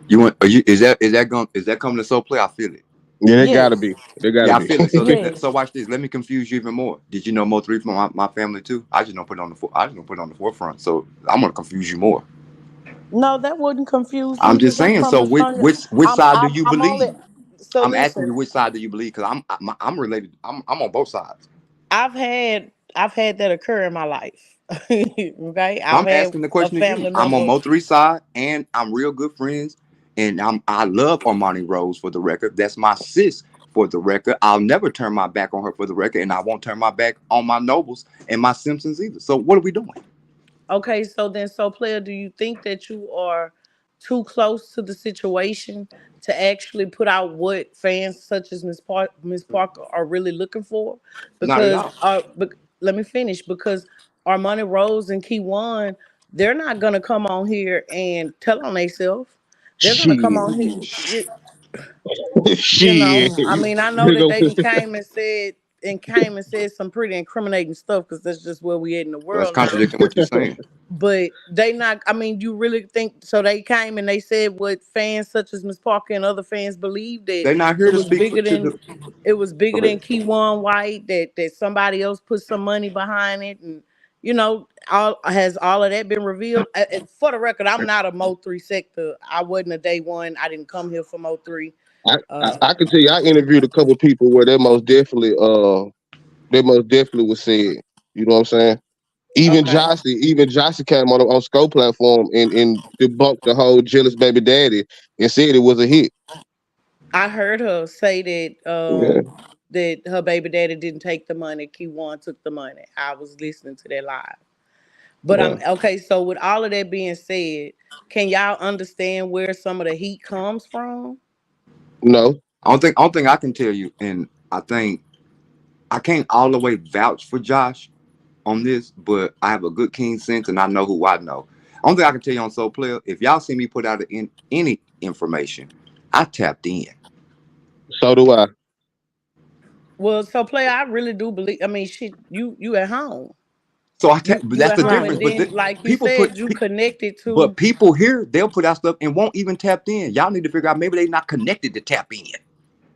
You want? Are you? Is that coming to so play? I feel it. Yeah, they Yes, gotta be. They gotta Yeah, I be. feel it. So yes. so watch this. Let me confuse you even more. Did you know Mo3 from my family too? I just don't put it on I just don't put it on the forefront. So I'm gonna confuse you more. No, that wouldn't confuse I'm me just because I'm saying. So coming which from. which which side do you I'm only. believe? So I'm asking you listen, which side do you believe? Because I'm related. I'm on both sides. I've had that occur in my life. Okay, I've I'm had asking the a question again. family I'm on member. Mo3 side, and I'm real good friends, and I love Armani Rose for the record. That's my sis for the record. I'll never turn my back on her for the record, and I won't turn my back on my Nobles and my Simpsons either. So what are we doing? Okay, so then, so player, do you think that you are too close to the situation to actually put out what fans such as Miss Parker are really looking for? Not at Because all. let me finish. Because Armani Rose and Keywan, they're not gonna come on here and tell on themselves. They're gonna come Shit. on here. You Shit. know, I mean, I know They that go- they done came and said some pretty incriminating stuff because that's just where we at in the So that's world now. contradicting what you're saying. But they not. I mean, you really think so? They came and they said what fans such as Miss Parker and other fans believe that They're not here it to was speak for bigger to than the. it was Go bigger ahead. than Keywan White. That somebody else put some money behind it, and all of that been revealed. For the record, I'm not a Mo3 sector. I wasn't a day one. I didn't come here for Mo3. I can tell you, I interviewed a couple of people where they most definitely was said. You know what I'm saying? Okay. Even Jossie came on Scope platform and debunked the whole jealous baby daddy and said it was a hit. I heard her say that Yeah. that her baby daddy didn't take the money. Keywan took the money. I was listening to that live. But I'm Yeah. okay. So with all of that being said, can y'all understand where some of the heat comes from? No. I don't think I can tell you, and I think I can't all the way vouch for Josh on this, but I have a good keen sense, and I know who I know. Only thing I can tell you on Soul Player, if y'all see me put out any information, I tapped in. So do I. Well, so player, I really do believe. I mean, shit, you at home. So You that's at the home, difference. and But then like you people said, you connected but to. people here, they'll put out stuff and won't even tap in. Y'all need to figure out maybe they're not connected to tap in.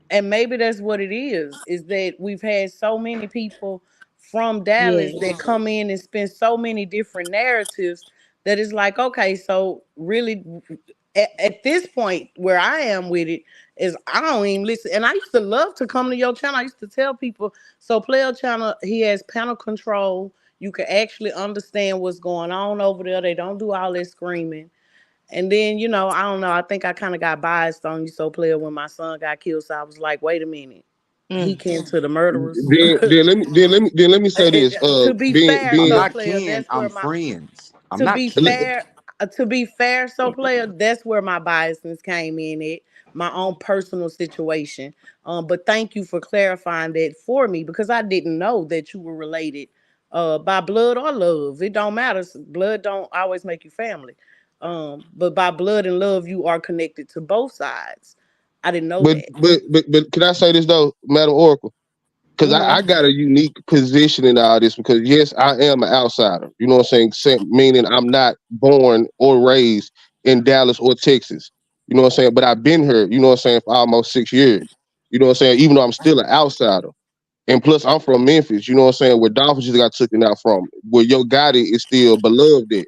And maybe that's what it is that we've had so many people from Dallas that Yes. come in and spin so many different narratives that it's like, okay, so really at this point where I am with it is I don't even listen. And I used to love to come to your channel. I used to tell people, so player channel, he has panel control. You can actually understand what's going on over there. They don't do all that screaming. And then, I don't know. I think I kind of got biased on you, so player, when my son got killed. So I was like, wait a minute. He Mm. kin to the murderers. Then let me say this. To be Being fair, I'm being so not player, kin, that's where I'm my friends. I'm to not be kin. fair, so player, that's where my biasness came in at my own personal situation. But thank you for clarifying that for me because I didn't know that you were related by blood or love. It don't matter. Blood don't always make you family. But by blood and love, you are connected to both sides. I didn't know but that. but can I say this though, Madam Oracle? Because I Hmm. got a unique position in all this because yes, I am an outsider. You know what I'm saying? Meaning I'm not born or raised in Dallas or Texas. You know what I'm saying? But I've been here, you know what I'm saying, for almost 6 years. You know what I'm saying? Even though I'm still an outsider. And plus I'm from Memphis, you know what I'm saying, where Dolphins just got taken out from, where Yo Gotti is still beloved at.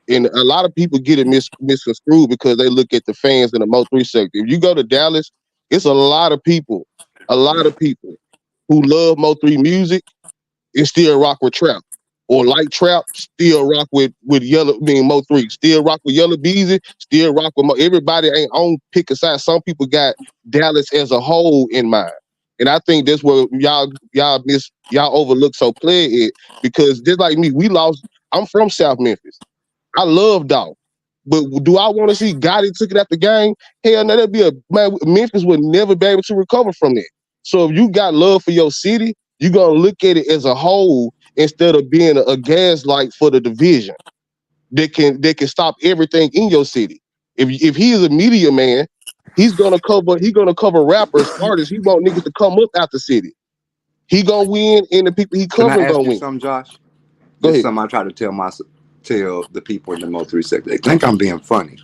And a lot of people get it misconstrued because they look at the fans in the Mo3 sector. If you go to Dallas, it's a lot of people who love Mo3 music and still rock with trap. Or like trap, still rock with yellow, Mo3, still rock with Yellow Beezy, still rock with everybody ain't on pick a side. Some people got Dallas as a whole in mind. And I think that's where y'all overlook so play it because just like me, I'm from South Memphis. I love Dolph. But do I want to see Gotti took it at the game? Hell no, that'd be Memphis would never be able to recover from that. So if you got love for your city, you're gonna look at it as a whole instead of being a gaslight for the division that can stop everything in your city. If he is a media man, he's gonna cover rappers, artists. He want niggas to come up out the city. He gonna win, and the people he Can I covering ask gonna you win. something, Josh? Go This is ahead. something I try to tell the people in the Mo3 sector. They think I'm being funny,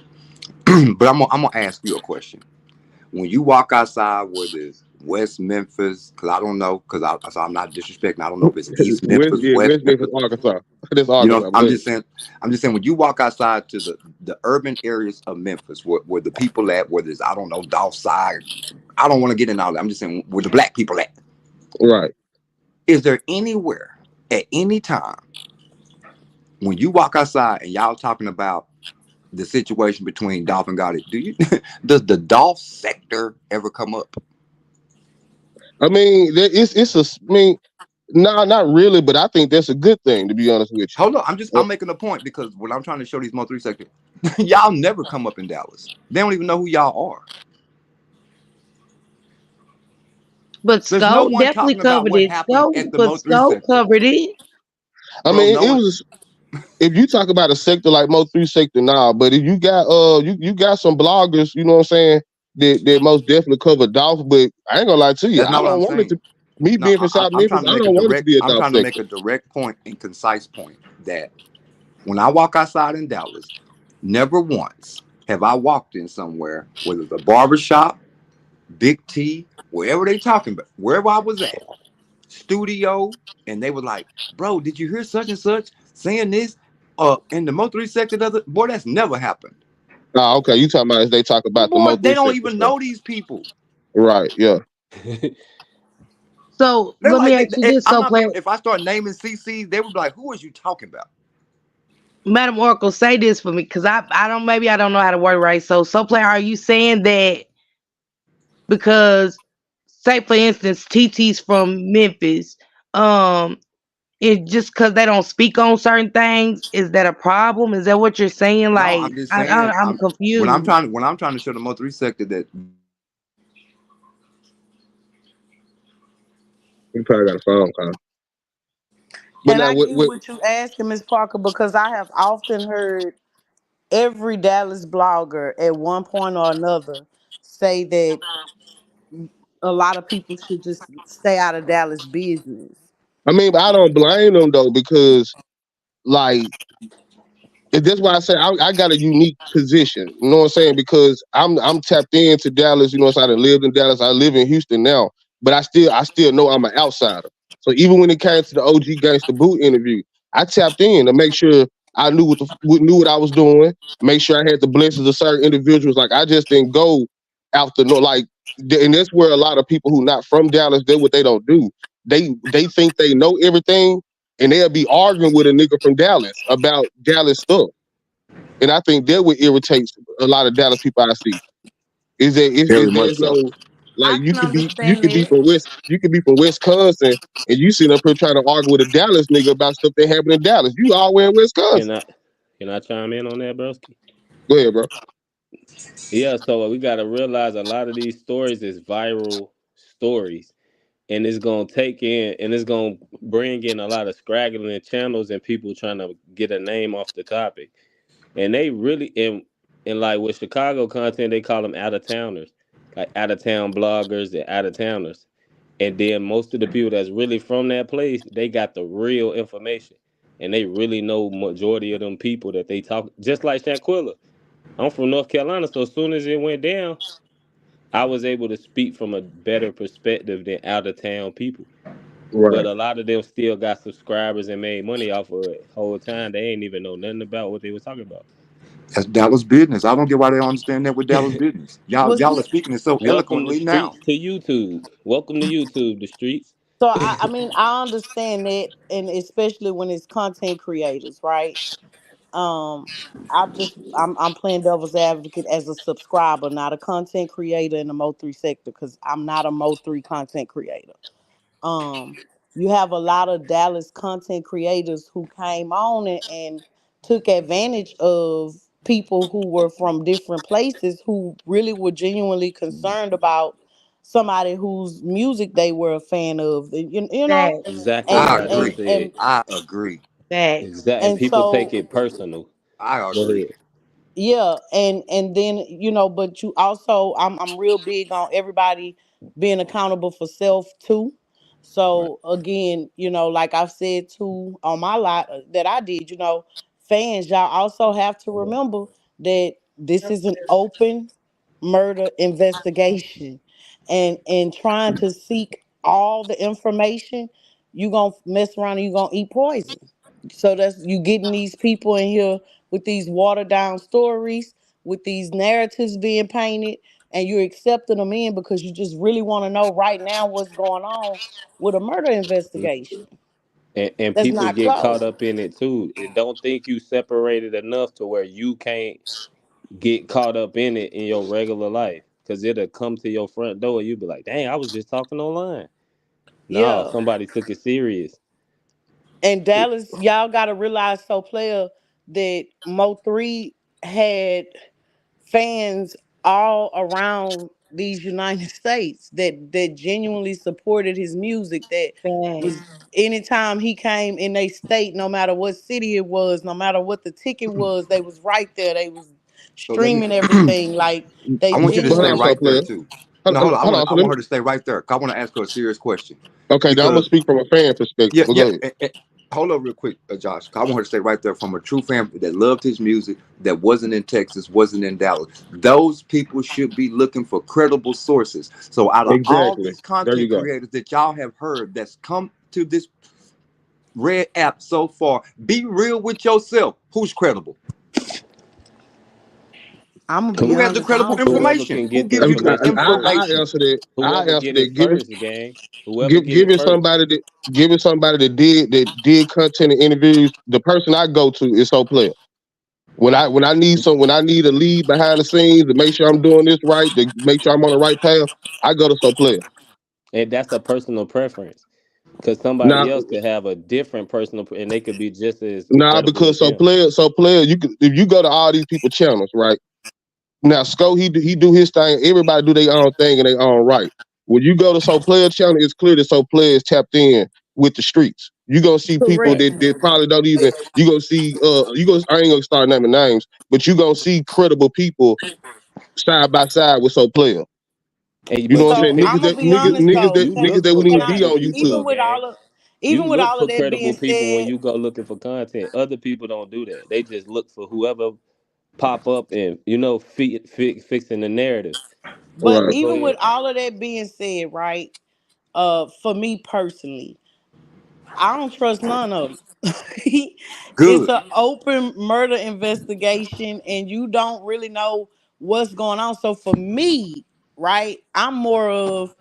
but I'm gonna ask you a question. When you walk outside, whether it's West Memphis, because I don't know, so I'm not disrespecting. I don't know if it's East West, Memphis, yeah, West West Memphis, Memphis. Arkansas. That's You know, Arkansas. Go ahead. I'm just saying, when you walk outside to the urban areas of Memphis, where the people at, whether it's I don't know, South Side, I don't want to get in all that. I'm just saying where the black people at. Right. Is there anywhere at any time when you walk outside and y'all talking about the situation between Dolph and Gotti, do you does the Dolph sector ever come up? I mean, it's a. I mean, no, not really, but I think that's a good thing, to be honest with Hold on, you. I'm making a point because what I'm trying to show these Mo3 sector, y'all never come up in Dallas. They don't even know who y'all are. But There's no Scope one definitely talking about covered what it. happened Scope, at the but Mo3 Scope sector, covered it. I bro. mean, No it one. was if you talk about a sector like Mo3 sector now, but if you got you got some bloggers, you know what I'm saying, that most definitely cover Dolph, but I ain't gonna lie to you, That's I not what don't I'm want it saying. to me No, being from South I'm Memphis, trying to I make a don't want it to direct. be a I'm Dolph trying to make sector. a direct point and concise point that when I walk outside in Dallas, never once have I walked in somewhere, whether it's a barber shop, Big T, wherever they talking about, wherever I was at, studio, and they were like, "Bro, did you hear such and such saying this?" In the Mo3 sector, does it? Boy, that's never happened. Ah, okay, you talking about as they talk about the Boy, they Mo3 don't sector even stuff. know these people. Right, yeah. So They're let me like, ask you if this, I'm so not player being, if I start naming CCs, they would be like, "Who is you talking about?" Madam Oracle, say this for me, because I don't maybe I don't know how to word it right. So player, are you saying that because say for instance TT's from Memphis, um, it just because they don't speak on certain things, is that a problem? Is that what you're saying? No, Like I'm just saying. I'm confused. When I'm trying to show the Mo3 sector that You probably got a phone call. But And now I get what what you asking, Miss Parker, because I have often heard every Dallas blogger at one point or another say that a lot of people should just stay out of Dallas business. I mean, but I don't blame them though, because like and that's why I say I got a unique position. You know what I'm saying? Because I'm tapped into Dallas. You know, so I done lived in Dallas. I live in Houston now, but I still know I'm an outsider. So even when it came to the OG Gangsta Boot interview, I tapped in to make sure I knew what I was doing. Make sure I had the blessings of certain individuals. Like I just didn't go out the no like, and that's where a lot of people who not from Dallas, that's what they don't do. They think they know everything, and they'll be arguing with a nigga from Dallas about Dallas stuff. And I think that would irritate a lot of Dallas people I see. Is very much there's so. no like I can you understand could be that. from Wisconsin and you sitting up here trying to argue with a Dallas nigga about stuff that happened in Dallas. You all way in Can Wisconsin. I can I chime in on that, broski? Go ahead, bro. Yeah, so we got to realize a lot of these stories is viral stories, and it's gonna take in and it's gonna bring in a lot of scraggling channels and people trying to get a name off the topic. And they really and like with Chicago content, they call them out of towners, like out of town bloggers and out of towners. And then most of the people that's really from that place, they got the real information, and they really know majority of them people that they talk. Just like Shanquilla, I'm from North Carolina, so as soon as it went down, I was able to speak from a better perspective than out of town people. But Right. a lot of them still got subscribers and made money off of it. Whole time they ain't even know nothing about what they was talking about. That's Dallas business. I don't get why they don't understand that with Dallas business. Was Y'all are speaking it so Welcome the eloquently now. streets to YouTube. Welcome to YouTube, the streets. so I mean I understand that, and especially when it's content creators, right? Um, I'm playing devil's advocate as a subscriber, not a content creator in the Mo3 sector, because I'm not a Mo3 content creator. um you have a lot of Dallas content creators who came on and took advantage of people who were from different places who really were genuinely concerned about somebody whose music they were a fan of, you know, Facts, Exactly and what I I just agree. said. I agree. facts. Exactly. And and people take so it personal. I Go agree. ahead. yeah, and then but you also, I'm real big on everybody being accountable for self too. Right. So again, like I've said too on my lot that I did, fans, y'all also have to remember that this is an open murder investigation, and trying to seek all the information, you gonna mess around and you gonna eat poison. So that's you getting these people in here with these watered down stories, with these narratives being painted, and you're accepting them in because you just really want to know right now what's going on with a murder investigation And that's people not get caught closed. up in it too. And don't think you separated enough to where you can't get caught up in it in your regular life. Cause it'll come to your front door and you'll be like, dang, I was just talking online. No, Yeah. somebody took it serious. And Dallas, y'all gotta realize, so player, that Mo3 had fans all around these United States that genuinely supported his music. That was Thanks. anytime he came in a state, no matter what city it was, no matter what the ticket was, they was right there. They was So let me. streaming everything. Like they I want you to But hold stay on, genuinely. so right there player. too. No, hold on. Hold on. I So let want me, her to stay right there. 'Cause I want to ask her a serious question okay, now I'm gonna because speak from a fan perspective. yeah, But yeah. go ahead. Hold up real quick, Josh. 'Cause I want her to stay right there from a true fan that loved his music, that wasn't in Texas, wasn't in Dallas. Those people should be looking for credible sources. So out of all Exactly. these There you content go. creators that y'all have heard that's come to this red app so far, be real with yourself. Who's credible? I'm gonna be Who has Who- the honest. I credible don't trust. Whoever information? can Who get the gives you good information I first. information? answered it. I Whoever answered get it. it first, gang. Whoever get it Giving first. somebody that did content and interviews. The person I go to is so player. When I need a lead behind the scenes to make sure I'm doing this right, to make sure I'm on the right path, I go to so player. And that's a personal preference. Because Now somebody else could have a different and they could be just as now credible because as him. so player, you could if you go to all these people channels, right? Now Sco he do his thing. Everybody do their own thing in their own right. When you go to so player channel, it's clear that so player is tapped in with the streets. You gonna see people Correct. that probably don't even. You gonna see I ain't gonna start naming names, but you gonna see credible people side by side with so player. You know But what I'm you So saying? pick I'm gonna be honest though. you Niggas look that for wouldn't even Can I? be credible on people though, YouTube. gang. You Even with look all for of that being credible people when said, you go looking for content. Other people don't do that. They just look for whoever pop up and fixing the narrative. but Right. But go even with ahead. all of that being said, right? For me personally, I don't trust none of them. It's Good. an open murder investigation, and you don't really know what's going on. So for me, right, I'm more of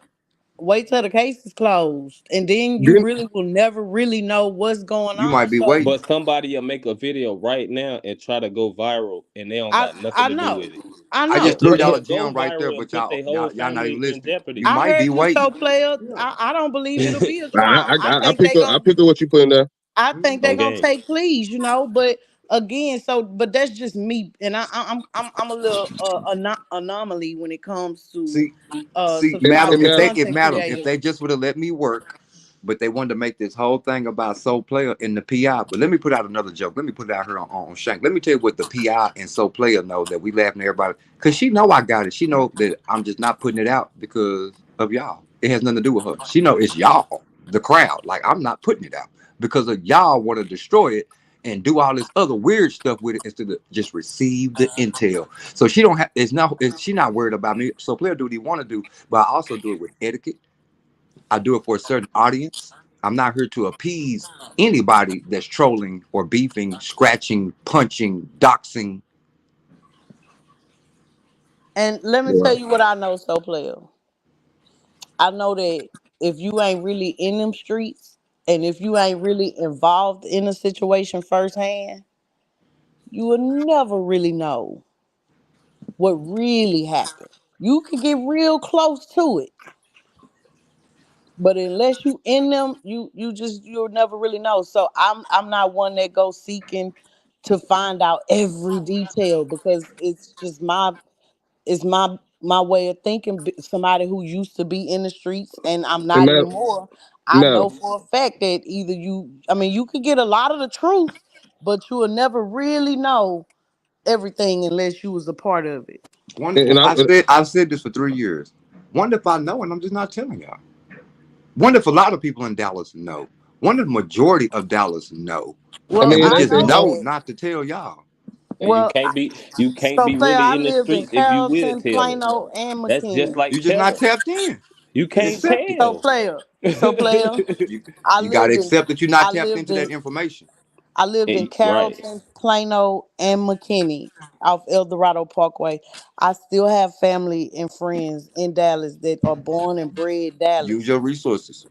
wait till the case is closed, and then you Then really will never really know what's going You on. might be So waiting. But somebody will make a video right now and try to go viral and they don't got I nothing to do know, with it. I I just know. threw but y'all a They'll go gem right there, viral and but put their whole y'all not even family in listening. jeopardy. You I might be heard you, waiting. so player. I don't believe it'll be a I, trial. I I, I think pick they up I gonna. pick up what you put in there. I think they're On gonna game. take pleas, but again, but that's just me, and I'm a little anomaly when it comes to See, madam, And subscribing to man, if content madam, if creators. they just would have let me work, but they wanted to make this whole thing about Soul Player and the PI. But let me put out another joke. Let me put it out here on Shank. Let me tell you what the PI and Soul Player know that we laughing at everybody. Cause she know I got it. She know that I'm just not putting it out because of y'all. It has nothing to do with her. She know it's y'all, the crowd. Like I'm not putting it out because of y'all want to destroy it and do all this other weird stuff with it instead of just receive the intel. So she don't have. She not worried about me. So Player do what he want to do, but I also do it with etiquette. I do it for a certain audience. I'm not here to appease anybody that's trolling or beefing, scratching, punching, doxing. And let me tell right. you what I know, so player. I know that if you ain't really in them streets, and if you ain't really involved in a situation firsthand, you will never really know what really happened. You can get real close to it, but unless you in them, you'll never really know. So I'm not one that goes seeking to find out every detail because it's my way of thinking. Somebody who used to be in the streets, and I'm And not man, anymore. I know madam, for a fact that either you could get a lot of the truth, but you will never really know everything unless you was a part of it. and I I've said this for 3 years. Wonder if I know and I'm just not telling y'all. Wonder if a lot of people in Dallas know. Wonder if the majority of Dallas know. I Well, And mean we it I ain't just that know hard. know that. not to tell y'all. And Well, you can't so be player, really I in the lived in streets if you will Carrollton, tell it. Plano, and That's just McKinney. like You just not telling. tapped in. You can't Accept it. So tell. player, so player, You I you gotta lived in accept that you're not I tapped lived into that in information. I lived in Right. Carrollton, Plano, and McKinney off El Dorado Parkway. I still have family and friends in Dallas that are born and bred Use Dallas. your resources.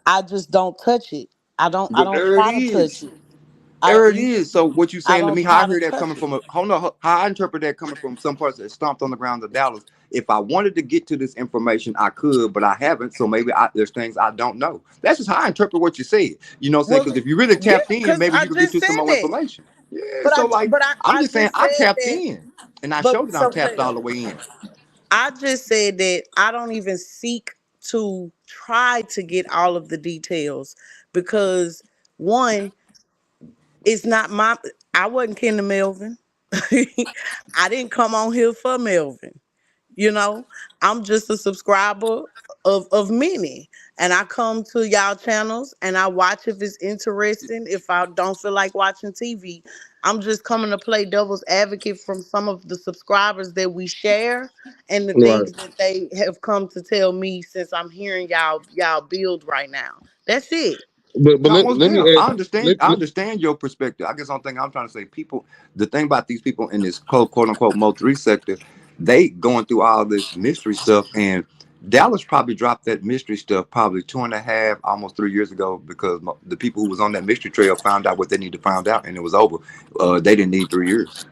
I just don't touch it. I But don't there it try to touch is. it. There it is. So what you I saying to don't me? How I try to hear that touch coming it. from a hold on, how I interpret that coming from some parts that stomped on the ground of Dallas. If I wanted to get to this information, I could, but I haven't. So maybe there's things I don't know. That's just how I interpret what you said. You know what I'm saying? Well, Because if you really yeah, tapped in, because maybe I you could get just to some said more that. information. Yeah. So like, But I'm I just saying just I said tapped that. in, and I showed But that I'm so tapped all the player, way in. I just said that I don't even seek to try to get all of the details because one, it's not my. I wasn't kin to Melvin. I didn't come on here for Melvin. You know, I'm just a subscriber of many. And I come to y'all channels and I watch if it's interesting. If I don't feel like watching TV, I'm just coming to play devil's advocate from some of the subscribers that we share and the Right. things that they have come to tell me since I'm hearing y'all build right now. That's it. But No, let, most let me damn. ask. I understand. I understand your perspective. I guess one thing I'm trying to say, people. The thing about these people in this quote unquote Mo3 sector, they going through all this mystery stuff, and Dallas probably dropped that mystery stuff probably 2.5, almost 3 years ago because the people who was on that mystery trail found out what they need to find out, and it was over. They didn't need 3 years.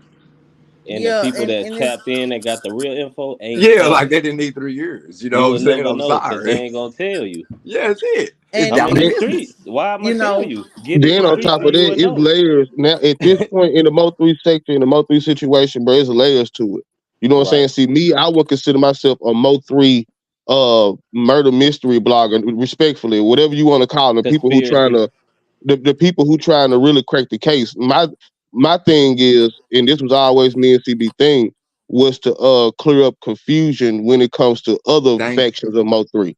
And the Yeah, people that and it's tapped in that got the real info ain't Yeah, like they telling. didn't need 3 years. You know You what I'm will saying? never I'm know because they sorry. ain't gonna tell you. Yeah, that's it. It's and I'm in Dallas the then, business. streets. Why am I you tell know, you? Get in then the on streets top and of you that, will it's know. layers. Now at this point in the Mo3 sector, in the Mo3 situation, bro, it's layers to it. You know what I'm saying? Right. See, me, I would consider myself a Mo3 murder mystery blogger, respectfully, whatever you want to call them. People who trying Conspiracy. to the people who trying to really crack the case. My thing is, and this was always me and CB thing, was to clear up confusion when it comes to other Thank you. factions of Mo3.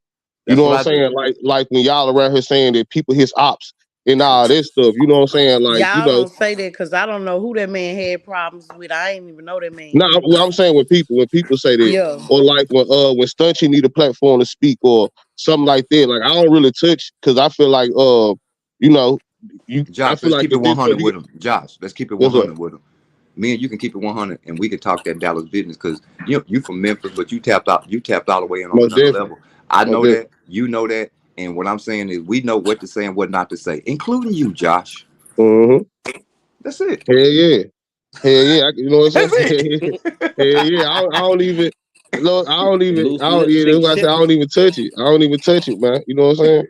You That's know what what I'm I do. saying? Like when y'all around here saying that people his ops and all this stuff. You know what I'm saying? Like, y'all don't say that because I don't know who that man had problems with. I ain't even know that man. no, well, I'm saying when people say that, Yeah. or like when Stunchy need a platform to speak or something like that. Like I don't really touch because I feel like you know, I Josh, feel let's like keep it at this point 100 with him. Josh, let's keep it what's up? 100 with him. Me and you can keep it 100, and we can talk that Dallas business because you from Memphis, but you tapped out. You tapped all the way in on Most another definitely. level. I Most know definitely. that. You know that. And what I'm saying is, we know what to say and what not to say, including you, Josh. Mm-hmm. That's it. Hell yeah. Hell yeah. You know what I'm That's it. saying? Hell yeah. I don't even look, Loose yeah, lips that's speak why I say I don't ships. even touch it. I don't even touch it, man. You know what I'm saying?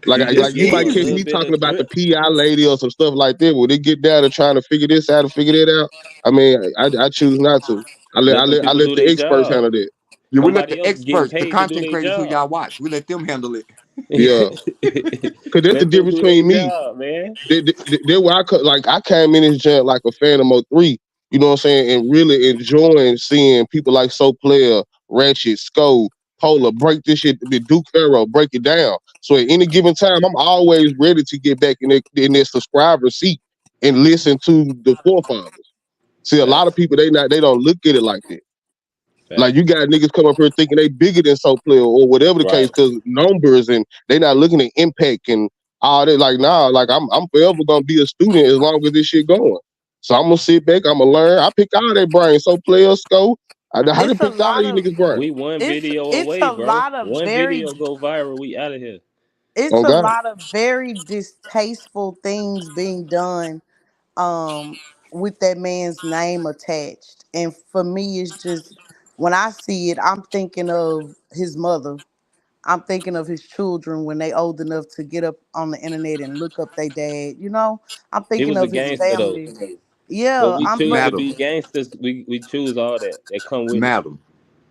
You It's Like just you give might a catch little easy. me bit talking of about the drip. PI lady or some stuff like that. When they get down to trying to figure this out and figure that out, I mean, I choose not to. Let them I people let do the their experts job. handle that. Yeah, we let Somebody the else getting experts, the paid to do content their creators who job. y'all watch, we let them handle it. Yeah, because that's the Let them difference do their between me. job, man. They where like I came in this junk like a fan of Mo3, you know what I'm saying, and really enjoying seeing people like So Player, Ratchet, Sko, Polar break this shit, the Duke Pharaoh break it down. So at any given time, I'm always ready to get back in their subscriber seat and listen to the forefathers. See, a lot of Facts. people they don't look at it like that. Like you Facts. got niggas come up here thinking they bigger than So Player or whatever the case, Right. because numbers and they not looking at impact and all that. Like nah, like I'm forever gonna be a student as long as this shit going. So I'm gonna sit back, I'm gonna learn. I pick all their brains. So Player, Scope, I done It's a picked all lot these of niggas brains. We one it's video it's away, a bro. lot of One very video go viral, we out of here. it's Oh a God, lot of very distasteful things being done um with that man's name attached. And for me it's just when I see it, I'm thinking of his mother. I'm thinking of his children when they old enough to get up on the internet and look up their dad. I'm He thinking was a of his gangster though. family. But Yeah, we choose to Madam, be gangsters. We choose all that come with it. madam,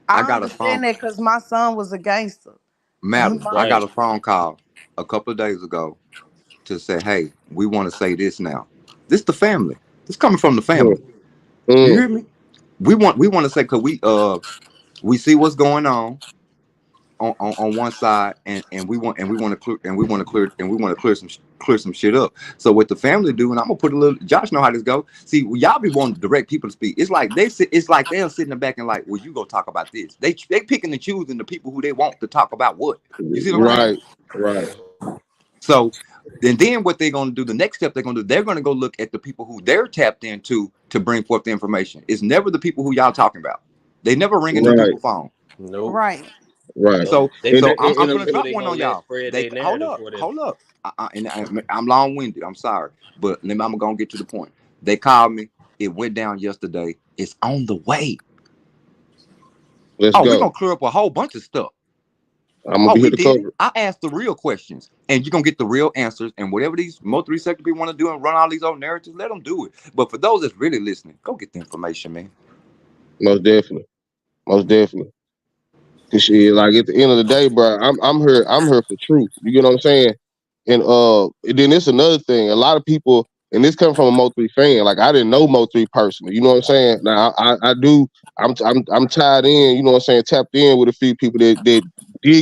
I I got a phone. understand that because my son was a gangster. Madam, I got Right. a phone call a couple of days ago to say, hey, we want to say this now. This the family. This coming from the mm, family. You mm, hear me? We want to say because we see what's going on one side, and we want to clear clear some shit up. So what the family do, and I'm gonna put a little. Josh know how this go. See, y'all be wanting direct people to speak. It's like they sit. It's like they'll sit in the back and like, well, you go talk about this. They picking and choosing the people who they want to talk about what. You see what I'm saying? right, right. So, and then what they're going to do, the next step they're going to do, they're going to go look at the people who they're tapped into to bring forth the information. It's never the people who y'all talking about. They never ring in them Right, people's phone. Nope. Right. right. Nope. So, They And, so pick the I'm and, gonna people drop they one gonna on let y'all. spread They their hold narrative up, for them. hold up. I'm long winded. I'm sorry, but I'm gonna get to the point. They called me. It went down yesterday. It's on the way. let's Oh, we're go. gonna clear up a whole bunch of stuff. I'm gonna Oh, be here we to did cover it. it. I asked the real questions, and you're gonna get the real answers. And whatever these Mo3 sector people want to do and run all these old narratives, let them do it. But for those that's really listening, go get the information, man. Most definitely, most definitely. Cause shit, like at the end of the day, bro, I'm here for truth. You get what I'm saying? And then it's another thing. A lot of people, and this comes from a Mo3 fan. Like I didn't know Mo3 personally. You know what I'm saying? Now I do. I'm tied in. You know what I'm saying? Tapped in with a few people that did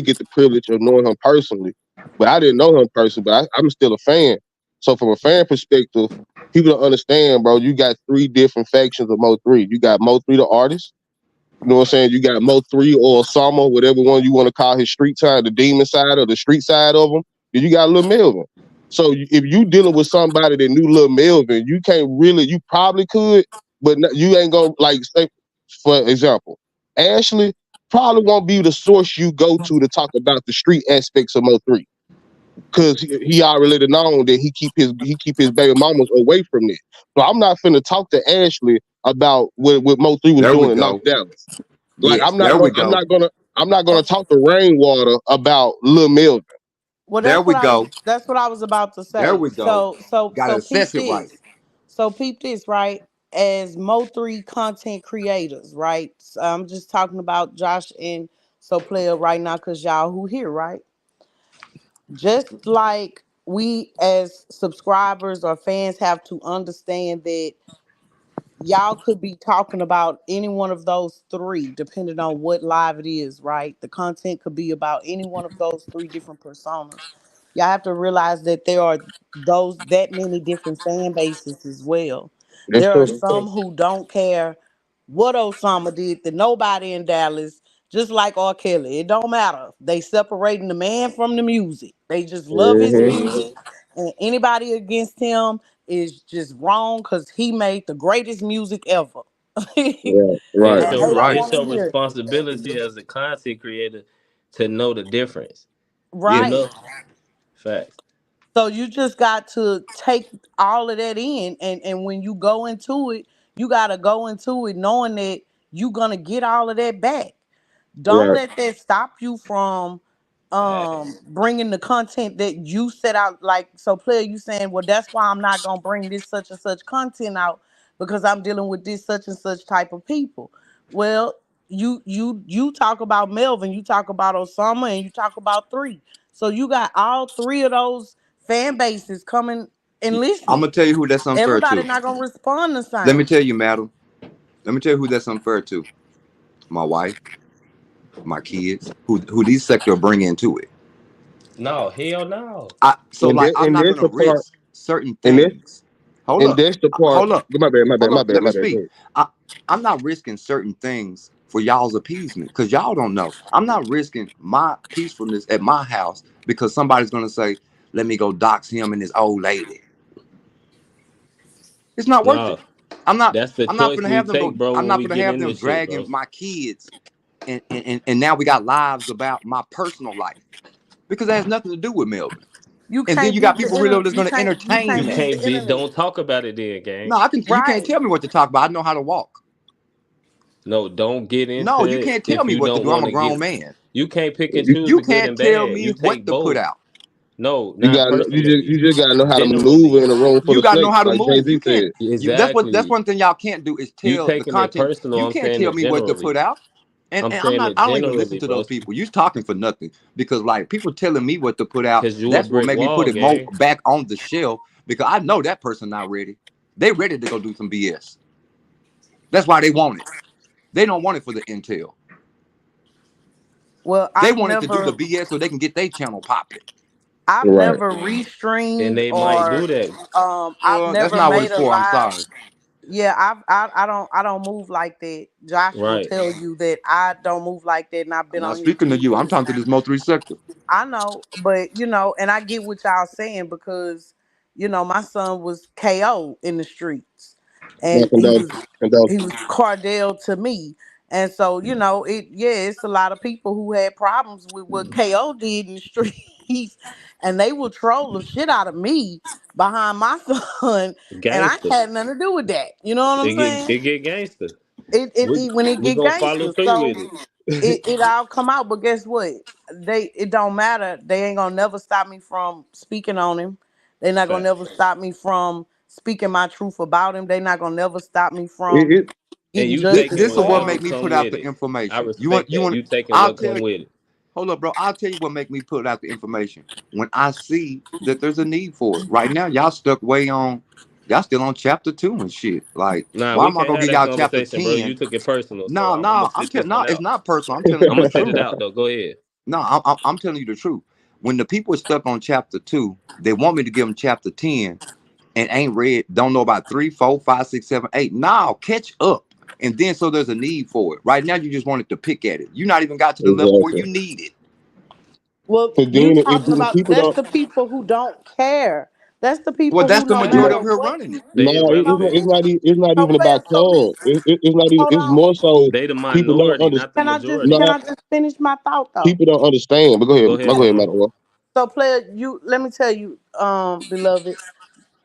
get the privilege of knowing him personally, but I didn't know him personally. But I'm still a fan. So from a fan perspective, people don't understand, bro. You got three different factions of Mo3. You got Mo3 the artist. You know what I'm saying? You got Mo3 or Osama, whatever one you want to call his street side, the demon side or the street side of him. Then you got Lil Melvin. So if you dealing with somebody that knew Lil Melvin, you can't really, you probably could, but you ain't gonna like say, for example, Ashley probably won't be the source you go to talk about the street aspects of Mo3. Cause he already known that he keep his baby mamas away from it. So I'm not finna talk to Ashley about what Mo3 was There we doing in North go. Dallas. Like Yes, there we go. I'm not gonna talk to Rainwater about Lil Melvin. Well, There we go. that's what I was about to There say. we go. Gotta So assess peep it right. this. So peep this, right? As Mo3 content creators, right? So I'm just talking about Josh and So Player right now because y'all who here, right? Just like we as subscribers or fans have to understand that y'all could be talking about any one of those three, depending on what live it is, right? The content could be about any one of those three different personas. Y'all have to realize that there are those that many different fan bases as well. That's There are true. some who don't care what Osama did to nobody in Dallas, just like R. Kelly. It don't matter. They separating the man from the music. They just love his Mm-hmm. music, and anybody against him is just wrong because he made the greatest music ever. And Right, And right. it's You they your don't right. it's want to your hear it. responsibility as a content creator to know the difference. You Yes. Right. know? Facts. So you just got to take all of that in, and when you go into it, you got to go into it knowing that you're going to get all of that back. Don't Right. let that stop you from Facts. bringing the content that you set out. Like, so player, you saying, well, that's why I'm not gonna bring this such and such content out because I'm dealing with this such and such type of people. Well, you talk about Melvin, you talk about Osama, and you talk about three. So you got all three of those fan bases coming and I'm listening. gonna tell you who that's unfair Everybody to. not gonna respond the Let me same. tell you, madam. Let me tell you who that's unfair to. My wife, my kids, who these sector bring into it. No, hell no. So like I'm And not that's gonna the part. risk certain And that's things. Hold and up. that's the part. Hold up. My bad. My bad. Hold My up. bad. Let me My bad. Go speak. ahead. I'm not risking certain things for y'all's appeasement because y'all don't know. I'm not risking my peacefulness at my house because somebody's gonna say, "Let me go dox him and his old lady." It's not worth it. No. I'm not. That's the I'm not choice gonna we have them take, go. bro, I'm when not we gonna get have in them this shit, dragging bro. my kids, and now we got lives about my personal life because it has nothing to do with Melvin. You And then can't you got beat the people really internet. that's gonna You entertain You can't that. beat can't the be internet. don't talk about it then, gang. No, I can. You can't Right. tell me what to talk about. I know how to walk. No, don't get into No, you it can't tell if me you what to don't do. I'm want a to grown get. man. You can't pick and You, choose You the good can't and tell bad. me You what take to put both. out. No, you not got personally. you just gotta know how to maneuver Generally. in a room full You of gotta know snakes, how to like Jay move. Z You can't. said. That's Exactly. one thing y'all can't do is You tell the taking it content. personal. You I'm can't saying tell it me what to generally. put out. And I'm and I'm saying not. it I don't even listen generally, to bro. those people. You talking for nothing because like people telling me what to put out. Cause you a That's what brick made me put wall, it more gang. back on the shelf because I know that person not ready. They ready to go do some BS. That's why they want it. They don't want it for the intel. Well, They wanted to do the BS so they can get their channel popping. I've Right. never And restreamed they might or do that. I've That's never not what made it's a for. I'm live. sorry. Yeah, I don't move like that. Josh will Right. tell you that I don't move like that, and I've I'm been not on here speaking to you. I'm talking to this Mo3 sector. I know, but and I get what y'all saying because my son was KO in the streets, Yeah, and condone. he was Cardell to me, and so it's a lot of people who had problems with what KO did in the streets, and they will troll the shit out of me behind my son, and I Gangster. had nothing to do with that. You know what I'm saying? It get gangster. It when it We get gonna follow gangster, through so with it. it all come out. But guess what? It don't matter. They ain't gonna never stop me from speaking on him. They not gonna never Facts. stop me from speaking my truth about him. They not gonna never stop me It, from it, And getting you justice taking This is for what whatever make him. me come put out with the it. I information. respect You that. want? You taking I'll what tell come you. with it. Hold up, bro. I'll tell you what make me put out the information when I see that there's a need for it. Right now, y'all stuck way on. Y'all still on chapter 2 and shit. Like, Nah, why we am I can't gonna have give that y'all chapter conversation, bro. 10? You took it personal, so No, I'm gonna no. I'm sit telling. this No, one it's out. not personal. I'm telling I'm you gonna the sit it truth. out though. Go ahead. No, I'm telling you the truth. When the people are stuck on chapter 2, they want me to give them chapter 10 and ain't read, don't know about 3, 4, 5, 6, 7, 8. Now catch up. And then so there's a need for it. Right now, you just wanted to pick at it. You not even got to the level where exactly. you need it. Well, But you then if talking the about people that's don't, the people who don't care. That's the Well, people that's who the no majority matter of no, here what running you it. They no, irrelevant. it's not so even player. about So cars. listen, It's not even. hold It's on. more so They the people don't minority, understand. not the Can I just majority. can No, I just finish my thought though? people don't understand. But Go ahead, go ahead, Madam. Madam. So player, you let me tell you, beloved,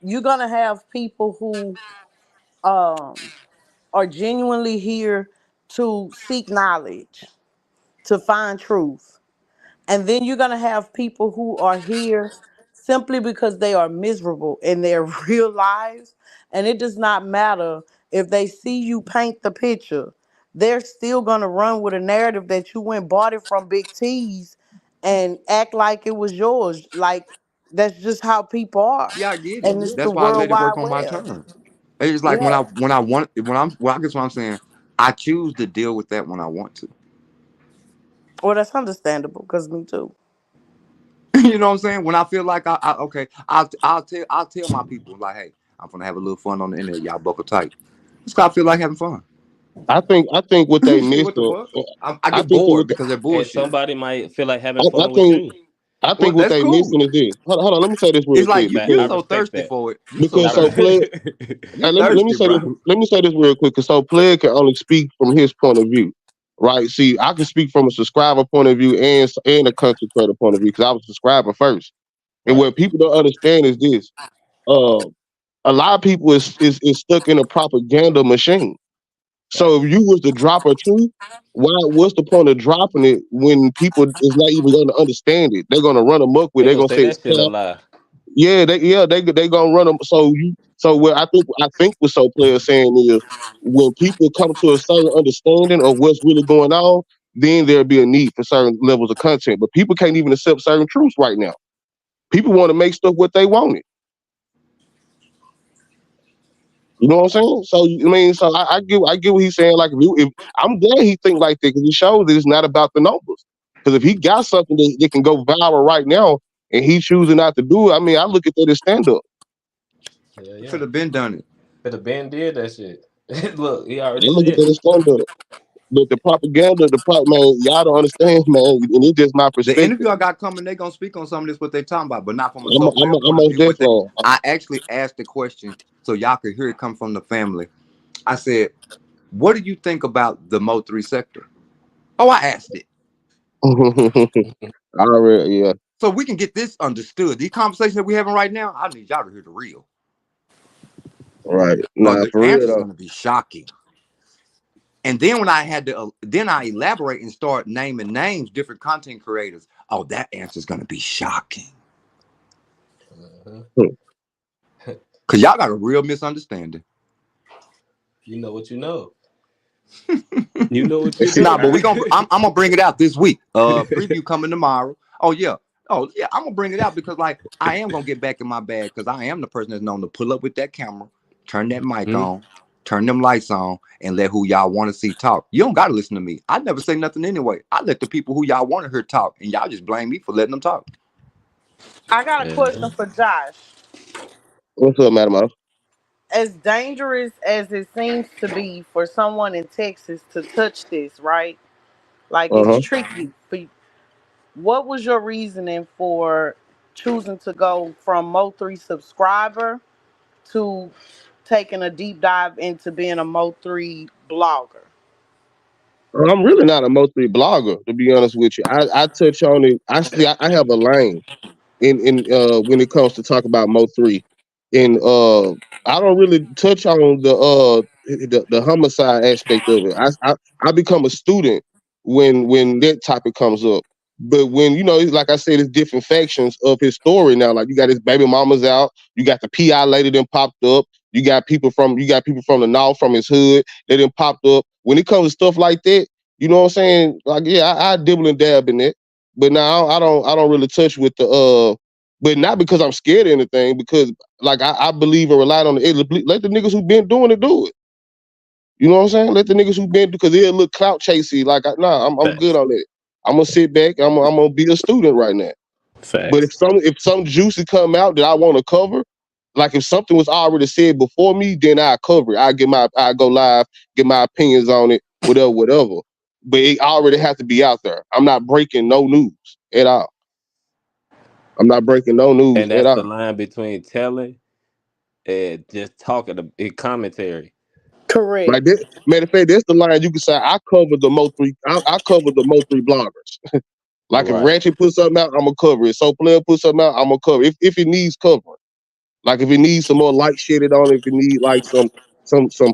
you're gonna have people who um are genuinely here to seek knowledge, to find truth. And then you're going to have people who are here simply because they are miserable in their real lives. And it does not matter if they see you paint the picture, they're still going to run with a narrative that you went bought it from Big T's and act like it was yours. Like, that's just how people are. Yeah, I get it. And it's the That's why I World let it work Wide on my Web. terms. It's like Yeah. when I want when I'm well, I guess what I'm saying. I choose to deal with that when I want to. Well, that's understandable because me too. You know what I'm saying? When I feel like I okay, I'll tell my people like, hey, I'm gonna have a little fun on the internet. Y'all buckle tight. It's 'cause I feel like having fun. I think what they Shit, what the missing. fuck? I I get think bored because they're And bullshit. somebody might feel like having I fun with think you. I Well, think what that's they cool. missing is this. Hold on, let me say this real It's like quick you I because so respect thirsty that. for it. You so because I so thirsty. play. You Let me thirsty, say this. bro. Let me say this real quick, because so player can only speak from his point of view, right? See, I can speak from a subscriber point of view and a content creator point of view because I was a subscriber first. And Right. what people don't understand is this: uh, a lot of people is stuck in a propaganda machine. So Facts. if you was to drop a truth, what's the point of dropping it when people is not even going to understand it? They're going to run amok with. They They're gonna going to say say it's that shit a cap. lie. They gonna run them. So what I think what so players saying is when people come to a certain understanding of what's really going on, then there'll be a need for certain levels of content. But people can't even accept certain truths right now. People want to make stuff what they want it. You know what I'm saying? So I mean, so I get what he's saying. Like if I'm glad he think like that because it shows that it's not about the numbers. Because if he got something that can go viral right now and he choosing not to do it, I mean, I look at that as stand up. Yeah, You yeah. could have been done it. But the band did that shit. Look, he I already look at said that it. as stand up. But the propaganda, man, y'all don't understand, man, and it's just my The perspective. interview I got coming, they gonna speak on some of this what they talking about, but not from a so player I'm point of most view. What they definitely. I actually asked the question so y'all could hear it come from the family. I said, "What do you think about the Mo3 sector?" Oh, I asked it I already, yeah, so we can get this understood. These conversations that we're having right now, I need y'all to hear the real, right. because Nah, the for real answer is though. gonna be shocking. And then when I had to, then I elaborate and start naming names, different content creators. Oh, that answer is gonna be shocking Uh-huh. because y'all got a real misunderstanding. You know what you know. You know what you Nah, know. but we gonna I'm gonna bring it out this week. Preview coming tomorrow. Oh yeah. Oh yeah, I'm gonna bring it out because like I am gonna get back in my bag because I am the person that's known to pull up with that camera, turn that mic Hmm? on, turn them lights on, and let who y'all want to see talk. You don't gotta listen to me. I never say nothing anyway. I let the people who y'all want to hear talk, and y'all just blame me for letting them talk. I got a Yeah. question for Josh. What's up, Madam? As dangerous as it seems to be for someone in Texas to touch this, right? Like Uh it's huh. tricky. what was your reasoning for choosing to go from Mo3 subscriber to taking a deep dive into being a Mo3 blogger? I'm really not a Mo3 blogger, to be honest with you. I touch on it. I have a lane in when it comes to talk about Mo3, and I don't really touch on the homicide aspect of it. I become a student when that topic comes up. But when like I said, it's different factions of his story now. Like you got his baby mamas out, you got the PI lady that popped up, you got people from the north from his hood that then popped up. When it comes to stuff like that, you know what I'm saying? Like yeah, I dibble and dab in it. But now I don't really touch with but not because I'm scared of anything, because like I believe and rely on let the niggas who been doing it do it. You know what I'm saying? Let the niggas who been because it'll look clout chasey. Like I'm good Facts. on it. I'm gonna sit back. I'm gonna be a student right now. But Facts. if some juicy come out that I want to cover, like if something was already said before me, then I cover it. I go live, get my opinions on it, whatever. But it already has to be out there. I'm not breaking no news at all. I'm not breaking no news And at that's the all. line between telling and just talking a commentary. Like Correct. that, matter of fact, that's the line you can say. I cover the Mo three. I cover the Mo three bloggers. Like if Right. Ratchet puts something out, I'm gonna cover it. So Player puts something out, I'm gonna cover it. If it needs covering. Like if it needs some more light shaded on it, if it needs like some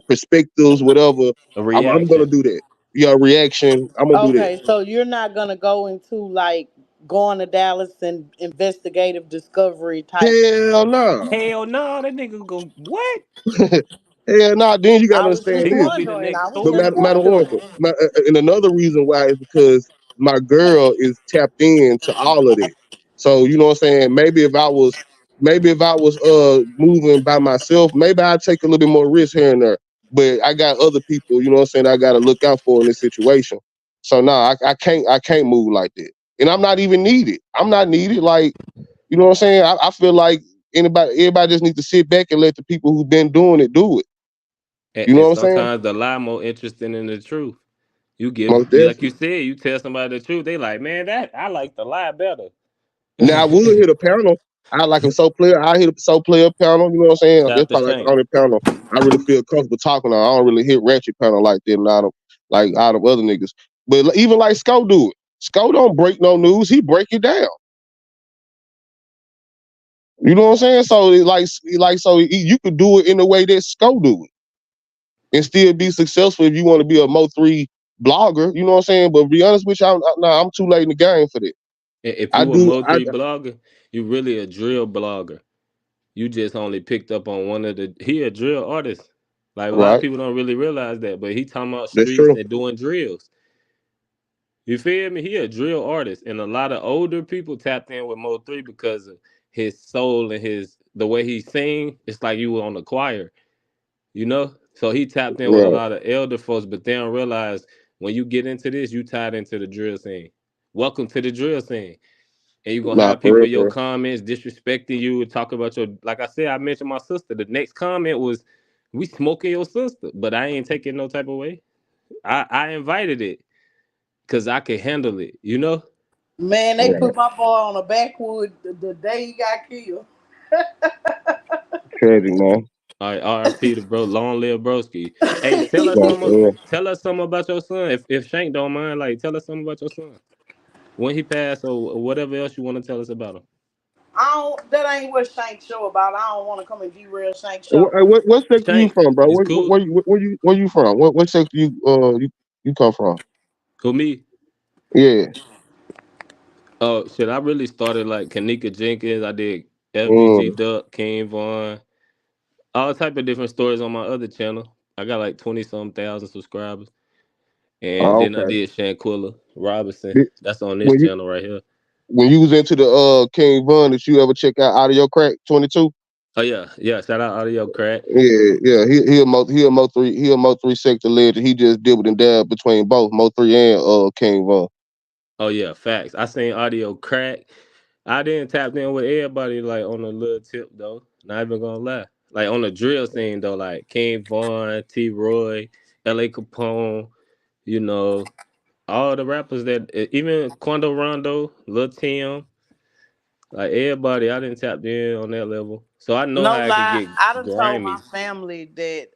perspectives, whatever, A I'm gonna reaction. do that. Yeah, reaction. I'm gonna do that. Okay, so you're not gonna go into like going to Dallas and investigative discovery type. Hell no. Hell no, that nigga go what? Hell no. Then you gotta I was understand just He this. gonna be the wondering. next I was But just story. matter of wondering. Oracle, and another reason why is because my girl is tapped into all of it. So you know what I'm saying. Maybe if I was moving by myself, maybe I'd take a little bit more risk here and there. But I got other people, you know what I'm saying, I got to look out for in this situation. So no, I can't move like that. And I'm not even needed. I'm not needed. Like you know what I'm saying. I feel like everybody just needs to sit back and let the people who've been doing it do it. And, You know and what I'm saying? sometimes the lie more interesting than the truth. Most Like you definitely. said, you tell somebody the truth, they like, man, that I like the lie better. Now I would hit a panel. I like a so player. I hit a so player panel. You know what I'm saying? Shout That's out to probably like the Shank. only panel I really feel comfortable talking on. I don't really hit ratchet panel like that, and out of other niggas. But even like Sco do it. Sco don't break no news. He break it down. You know what I'm saying? So you could do it in the way that Sco do it and still be successful if you want to be a Mo3 blogger. You know what I'm saying? But to be honest with you, I'm too late in the game for that. If I you a do. I Mo3 blogger, you really a drill blogger. You just only picked up on one of the he a drill artist. Like a lot of right. people don't really realize that, but he talking about That's streets true. and doing drills. You feel me? He a drill artist, and a lot of older people tapped in with Mo3 because of his soul and his the way he sing. It's like you were on the choir, you know. So he tapped in with a Right. lot of elder folks, but they don't realize when you get into this, you tied into the drill scene. Welcome to the drill scene, and you're gonna Nah, have for people real, in for your real. comments disrespecting you and talk about your. Like I said, I mentioned my sister. The next comment was, "We smoking your sister," but I ain't taking no type of way. I invited it because I could handle it, you know. Man, they Right. put my boy on a backwood the day he got killed. Tragic, man. All right, RP to bro, long live broski. Hey, Nah, for real. tell us something about your son. If Shank don't mind, like tell us something about your son. When he passed or whatever else you want to tell us about him. I don't. That ain't what Shank show about. I don't want to come and derail Shank Hey, show. what sector you Shank from, bro? is cool. Where you from? What sector you come from? Who me? Yeah. Oh shit, I really started like Kanika Jenkins. I did FBG Mm. Duck, King Vaughn, all type of different stories on my other channel. I got like 20 some thousand subscribers. And Oh, then I okay. did Shanquilla Robinson. Did- That's on this When you channel right here. when you was into the King Von, did you ever check out Audio Crack 22? Oh yeah, yeah. Shout out Audio Crack. Yeah, yeah. He a Mo3 sector legend. He just dibbled and dabbed between both Mo3 and King Von. Oh yeah, facts. I seen Audio Crack. I didn't tap in with everybody like on a little tip though. Not even gonna lie. Like on the drill scene though, like King Vaughn, T. Roy, L.A. Capone, you know. all the rappers that even Quando Rondo, Lil Tim, like everybody, I didn't tap in on that level, so I know No how it could lie, get I done told my grimy. family that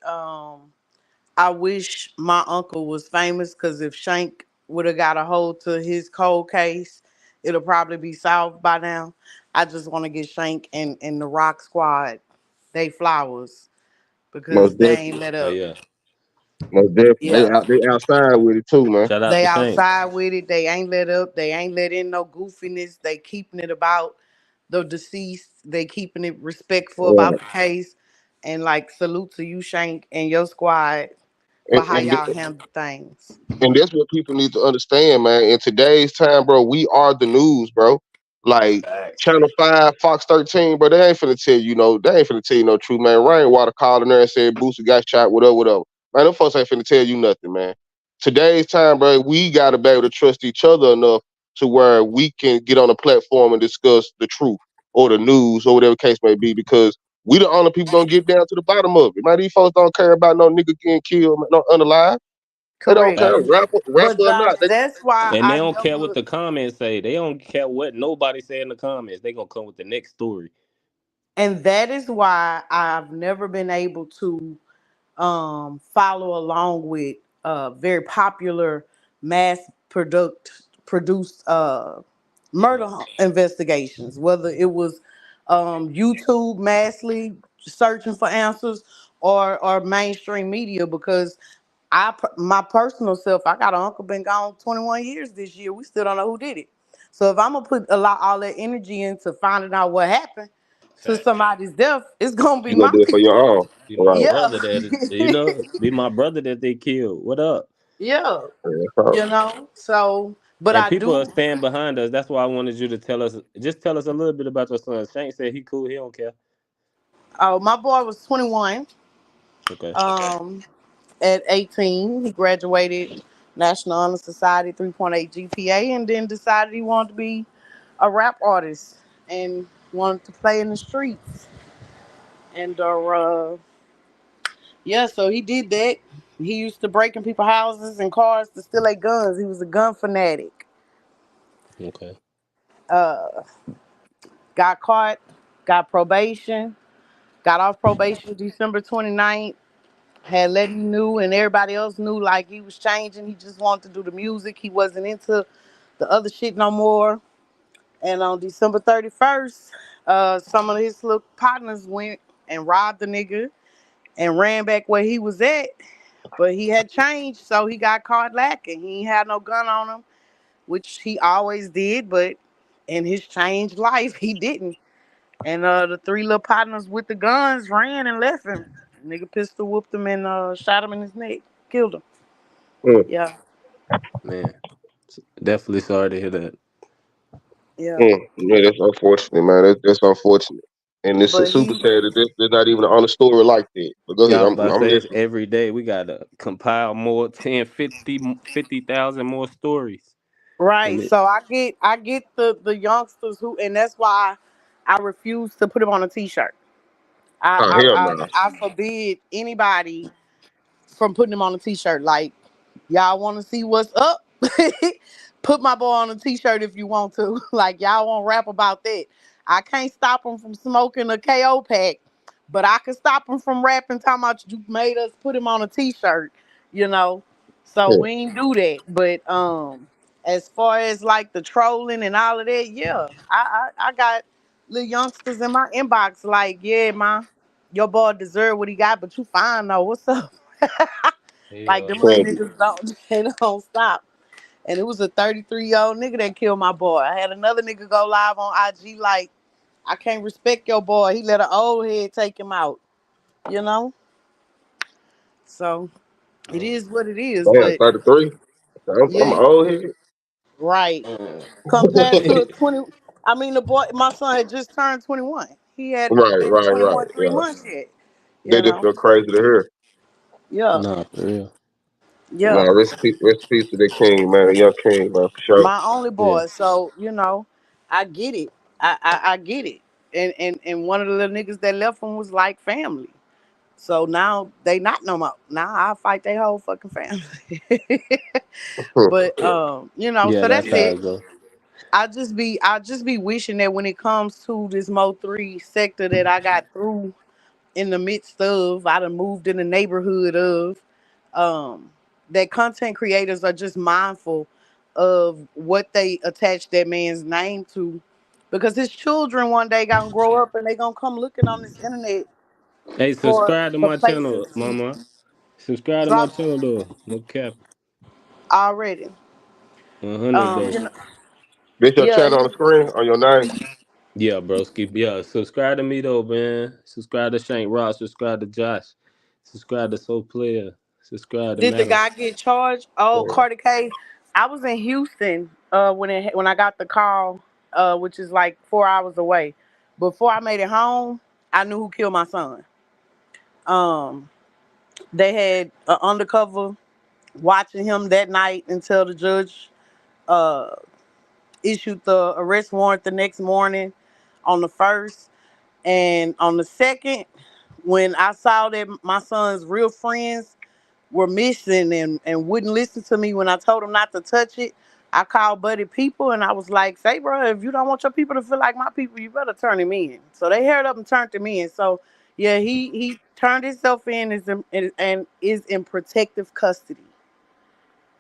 I wish my uncle was famous because if Shank would have got a hold to his cold case, it'll probably be solved by now. I just want to get Shank and the Rock Squad they flowers Most because they ain't definitely. let Oh up. yeah, Most definitely. Yeah. They outside with it too, man. shout out They to Shank. outside with it. They ain't let up. They ain't let in no goofiness. They keeping it about the deceased. They keeping it respectful about Right. the case. And like salute to you, Shank, and your squad for And, how and y'all handle things. And that's what people need to understand, man. In today's time, bro, we are the news, bro. Like Facts. Channel 5, Fox 13, bro, they ain't finna tell you no, they ain't finna tell you no truth, man. Rainwater called in there and said Boosie got shot, whatever, whatever. Man, them folks ain't finna tell you nothing, man. Today's time, bro, we gotta be able to trust each other enough to where we can get on a platform and discuss the truth or the news or whatever case may be, because we the only people gonna get down to the bottom of it. Man, these folks don't care about no nigga getting killed, no unalive. They don't Correct. care, Facts. rapper But or Josh, not. They, that's why And they I don't care what never the comments say. They don't care what nobody say in the comments. They gonna come with the next story. and that is why I've never been able to follow along with very popular mass produced investigations, whether it was YouTube massively searching for answers or mainstream media, because my personal self, I got an uncle been gone 21 years this year. We still don't know who did it. So if I'm gonna put all that energy into finding out what happened to Facts. somebody's death, it's gonna be you gonna my do it for your people. own. Be my Right. Yeah. brother that be my brother that they killed. What up? Yeah. Yeah, that's all. So, but And I people are do. stand behind us. That's why I wanted you to tell us. Just tell us a little bit about your son. Shank said he cool. He don't care. My boy was 21. Okay. Um, at 18, he graduated National Honor Society 3.8 GPA, and then decided he wanted to be a rap artist and wanted to play in the streets. And yeah, so he did that. He used to break in people's houses and cars to steal their guns. He was a gun fanatic. Okay. Uh, got caught, got probation, got off probation December 29th. Had let him knew and everybody else knew like he was changing. He just wanted to do the music. He wasn't into the other shit no more. And on December 31st, some of his little partners went and robbed the nigga and ran back where he was at. But he had changed, so he got caught lacking. He ain't had no gun on him, which he always did, but in his changed life, he didn't. And the three little partners with the guns ran and left him. Nigga pistol whooped him and shot him in his neck, killed him. Mm, Yeah, Man, definitely sorry to hear that. yeah. mm. Yeah, that's unfortunate, man. That's unfortunate. And it's But super he, sad that there's not even on a story like that. But go ahead, Yeah, I was about to I'm say it's listening. every day. We gotta compile more 10, 50,000 more stories. And right. it, So I get the youngsters who, and that's why I refuse to put him on a t-shirt. I Oh I hell I, no. I forbid anybody from putting him on a t-shirt. Like, y'all want to see what's up? Put my boy on a t-shirt if you want to. Like, y'all want to rap about that. I can't stop him from smoking a KO pack, but I can stop him from rapping talking about you made us put him on a t-shirt, you know. So Yeah, we ain't do that. But as far as like the trolling and all of that, yeah. I got little youngsters in my inbox like, yeah, ma, your boy deserve what he got, but you fine though. What's up? Like hell them little no. tragic. niggas don't they don't stop. And it was a 33-year-old nigga that killed my boy. I had another nigga go live on IG like, I can't respect your boy. He let an old head take him out. You know? So it Man, is what it is. Damn, But 33. I'm yeah, old here. right. man. Compared to a 20, I mean the boy my son had just turned 21. He hadn't Right, been right, right. 21 3 Yeah. months yet. They You just know? go crazy to hear. Yeah. Nah, for real. Nah, Yeah. rest in peace to the king, man, the young king, man, for sure. My only Yeah. boy. So, I get it. I get it. And one of the little niggas that left him was like family. So now they not no more. Now I fight their whole fucking family. But Yeah, so that's that's how it. it go. I just be wishing that when it comes to this Mo3 sector that I got through in the midst of, I done moved in the neighborhood of, um, that content creators are just mindful of what they attach that man's name to. Because his children one day gonna grow up and they gonna come looking on this internet Hey, for subscribe to for my channel, places to mama. Subscribe to my drop channel though. No cap. already. 100 though. You know, This your yeah, channel on the screen on your name. Yeah, broski. Yeah, subscribe to me though, man. Subscribe to Shank Rock. Subscribe to Josh. Subscribe to Soul Player. Subscribe to did the Mantle. guy get charged? Oh, Yeah. Carter K. I was in Houston when I got the call, which is like 4 hours away. Before I made it home, I knew who killed my son. Um, they had an undercover watching him that night until the judge uh, issued the arrest warrant the next morning on the first. And on the second, when I saw that my son's real friends were missing and wouldn't listen to me when I told them not to touch it, I called Buddy People and I was like, say, bro, if you don't want your people to feel like my people, you better turn him in. So they hurried up and turned him in. So, yeah, he turned himself in and is in protective custody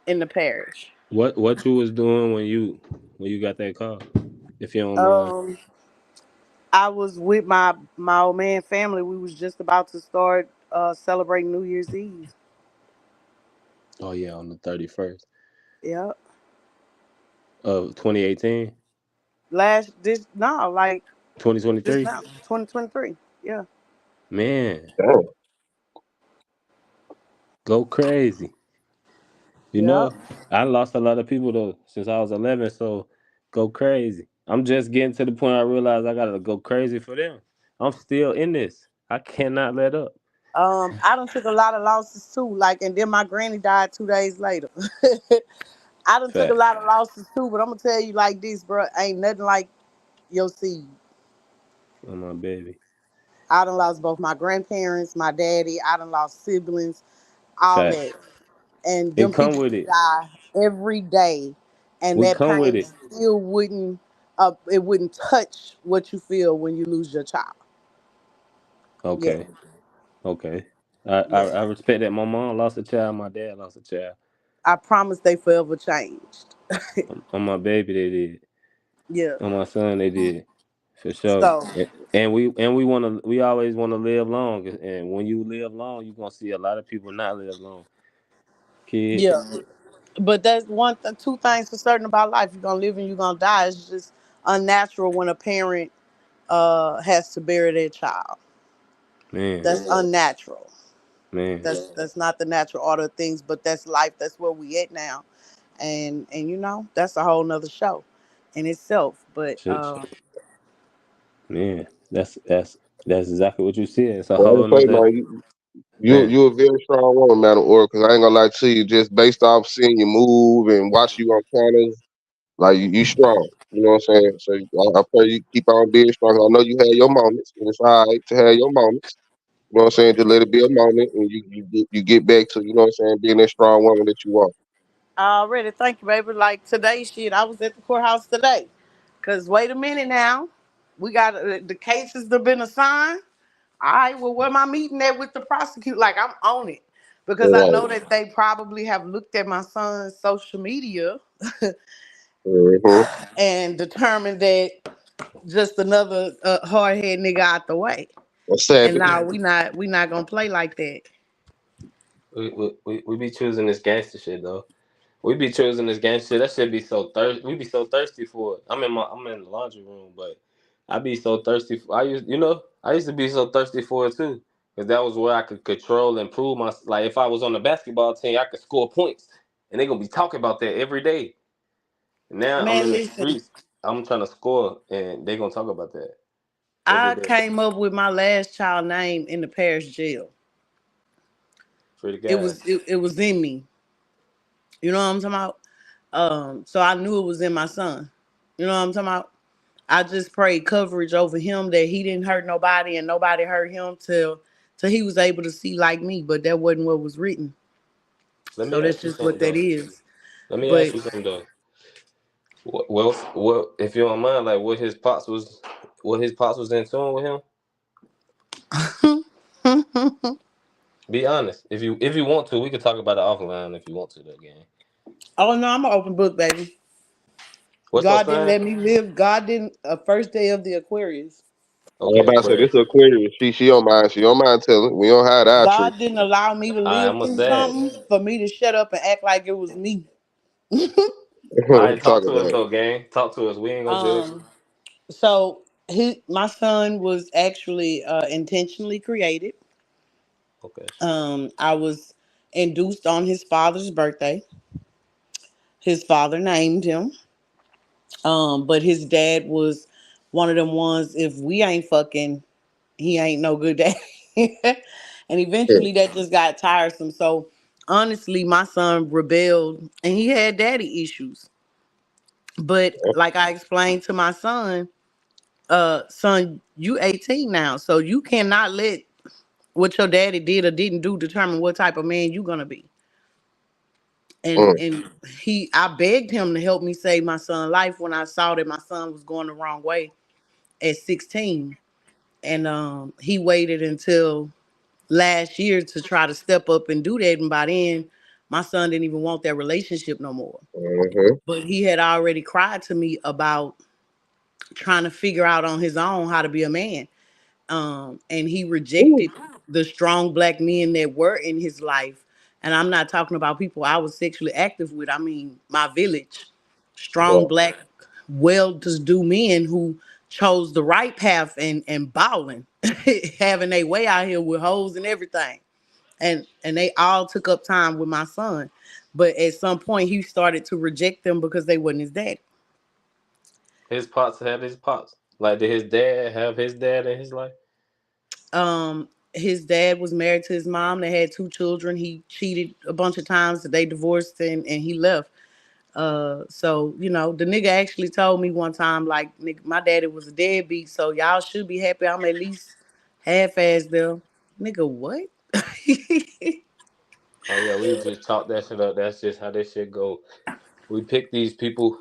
in the parish. What you was doing when you got that call? If you don't mind. Um, I was with my old man family. We was just about to start celebrating New Year's Eve. Oh yeah, on the 31st Yeah. of 2018, Last this no, like this 2023. now, 2023. Yeah. Man, Damn. go crazy. You Yeah. know, I lost a lot of people though since I was 11. So go crazy. I'm just getting to the point I realize I gotta go crazy for them. I'm still in this. I cannot let up. I done took a lot of losses too. Like, and then my granny died 2 days later. I done took a Fact. lot of losses too, but I'm gonna tell you like this, bro. Ain't nothing like your seed. On my baby. I done lost both my grandparents, my daddy. I done lost siblings, all Fact. that. And It them come people with it. die every day, and We that come with pain it. still wouldn't. It wouldn't touch what you feel when you lose your child. Yeah, Okay. Okay. I yeah. respect that. My mom lost a child. My dad lost a child. I promise they forever changed. On my baby, they did. Yeah. On my son, they did. For sure. So And we always want to live long. And when you live long, you're gonna see a lot of people not live long. yeah, Kids. but that's two things for certain about life. You're gonna live and you're gonna die. It's just unnatural when a parent has to bury their child. Man. That's unnatural. Man. That's not the natural order of things, but that's life. That's where we at now, and that's a whole nother show in itself. But Shit. Man. That's exactly what you said. It's a Well, whole I say, nother man, you man. you a very strong woman, man, or because I ain't gonna lie to you, just based off seeing you move and watch you on channels, like you strong. You know what I'm saying? So I pray you keep on being strong. I know you had your moments, and it's all right to have your moments. You know what I'm saying? Just let it be a moment, and you get back to, you know what I'm saying, being that strong woman that you are. I already thank you, baby. Like today, shit, I was at the courthouse today. Cause wait a minute now, we got the cases that been assigned. All right, well, where am I meeting at with the prosecutor? Like, I'm on it because I Right. know that they probably have looked at my son's social media Mm-hmm. and determined that just another hard head nigga out the way. A And savage. now we not gonna play like that. We be choosing this gangster shit though. We be choosing this gangster shit. That shit be so thirsty. We be so thirsty for it. I'm in the laundry room, but I be so thirsty. I used to be so thirsty for it too, because that was where I could control and prove my. Like if I was on the basketball team, I could score points, and they gonna be talking about that every day. Now I'm Man, in the listen, streets. I'm trying to score, and they gonna talk about that every I day. came up with my last child name in the parish jail. Free the It guy. was it was in me. You know what I'm talking about? So I knew it was in my son. You know what I'm talking about? I just prayed coverage over him that he didn't hurt nobody and nobody hurt him So he was able to see like me, but that wasn't what was written. Let So me that's ask you just what something that though. is. Let me ask But you something though. Well, if you don't mind, like what his pops was in tune with him. Be honest. If you want to, we could talk about it offline if you want to. That game. oh no, I'm an open book, baby. What's your God didn't sign? let me live. God didn't. First day of the Aquarius. I'm Okay, about to say but this is Aquarius. She don't mind. She don't mind telling. We don't hide our truth. God didn't allow me to live I'm a through sad. something for me to shut up and act like it was me. All right, Talk talk to us about it. though, gang. Talk to us. We ain't gonna judge you. um, my son was actually intentionally created. Okay. I was induced on his father's birthday. His father named him. But his dad was one of them ones. If we ain't fucking, he ain't no good dad. And eventually that just got tiresome. So honestly, my son rebelled and he had daddy issues. But like I explained to my son, son, you 18 now, so you cannot let what your daddy did or didn't do determine what type of man you're gonna be. And Mm, and I begged him to help me save my son's life when I saw that my son was going the wrong way at 16. And he waited until last year to try to step up and do that. And by then, my son didn't even want that relationship no more. mm-hmm. But he had already cried to me about trying to figure out on his own how to be a man. And he Ooh, rejected the strong black men that were in his life. And I'm not talking about people I was sexually active with. I mean, my village, yeah. strong black, well-to-do men who chose the right path and balling, having their way out here with hoes and everything. And they all took up time with my son. But at some point, he started to reject them because they wasn't his daddy. His pops had his pops. Like, did his dad have his dad in his life? His dad was married to his mom. They had two children. He cheated a bunch of times. They divorced and he left. So the nigga actually told me one time, like, nigga, my daddy was a deadbeat, so y'all should be happy I'm at least half-assed there. Nigga, what? Oh yeah, we just talk that shit up. That's just how this shit go. We pick these people,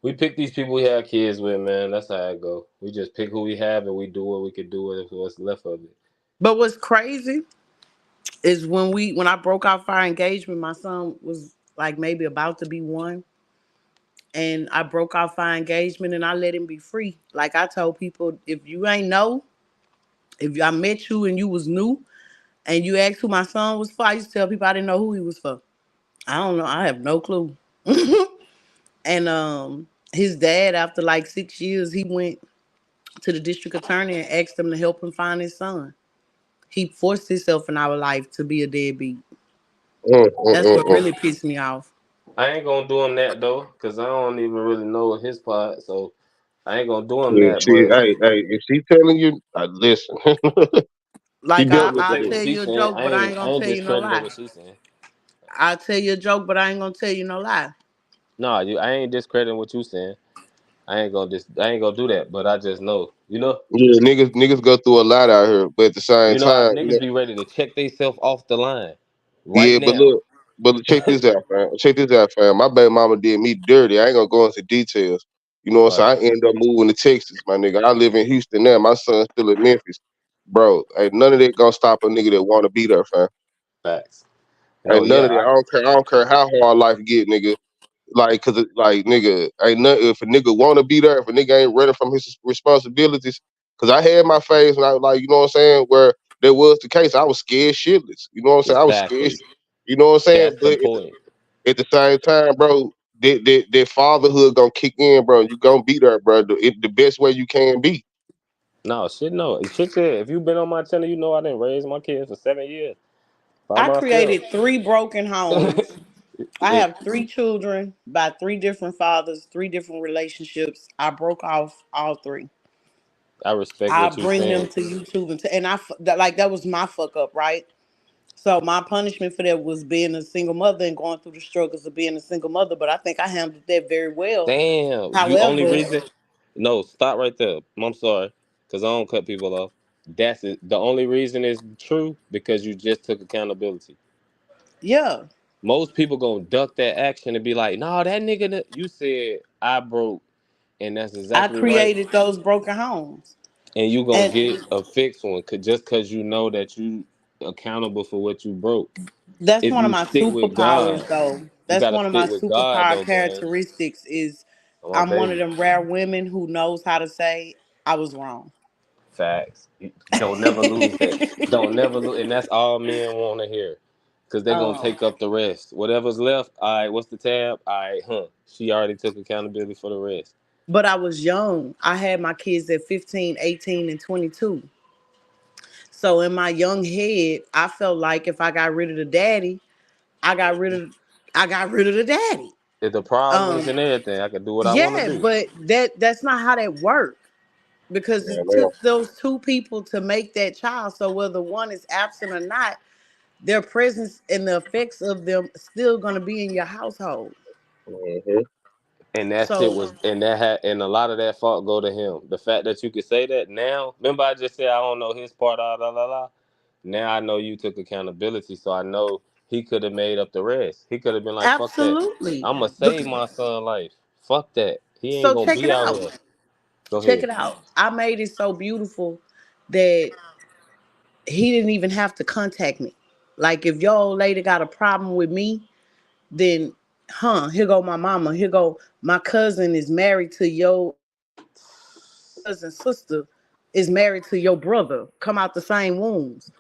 we pick these people we have kids with, man. That's how it go. We just pick who we have and we do what we could do with what's left of it. But what's crazy is when I broke off our engagement, my son was like maybe about to be one, and I broke off our engagement and I let him be free. Like I told people, if you ain't know, if I met you and you was new and you asked who my son was for, I used to tell people I didn't know who he was for. I don't know. I have no clue. And his dad, after like 6 years, he went to the district attorney and asked him to help him find his son. He forced himself in our life to be a deadbeat. Mm, mm, That's mm, what mm. really pissed me off. I ain't gonna do him that though, cause I don't even really know his part, so I ain't gonna do him Yeah, that. she, But if she telling you, listen. She Like I'm dealt gonna with I'll say that. what tell she's you a saying. joke, but I ain't I gonna ain't tell you no discrediting lie. what she's saying. I'll tell you a joke, but I ain't gonna tell you no lie. No, I ain't discrediting what you saying. I ain't gonna do that. But I just know, Yeah, niggas go through a lot out here, but at the same time, niggas be ready to check themselves off the line right yeah, but now. look, check this out, fam. Check this out, fam. My baby mama did me dirty. I ain't gonna go into details. You know what Right, I'm saying? I end up moving to Texas, my nigga. I live in Houston now. My son's still in Memphis. Bro, ain't none of that gonna stop a nigga that wanna be there, fam. facts. No, Ain't none yeah, of that. I don't care how hard life get, nigga. Like, cause like, nigga, ain't nothing. If a nigga wanna be there, if a nigga ain't running from his responsibilities, cause I had my phase when I like, you know what I'm saying, where that was the case. I was scared shitless. You know what I'm saying? I was scared. exactly. You know what I'm saying? That's the But point. at the same time, bro, that fatherhood gonna kick in, bro. You gonna be there, bro. The best way you can be. No, shit, no. Shit, said, if you been on my channel, you know I didn't raise my kids for 7 years by I myself. created three broken homes. I It, have three children by three different fathers, three different relationships. I broke off all three. I respect I what you bring them saying. to YouTube that was my fuck up, right? So my punishment for that was being a single mother and going through the struggles of being a single mother. But I think I handled that very well. Damn, you only However, reason. No, stop right there. I'm sorry, cause I don't cut people off. That's it. The only reason it's true because you just took accountability. Yeah, Most people gonna duck that action and be like, "No, that nigga, you said I broke," and that's I exactly right. created those broken homes. And you gonna And get a fixed one, just cause you know that you accountable for what you broke. that's If one of you my stick with God, superpowers though. you That's gotta one of stick my with God superpower though, gang. characteristics is Oh, my I'm one of baby. them rare women who knows how to say I was wrong. Facts. Don't never lose that. Don't never lose, and that's all men want to hear, cause they gonna um take up the rest. Whatever's left. All right. What's the tab? All right. Huh. She already took accountability for the rest. but I was young. I had my kids at 15, 18, and 22. So in my young head, I felt like if I got rid of the daddy, I got rid of I got rid of the daddy. If the problems Um and everything, I can do what I want to yeah, do. but that's not how that worked because Yeah, it man. took those two people to make that child. So whether one is absent or not, their presence and the effects of them still going to be in your household. Mhm. And that shit So was, and that had, and a lot of that fault go to him. The fact that you could say that now, remember I just said I don't know his part, la. Now I know you took accountability, so I know he could have made up the rest. He could have been like, "Fuck that, absolutely. I'm gonna save Because, my son life. Fuck that, he ain't so gonna check it be out out. here." Go Check ahead. it out. I made it so beautiful that he didn't even have to contact me. Like if your old lady got a problem with me, then here go my mama. Here go my cousin is married to your cousin's sister is married to your brother. Come out the same wombs.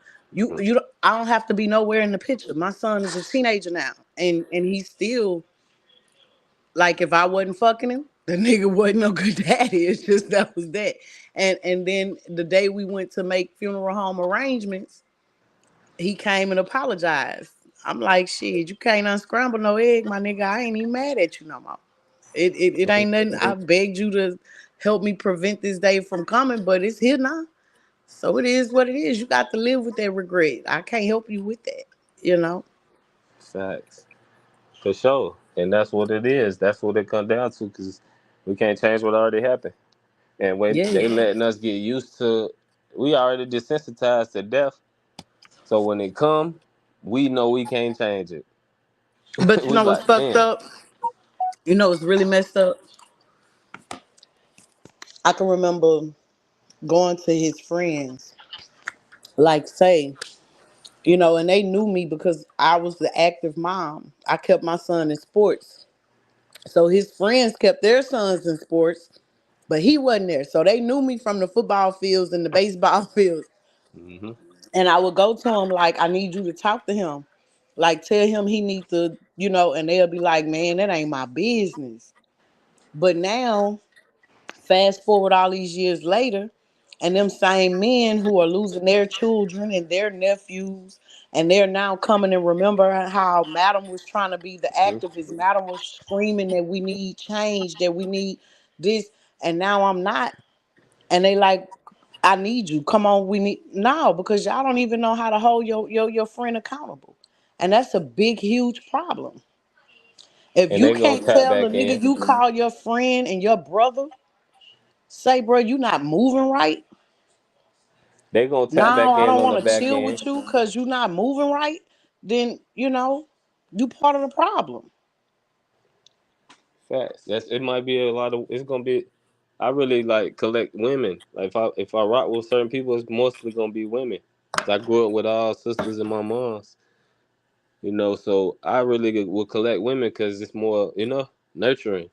I don't have to be nowhere in the picture. My son is a teenager now, and he's still like if I wasn't fucking him, the nigga wasn't no good daddy. It's just that was that. And then the day we went to make funeral home arrangements, he came and apologized. I'm like, shit, you can't unscramble no egg, my nigga. I ain't even mad at you no more. It ain't nothing. I begged you to help me prevent this day from coming, but it's here now. So it is what it is. You got to live with that regret. I can't help you with that, you know? Facts, for sure, and that's what it is. That's what it comes down to, because we can't change what already happened, and when Yeah. they letting us get used to, we already desensitized to death. So when it come, we know we can't change it. But you We know what's like, fucked man, up? You know what's really messed up? I can remember going to his friends, like say, and they knew me because I was the active mom. I kept my son in sports. So his friends kept their sons in sports, but he wasn't there. So they knew me from the football fields and the baseball fields. hmm And I would go to him like, I need you to talk to him. Like tell him he needs to, and they'll be like, man, that ain't my business. But now, fast forward all these years later, and them same men who are losing their children and their nephews, and they're now coming and remember how Madam was trying to be the activist. Madam was screaming that we need change, that we need this, and now I'm not. And they like, I need you. Come on, we need no, because y'all don't even know how to hold your friend accountable. And that's a big, huge problem. If and you they gonna can't tap tell the back nigga in. you call your friend and your brother, say, bro, you not moving right. They gonna tap No, back I in don't on the want to back chill end. with you because you not moving right. Then, you part of the problem. Facts. It might be a lot of. It's gonna be. I really like collect women. Like if I rock with certain people, it's mostly gonna be women. 'Cause I grew up with all sisters and my moms. So I really will collect women because it's more nurturing.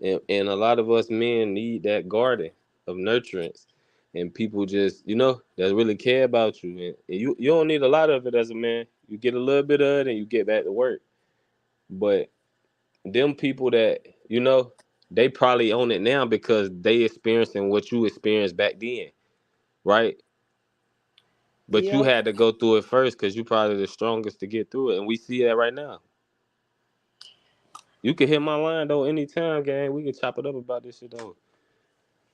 And a lot of us men need that garden of nurturance, and people just that really care about you, and you don't need a lot of it as a man. You get a little bit of it and you get back to work. But them people that they probably own it now because they experiencing what you experienced back then, right? But you Yeah. had to go through it first because you probably the strongest to get through it, and we see that right now. You can hit my line though anytime, gang. We can chop it up about this shit though.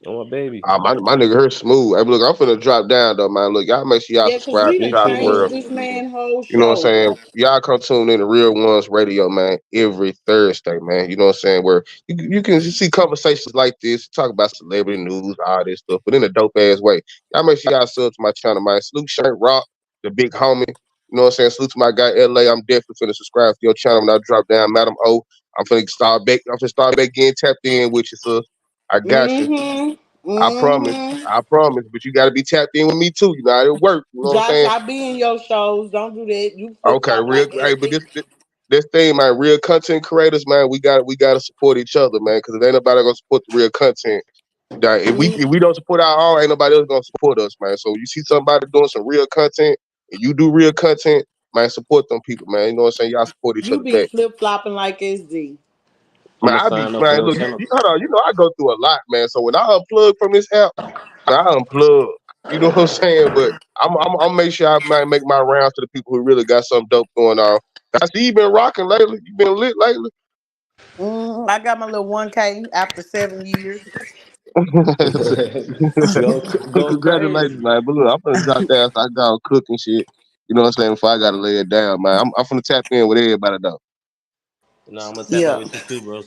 Oh my baby. My nigga her smooth. Hey, look, I'm finna drop down though, man. Look, y'all make sure y'all Yeah, cause subscribe we to Me done Shots too, changed World. bro. this man whole You know what I'm show. saying? Y'all come tune in to Real Ones Radio, man, every Thursday, man. You know what I'm saying? Where you can see conversations like this, talk about celebrity news, all this stuff, but in a dope ass way. Y'all make sure y'all sub to my channel, man. Salute Shank Rock, the big homie. You know what I'm saying? Salute to my guy LA. I'm definitely finna subscribe to your channel when I drop down, Madam O. I'm finna start back. I'm finna start back getting tapped in with you, sis. I got you. Mm-hmm. I promise. Mm-hmm. I promise. But you gotta be tapped in with me too. You know how it works. You know what I'm Josh, saying? I be in your shows. Don't do that. You flip Okay, flop real. like Hey, but Elsie. this thing, man, real content creators, man, we got to support each other, man, because if ain't nobody gonna support the real content, that if we don't support our own, ain't nobody else gonna support us, man. So you see somebody doing some real content, and you do real content, man, support them people, man. You know what I'm saying? Y'all support each You other be back. flip flopping like SD. I'm Man, gonna I be sign up for man, your look, channel. hold on, I go through a lot, man. So when I unplug from this app, I unplug. You know what I'm saying? But I'm make sure I might make my rounds to the people who really got something dope going on. I see you been rocking lately. You been lit lately. I got my little 1K after 7 years. Go Congratulations, crazy. man. But look, I'm gonna drop down so I got cook and shit. You know what I'm saying? Before I gotta lay it down, man. I'm finna tap in with everybody though. No, I'm gonna tap in Yeah. with you too, bro.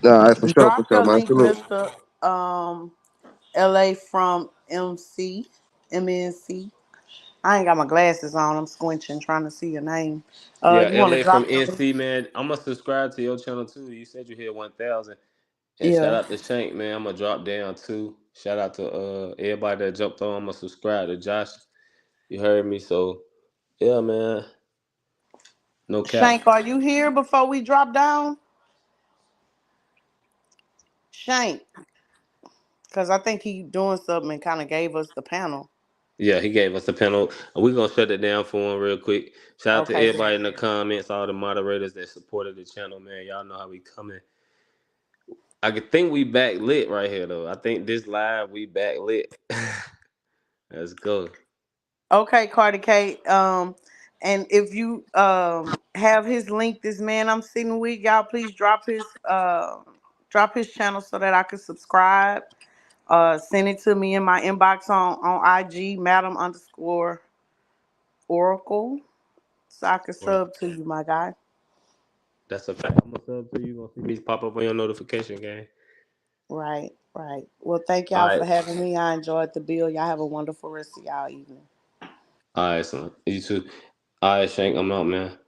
All right, for Drop sure, your man. link, Salute. Mr. LA from MNC. I ain't got my glasses on. I'm squinching, trying to see your name. Yeah, You want to LA from drop your link? NC, man. I'm gonna subscribe to your channel too. You said you hit 1,000. And shout Yeah. out to Shank, man. I'm gonna drop down too. Shout out to everybody that jumped on. I'm gonna subscribe to Josh. You heard me, so yeah, man. No cap. Shank, are you here before we drop down? Shank, because I think he doing something and kind of gave us the panel. Yeah, he gave us the panel. We're gonna shut it down for him real quick. Shout out to Okay. everybody in the comments, all the moderators that supported the channel, man. Y'all know how we coming. I could think we back lit right here though. I think this live we back lit. Let's go. Okay, Cardi K. And if you have his link, this man I'm sitting with, y'all please drop his channel so that I can subscribe. Send it to me in my inbox on IG, Madam underscore Oracle, so I can Right. sub to you, my guy. That's a fact. I'm gonna sub to you. Gonna see me pop up on your notification game. Right, right. Well, thank All y'all for right. having me. I enjoyed the bill. Y'all have a wonderful rest of y'all evening. All right, son. You too. All right, Shank. I'm out, man.